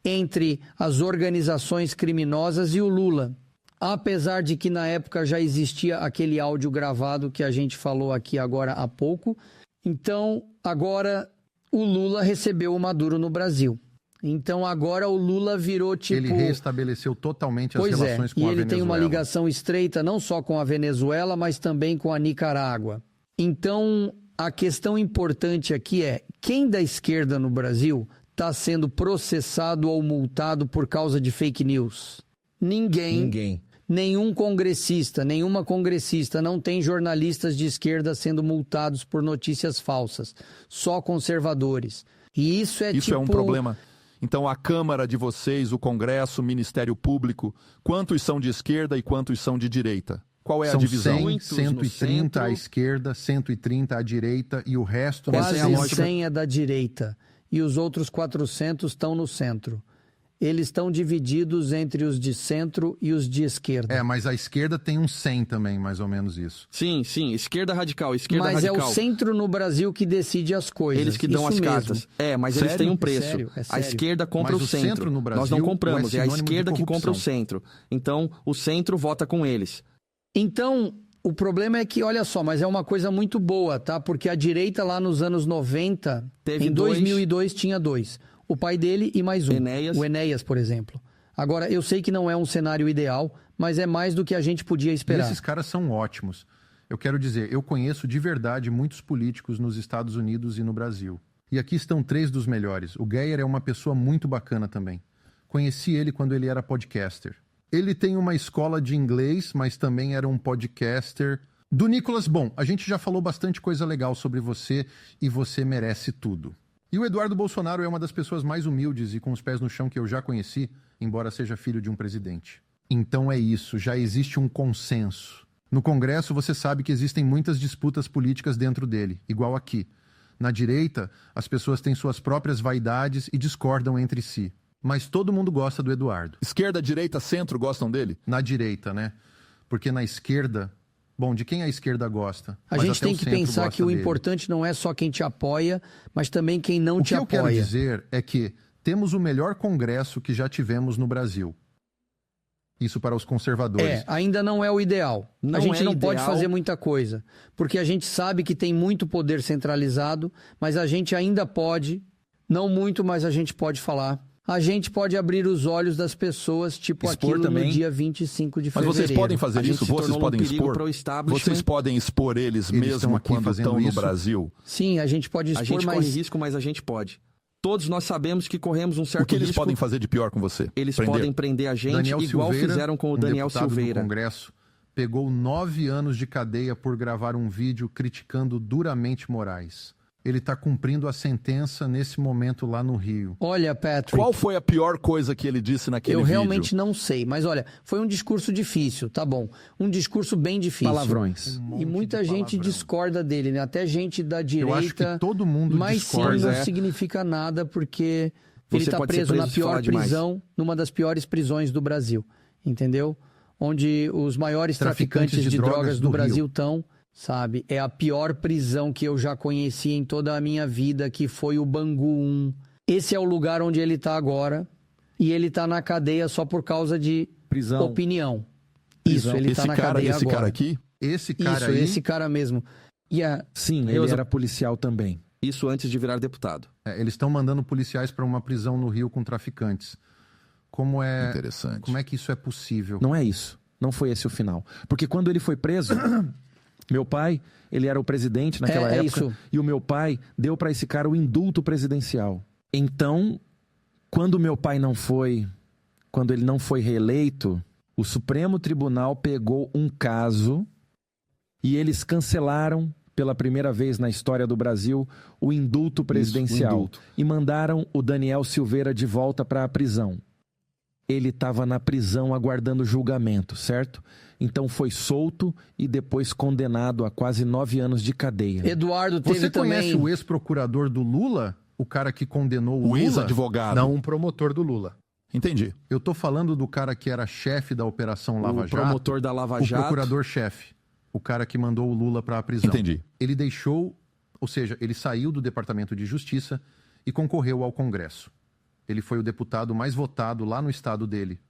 entre as organizações criminosas e o Lula. Apesar de que na época já existia aquele áudio gravado que a gente falou aqui agora há pouco. Então, agora o Lula recebeu o Maduro no Brasil. Então, agora o Lula virou tipo... Ele restabeleceu totalmente as relações com a Venezuela. E ele tem uma ligação estreita não só com a Venezuela, mas também com a Nicarágua. Então, a questão importante aqui é, quem da esquerda no Brasil está sendo processado ou multado por causa de fake news? Ninguém. Nenhum congressista, nenhuma congressista, não tem jornalistas de esquerda sendo multados por notícias falsas. Só conservadores. E isso é Isso é um problema. Então, a Câmara de vocês, o Congresso, o Ministério Público, quantos são de esquerda e quantos são de direita? Qual é a divisão? 100, 130 à esquerda, 130 à direita e o resto... Quase 100 é da direita. E os outros 400 estão no centro. Eles estão divididos entre os de centro e os de esquerda. É, mas a esquerda tem uns 100 também, mais ou menos isso. Sim, esquerda radical, Mas radical. é o centro no Brasil que decide as coisas. Eles que dão isso as mesmo. cartas. Mas eles têm um preço. É sério. A esquerda compra Mas o centro. no Brasil, Nós não compramos, é a sinônimo de esquerda que compra o corrupção. centro. Então, o centro vota com eles. Então, o problema é que, olha só, mas é uma coisa muito boa, tá? Porque a direita lá nos anos 90, Teve em 2002 tinha dois. O pai dele e mais um. O Enéas, por exemplo. Agora, eu sei que não é um cenário ideal, mas é mais do que a gente podia E esperar. esses caras são ótimos. Eu quero dizer, eu conheço de verdade muitos políticos nos Estados Unidos e no Brasil. E aqui estão 3 dos melhores. O Geyer é uma pessoa muito bacana também. Conheci ele quando ele era podcaster. Ele tem uma escola de inglês, mas também era um podcaster. Do Nicolas, bom, a gente já falou bastante coisa legal sobre você e você merece tudo. E o Eduardo Bolsonaro é uma das pessoas mais humildes e com os pés no chão que eu já conheci, embora seja filho de um presidente. Então é isso, já existe um consenso. No Congresso você sabe que existem muitas disputas políticas dentro dele, igual aqui. Na direita, as pessoas têm suas próprias vaidades e discordam entre si. Mas todo mundo gosta do Eduardo. Esquerda, direita, centro gostam dele? Na direita, né? Porque na esquerda... Bom, de quem a esquerda gosta? A gente tem que pensar que o importante não é só quem te apoia, mas também quem não te apoia. O que eu quero dizer é que temos o melhor congresso que já tivemos no Brasil. Isso para os conservadores. Ainda não é o ideal. A gente não pode fazer muita coisa, porque a gente sabe que tem muito poder centralizado, mas a gente ainda pode, não muito, mas a gente pode falar. A gente pode abrir os olhos das pessoas, tipo Expor aquilo também. no dia 25 de Mas fevereiro. vocês podem fazer isso? Vocês podem expor? Vocês podem expor eles mesmo quando estão no Brasil? Sim, a gente pode expor, A gente mas... corre risco, mas a gente pode. Todos nós sabemos que corremos um certo risco. O que eles podem fazer de pior com você? Eles podem prender a gente Daniel igual Silveira, fizeram com o Daniel deputado Silveira. do Congresso, pegou 9 anos de cadeia por gravar um vídeo criticando duramente Moraes. Ele está cumprindo a sentença nesse momento lá no Rio. Olha, Patrick... Qual foi a pior coisa que ele disse naquele vídeo? Eu realmente não sei, mas olha, foi um discurso difícil, tá bom. Um discurso bem difícil. Palavrões. E muita gente discorda dele, né? Até gente da direita. Eu acho que todo mundo mas discorda. Mas não significa nada, porque ele Você está pode ser preso na preso se pior falar demais. prisão, numa das piores prisões do Brasil, entendeu? Onde os maiores traficantes de drogas do Brasil estão... Sabe, é a pior prisão que eu já conheci em toda a minha vida, que foi o Bangu 1. Esse é o lugar onde ele tá agora, e ele tá na cadeia só por causa de opinião. Isso, ele tá na cadeia agora. Esse cara aqui? Esse cara aí? Esse cara mesmo. Sim, ele era policial também. Isso antes de virar deputado. Eles estão mandando policiais para uma prisão no Rio com traficantes. Como é... Interessante. Como é que isso é possível? Não é isso. Não foi esse o final. Porque quando ele foi preso, meu pai, ele era o presidente naquela época. Isso. E o meu pai deu para esse cara o indulto presidencial. Então, quando meu pai quando ele não foi reeleito, o Supremo Tribunal pegou um caso e eles cancelaram pela primeira vez na história do Brasil o indulto presidencial. Isso, o indulto. E mandaram o Daniel Silveira de volta para a prisão. Ele estava na prisão aguardando julgamento, certo? Então foi solto e depois condenado a quase 9 anos de cadeia. Eduardo teve Você conhece também... o ex-procurador do Lula? O cara que condenou o Lula? ex-advogado. Não, um promotor do Lula. Entendi. Eu tô falando do cara que era chefe da Operação Lava Jato. O promotor da Lava Jato. O procurador-chefe. O cara que mandou o Lula para a prisão. Entendi. Ele deixou, ou seja, ele saiu do Departamento de Justiça e concorreu ao Congresso. Ele foi o deputado mais votado lá no estado dele,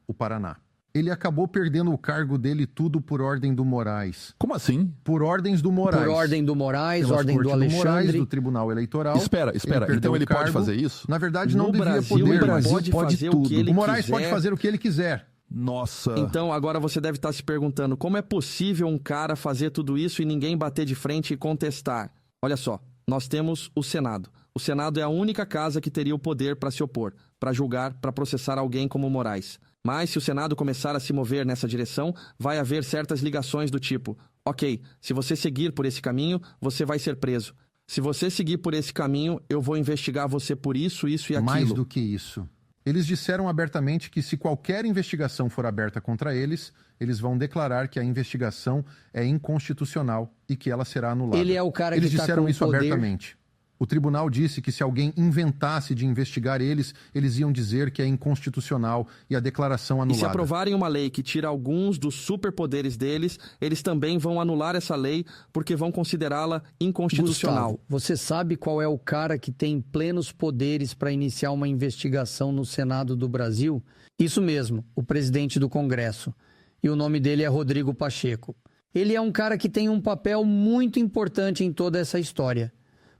o Paraná. Ele acabou perdendo o cargo dele tudo por ordem do Moraes. Como assim? Por ordens do Moraes. Por ordem do Moraes, Pelas ordem do cortes Moraes, Alexandre. do Tribunal Eleitoral. Espera. Então ele pode fazer isso? Na verdade, não devia Brasil, poder. o Brasil mas pode fazer tudo. o que ele O Moraes quiser. pode fazer o que ele quiser. Nossa. Então agora você deve estar se perguntando como é possível um cara fazer tudo isso e ninguém bater de frente e contestar. Olha só, nós temos o Senado. O Senado é a única casa que teria o poder para se opor, para julgar, para processar alguém como Moraes. Mas se o Senado começar a se mover nessa direção, vai haver certas ligações do tipo: ok, se você seguir por esse caminho, você vai ser preso. Se você seguir por esse caminho, eu vou investigar você por isso, isso e aquilo. Mais do que isso. Eles disseram abertamente que se qualquer investigação for aberta contra eles, eles vão declarar que a investigação é inconstitucional e que ela será anulada. Ele é o cara eles que tá disseram com isso o poder. abertamente. O tribunal disse que se alguém inventasse de investigar eles, eles iam dizer que é inconstitucional e a declaração anulada. E se aprovarem uma lei que tira alguns dos superpoderes deles, eles também vão anular essa lei porque vão considerá-la inconstitucional. Gustavo, você sabe qual é o cara que tem plenos poderes para iniciar uma investigação no Senado do Brasil? Isso mesmo, o presidente do Congresso. E o nome dele é Rodrigo Pacheco. Ele é um cara que tem um papel muito importante em toda essa história.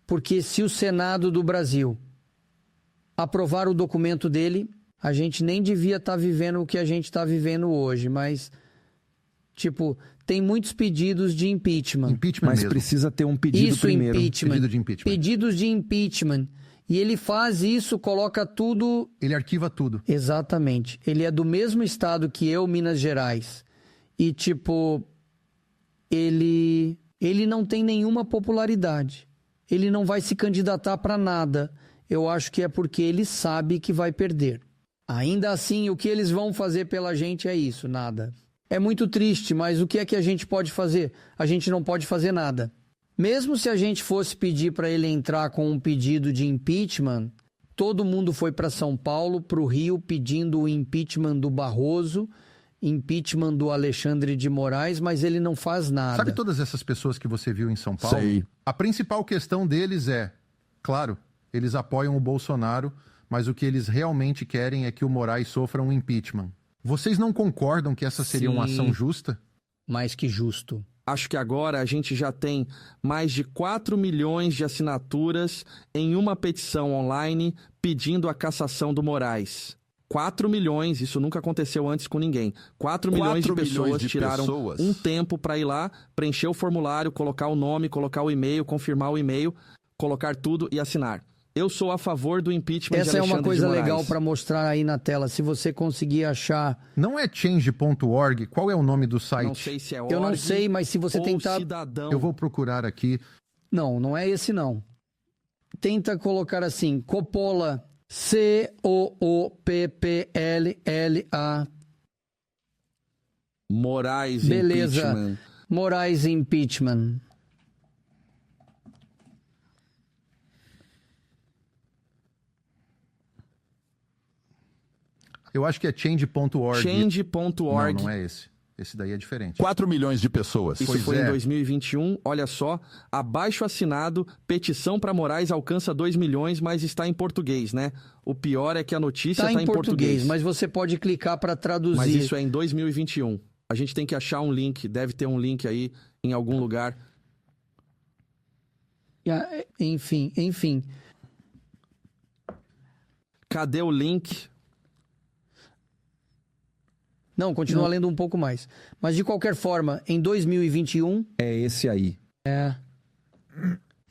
Porque se o Senado do Brasil aprovar o documento dele, a gente nem devia estar vivendo o que a gente está vivendo hoje, mas, tipo, tem muitos pedidos de impeachment. Mas precisa ter um pedido primeiro. Pedido de impeachment. Pedidos de impeachment. E ele faz isso, coloca tudo... Ele arquiva tudo. Exatamente. Ele é do mesmo estado que eu, Minas Gerais. E, tipo, ele não tem nenhuma popularidade. Ele não vai se candidatar para nada. Eu acho que é porque ele sabe que vai perder. Ainda assim, o que eles vão fazer pela gente é isso, nada. É muito triste, mas o que é que a gente pode fazer? A gente não pode fazer nada. Mesmo se a gente fosse pedir para ele entrar com um pedido de impeachment, todo mundo foi para São Paulo, para o Rio, pedindo o impeachment do Barroso, impeachment do Alexandre de Moraes, mas ele não faz nada. Sabe todas essas pessoas que você viu em São Paulo? Sei. A principal questão deles é, claro, eles apoiam o Bolsonaro, mas o que eles realmente querem é que o Moraes sofra um impeachment. Vocês não concordam que essa seria uma ação justa? Mais que justo. Acho que agora a gente já tem mais de 4 milhões de assinaturas em uma petição online pedindo a cassação do Moraes. 4 milhões, isso nunca aconteceu antes com ninguém. 4 milhões de pessoas tiraram um tempo para ir lá, preencher o formulário, colocar o nome, colocar o e-mail, confirmar o e-mail, colocar tudo e assinar. Eu sou a favor do impeachment de Alexandre de Moraes. Essa é uma coisa legal para mostrar aí na tela, se você conseguir achar. Não é change.org? Qual é o nome do site? Não sei se é org. Eu não sei, mas se você tentar... Cidadão. Eu vou procurar aqui. Não é esse não. Tenta colocar assim, Coppola, C-O-O-P-P-L-L-A. Moraes Beleza. Impeachment. Moraes Impeachment. Eu acho que é change.org. Change.org. Não é esse. Esse daí é diferente. 4 milhões de pessoas. Isso foi em 2021. Olha só, abaixo assinado, petição para Moraes alcança 2 milhões, mas está em português, né? O pior é que a notícia está em português. Mas você pode clicar para traduzir. Mas isso é em 2021. A gente tem que achar um link, deve ter um link aí em algum lugar. Enfim. Cadê o link? Não, continua lendo um pouco mais. Mas, de qualquer forma, em 2021... É esse aí. É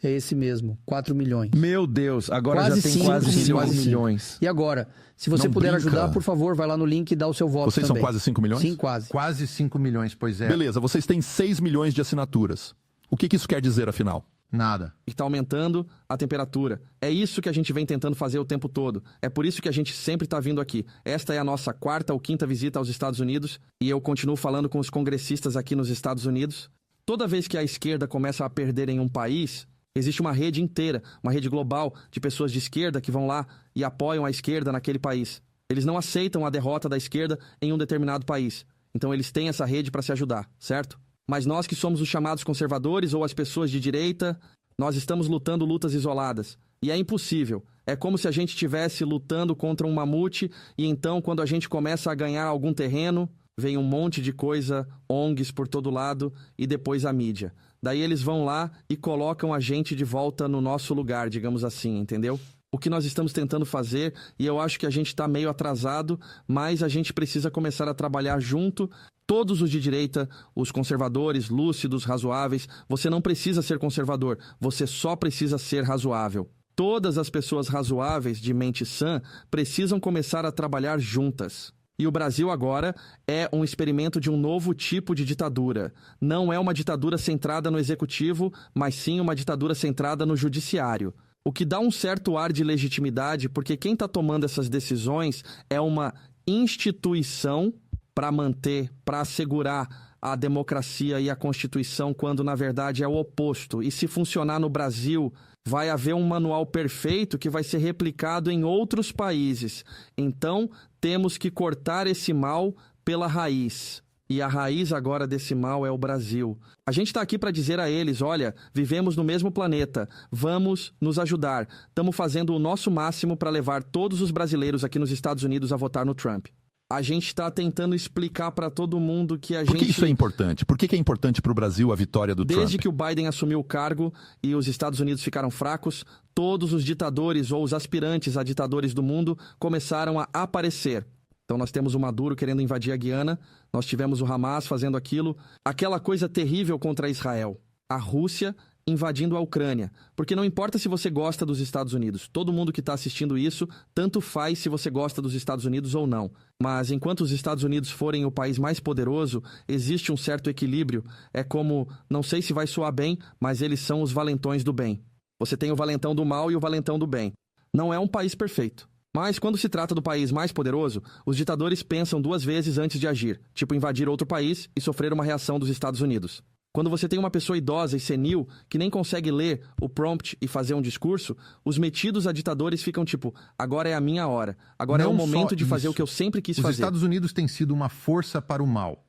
esse mesmo, 4 milhões. Meu Deus, agora quase já tem quase 5 milhões. E agora, se você puder ajudar, por favor, vai lá no link e dá o seu voto Vocês também. são quase 5 milhões? Sim, quase. Quase 5 milhões, pois é. Beleza, vocês têm 6 milhões de assinaturas. O que isso quer dizer, afinal? Nada. Está aumentando a temperatura. É isso que a gente vem tentando fazer o tempo todo. É por isso que a gente sempre está vindo aqui. Esta é a nossa 4ª ou 5ª visita aos Estados Unidos e eu continuo falando com os congressistas aqui nos Estados Unidos. Toda vez que a esquerda começa a perder em um país, existe uma rede inteira, uma rede global de pessoas de esquerda que vão lá e apoiam a esquerda naquele país. Eles não aceitam a derrota da esquerda em um determinado país. Então eles têm essa rede para se ajudar, certo? Mas nós que somos os chamados conservadores ou as pessoas de direita, nós estamos lutando lutas isoladas. E é impossível. É como se a gente estivesse lutando contra um mamute e então, quando a gente começa a ganhar algum terreno, vem um monte de coisa, ONGs por todo lado e depois a mídia. Daí eles vão lá e colocam a gente de volta no nosso lugar, digamos assim, entendeu? O que nós estamos tentando fazer, e eu acho que a gente está meio atrasado, mas a gente precisa começar a trabalhar junto. Todos os de direita, os conservadores, lúcidos, razoáveis, você não precisa ser conservador, você só precisa ser razoável. Todas as pessoas razoáveis, de mente sã, precisam começar a trabalhar juntas. E o Brasil agora é um experimento de um novo tipo de ditadura. Não é uma ditadura centrada no executivo, mas sim uma ditadura centrada no judiciário. O que dá um certo ar de legitimidade, porque quem está tomando essas decisões é uma instituição para manter, para assegurar a democracia e a Constituição, quando na verdade é o oposto. E se funcionar no Brasil, vai haver um manual perfeito que vai ser replicado em outros países. Então, temos que cortar esse mal pela raiz. E a raiz agora desse mal é o Brasil. A gente está aqui para dizer a eles, olha, vivemos no mesmo planeta, vamos nos ajudar. Estamos fazendo o nosso máximo para levar todos os brasileiros aqui nos Estados Unidos a votar no Trump. A gente está tentando explicar para todo mundo que a gente... Por que isso é importante? Por que é importante para o Brasil a vitória do Trump? Desde que o Biden assumiu o cargo e os Estados Unidos ficaram fracos, todos os ditadores ou os aspirantes a ditadores do mundo começaram a aparecer. Então nós temos o Maduro querendo invadir a Guiana, nós tivemos o Hamas fazendo aquilo, aquela coisa terrível contra Israel. A Rússia invadindo a Ucrânia. Porque não importa se você gosta dos Estados Unidos, todo mundo que está assistindo isso, tanto faz se você gosta dos Estados Unidos ou não. Mas enquanto os Estados Unidos forem o país mais poderoso, existe um certo equilíbrio. É como, não sei se vai soar bem, mas eles são os valentões do bem. Você tem o valentão do mal e o valentão do bem. Não é um país perfeito. Mas quando se trata do país mais poderoso, os ditadores pensam 2 vezes antes de agir, tipo invadir outro país e sofrer uma reação dos Estados Unidos. Quando você tem uma pessoa idosa e senil que nem consegue ler o prompt e fazer um discurso, os metidos a ditadores ficam tipo, agora é a minha hora, agora é o momento de fazer o que eu sempre quis fazer. Os Estados Unidos têm sido uma força para o mal.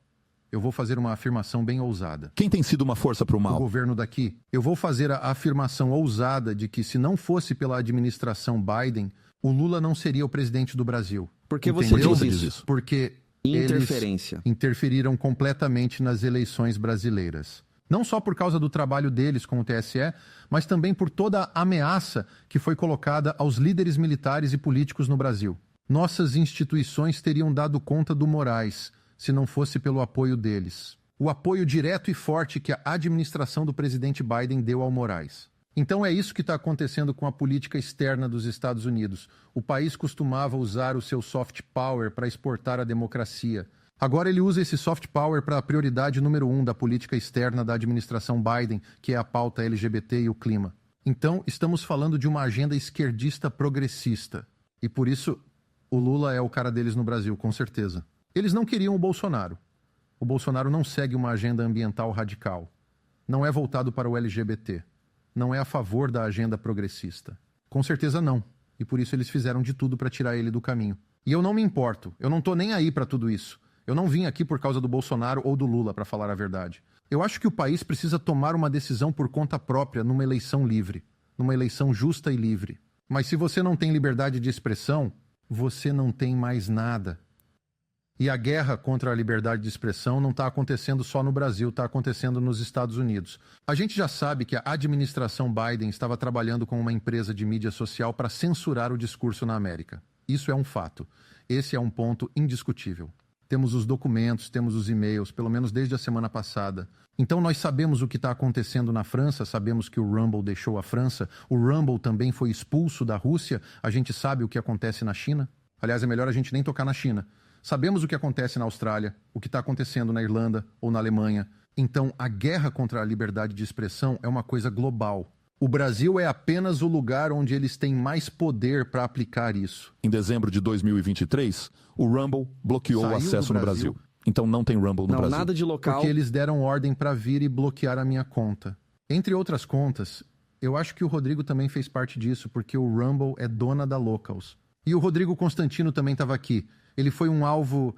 Eu vou fazer uma afirmação bem ousada. Quem tem sido uma força para o mal? O governo daqui. Eu vou fazer a afirmação ousada de que se não fosse pela administração Biden, o Lula não seria o presidente do Brasil. Por que você diz isso? Porque interferência. Eles interferiram completamente nas eleições brasileiras. Não só por causa do trabalho deles com o TSE, mas também por toda a ameaça que foi colocada aos líderes militares e políticos no Brasil. Nossas instituições teriam dado conta do Moraes se não fosse pelo apoio deles. O apoio direto e forte que a administração do presidente Biden deu ao Moraes. Então é isso que está acontecendo com a política externa dos Estados Unidos. O país costumava usar o seu soft power para exportar a democracia. Agora ele usa esse soft power para a prioridade número 1 da política externa da administração Biden, que é a pauta LGBT e o clima. Então estamos falando de uma agenda esquerdista progressista. E por isso o Lula é o cara deles no Brasil, com certeza. Eles não queriam o Bolsonaro. O Bolsonaro não segue uma agenda ambiental radical. Não é voltado para o LGBT. Não é a favor da agenda progressista. Com certeza não. E por isso eles fizeram de tudo para tirar ele do caminho. E eu não me importo. Eu não tô nem aí para tudo isso. Eu não vim aqui por causa do Bolsonaro ou do Lula, para falar a verdade. Eu acho que o país precisa tomar uma decisão por conta própria numa eleição livre. Numa eleição justa e livre. Mas se você não tem liberdade de expressão, você não tem mais nada. E a guerra contra a liberdade de expressão não está acontecendo só no Brasil, está acontecendo nos Estados Unidos. A gente já sabe que a administração Biden estava trabalhando com uma empresa de mídia social para censurar o discurso na América. Isso é um fato. Esse é um ponto indiscutível. temos os documentos, temos os e-mails, pelo menos desde a semana passada. Então nós sabemos o que está acontecendo na França, sabemos que o Rumble deixou a França, o Rumble também foi expulso da Rússia, a gente sabe o que acontece na China. Aliás, é melhor a gente nem tocar na China. Sabemos o que acontece na Austrália, o que está acontecendo na Irlanda ou na Alemanha. Então, a guerra contra a liberdade de expressão é uma coisa global. O Brasil é apenas o lugar onde eles têm mais poder para aplicar isso. Em dezembro de 2023, o Rumble bloqueou o acesso no Brasil. Então não tem Rumble no Brasil. Nada de local. Porque eles deram ordem para vir e bloquear a minha conta. Entre outras contas, eu acho que o Rodrigo também fez parte disso, porque o Rumble é dona da Locals. E o Rodrigo Constantino também estava aqui. Ele foi um alvo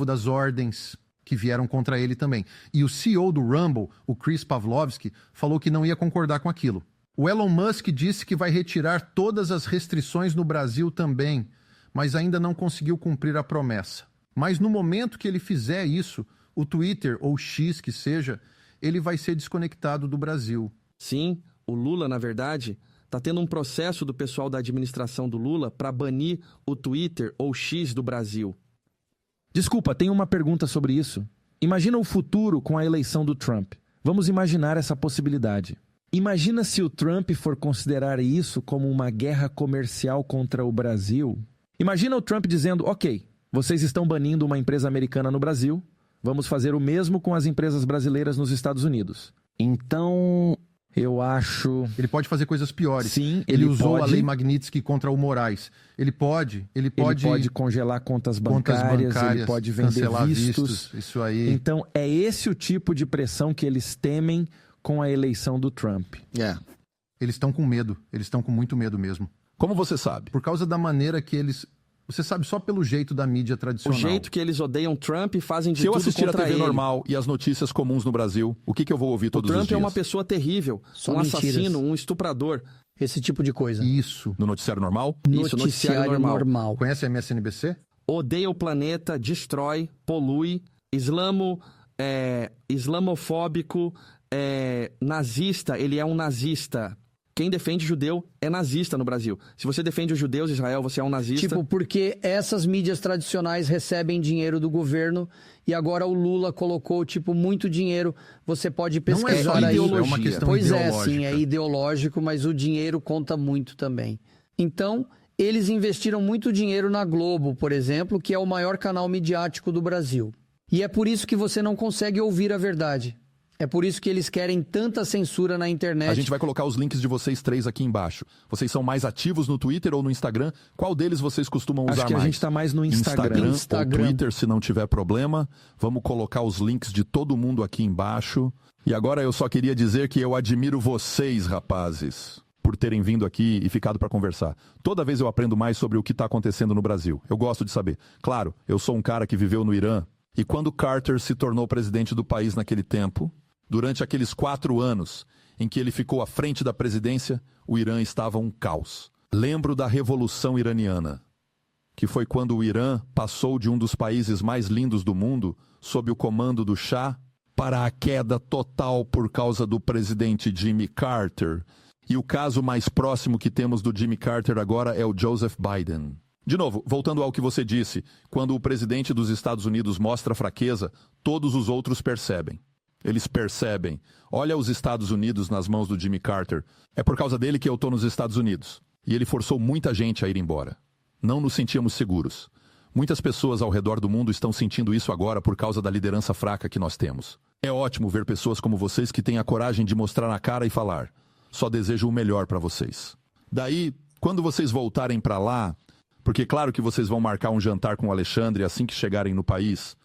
das ordens que vieram contra ele também. E o CEO do Rumble, o Chris Pavlovski, falou que não ia concordar com aquilo. O Elon Musk disse que vai retirar todas as restrições no Brasil também, mas ainda não conseguiu cumprir a promessa. Mas no momento que ele fizer isso, o Twitter, ou X que seja, ele vai ser desconectado do Brasil. Sim, o Lula, na verdade, está tendo um processo do pessoal da administração do Lula para banir o Twitter, ou X, do Brasil. Desculpa, tenho uma pergunta sobre isso. Imagina o futuro com a eleição do Trump. Vamos imaginar essa possibilidade. Imagina se o Trump for considerar isso como uma guerra comercial contra o Brasil. Imagina o Trump dizendo, ok, vocês estão banindo uma empresa americana no Brasil, vamos fazer o mesmo com as empresas brasileiras nos Estados Unidos. Então, eu acho... Ele pode fazer coisas piores. Sim, ele usou a lei Magnitsky contra o Moraes. Ele pode congelar contas bancárias, ele pode vender vistos. Isso aí. Então, é esse o tipo de pressão que eles temem com a eleição do Trump. Eles estão com medo. Eles estão com muito medo mesmo. Como você sabe? Por causa da maneira que eles... Você sabe só pelo jeito da mídia tradicional. O jeito que eles odeiam Trump e fazem de tudo contra ele. Se eu assistir a TV normal e as notícias comuns no Brasil, o que eu vou ouvir todos os dias? O Trump é uma pessoa terrível, um assassino, um estuprador. Esse tipo de coisa. Isso. No noticiário normal? Isso, noticiário normal. Conhece a MSNBC? Odeia o planeta, destrói, polui, islamofóbico, nazista, ele é um nazista. Quem defende judeu é nazista no Brasil. Se você defende os judeus, Israel, você é um nazista. Tipo, porque essas mídias tradicionais recebem dinheiro do governo e agora o Lula colocou, muito muito Você pode pesquisar aí. É uma questão pois ideológica. Sim, é ideológico, mas o dinheiro conta muito também. Então, eles investiram muito dinheiro na Globo, por exemplo, que é o maior canal midiático do Brasil. E é por isso que você não consegue ouvir a verdade. É por isso que eles querem tanta censura na internet. A gente vai colocar os links de vocês três aqui embaixo. Vocês são mais ativos no Twitter ou no Instagram? Qual deles vocês costumam usar mais? Acho que a gente está mais no Instagram. Ou Twitter, se não tiver problema. Vamos colocar os links de todo mundo aqui embaixo. E agora eu só queria dizer que eu admiro vocês, rapazes, por terem vindo aqui e ficado para conversar. Toda vez eu aprendo mais sobre o que está acontecendo no Brasil. Eu gosto de saber. Claro, eu sou um cara que viveu no Irã. E quando Carter se tornou presidente do país naquele tempo... Durante aqueles 4 anos em que ele ficou à frente da presidência, o Irã estava um caos. Lembro da Revolução Iraniana, que foi quando o Irã passou de um dos países mais lindos do mundo, sob o comando do Shah, para a queda total por causa do presidente Jimmy Carter. E o caso mais próximo que temos do Jimmy Carter agora é o Joseph Biden. De novo, voltando ao que você disse, quando o presidente dos Estados Unidos mostra fraqueza, todos os outros percebem. Eles percebem. Olha os Estados Unidos nas mãos do Jimmy Carter. É por causa dele que eu estou nos Estados Unidos. E ele forçou muita gente a ir embora. Não nos sentíamos seguros. Muitas pessoas ao redor do mundo estão sentindo isso agora por causa da liderança fraca que nós temos. É ótimo ver pessoas como vocês que têm a coragem de mostrar na cara e falar. Só desejo o melhor para vocês. Daí, quando vocês voltarem para lá, porque claro que vocês vão marcar um jantar com o Alexandre assim que chegarem no país...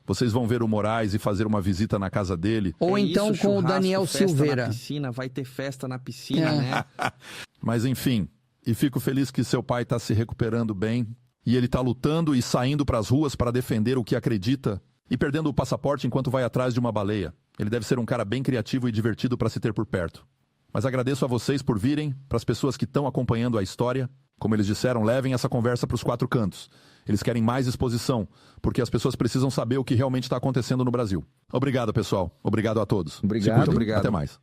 Vocês vão ver o Moraes e fazer uma visita na casa dele. Ou então isso, com o Daniel Silveira. Na piscina, vai ter festa na piscina, né? Mas enfim, e fico feliz que seu pai está se recuperando bem. E ele está lutando e saindo para as ruas para defender o que acredita. E perdendo o passaporte enquanto vai atrás de uma baleia. Ele deve ser um cara bem criativo e divertido para se ter por perto. Mas agradeço a vocês por virem, para as pessoas que estão acompanhando a história. Como eles disseram, levem essa conversa para os 4 cantos. Eles querem mais exposição, porque as pessoas precisam saber o que realmente está acontecendo no Brasil. Obrigado, pessoal. Obrigado a todos. Obrigado. Até mais.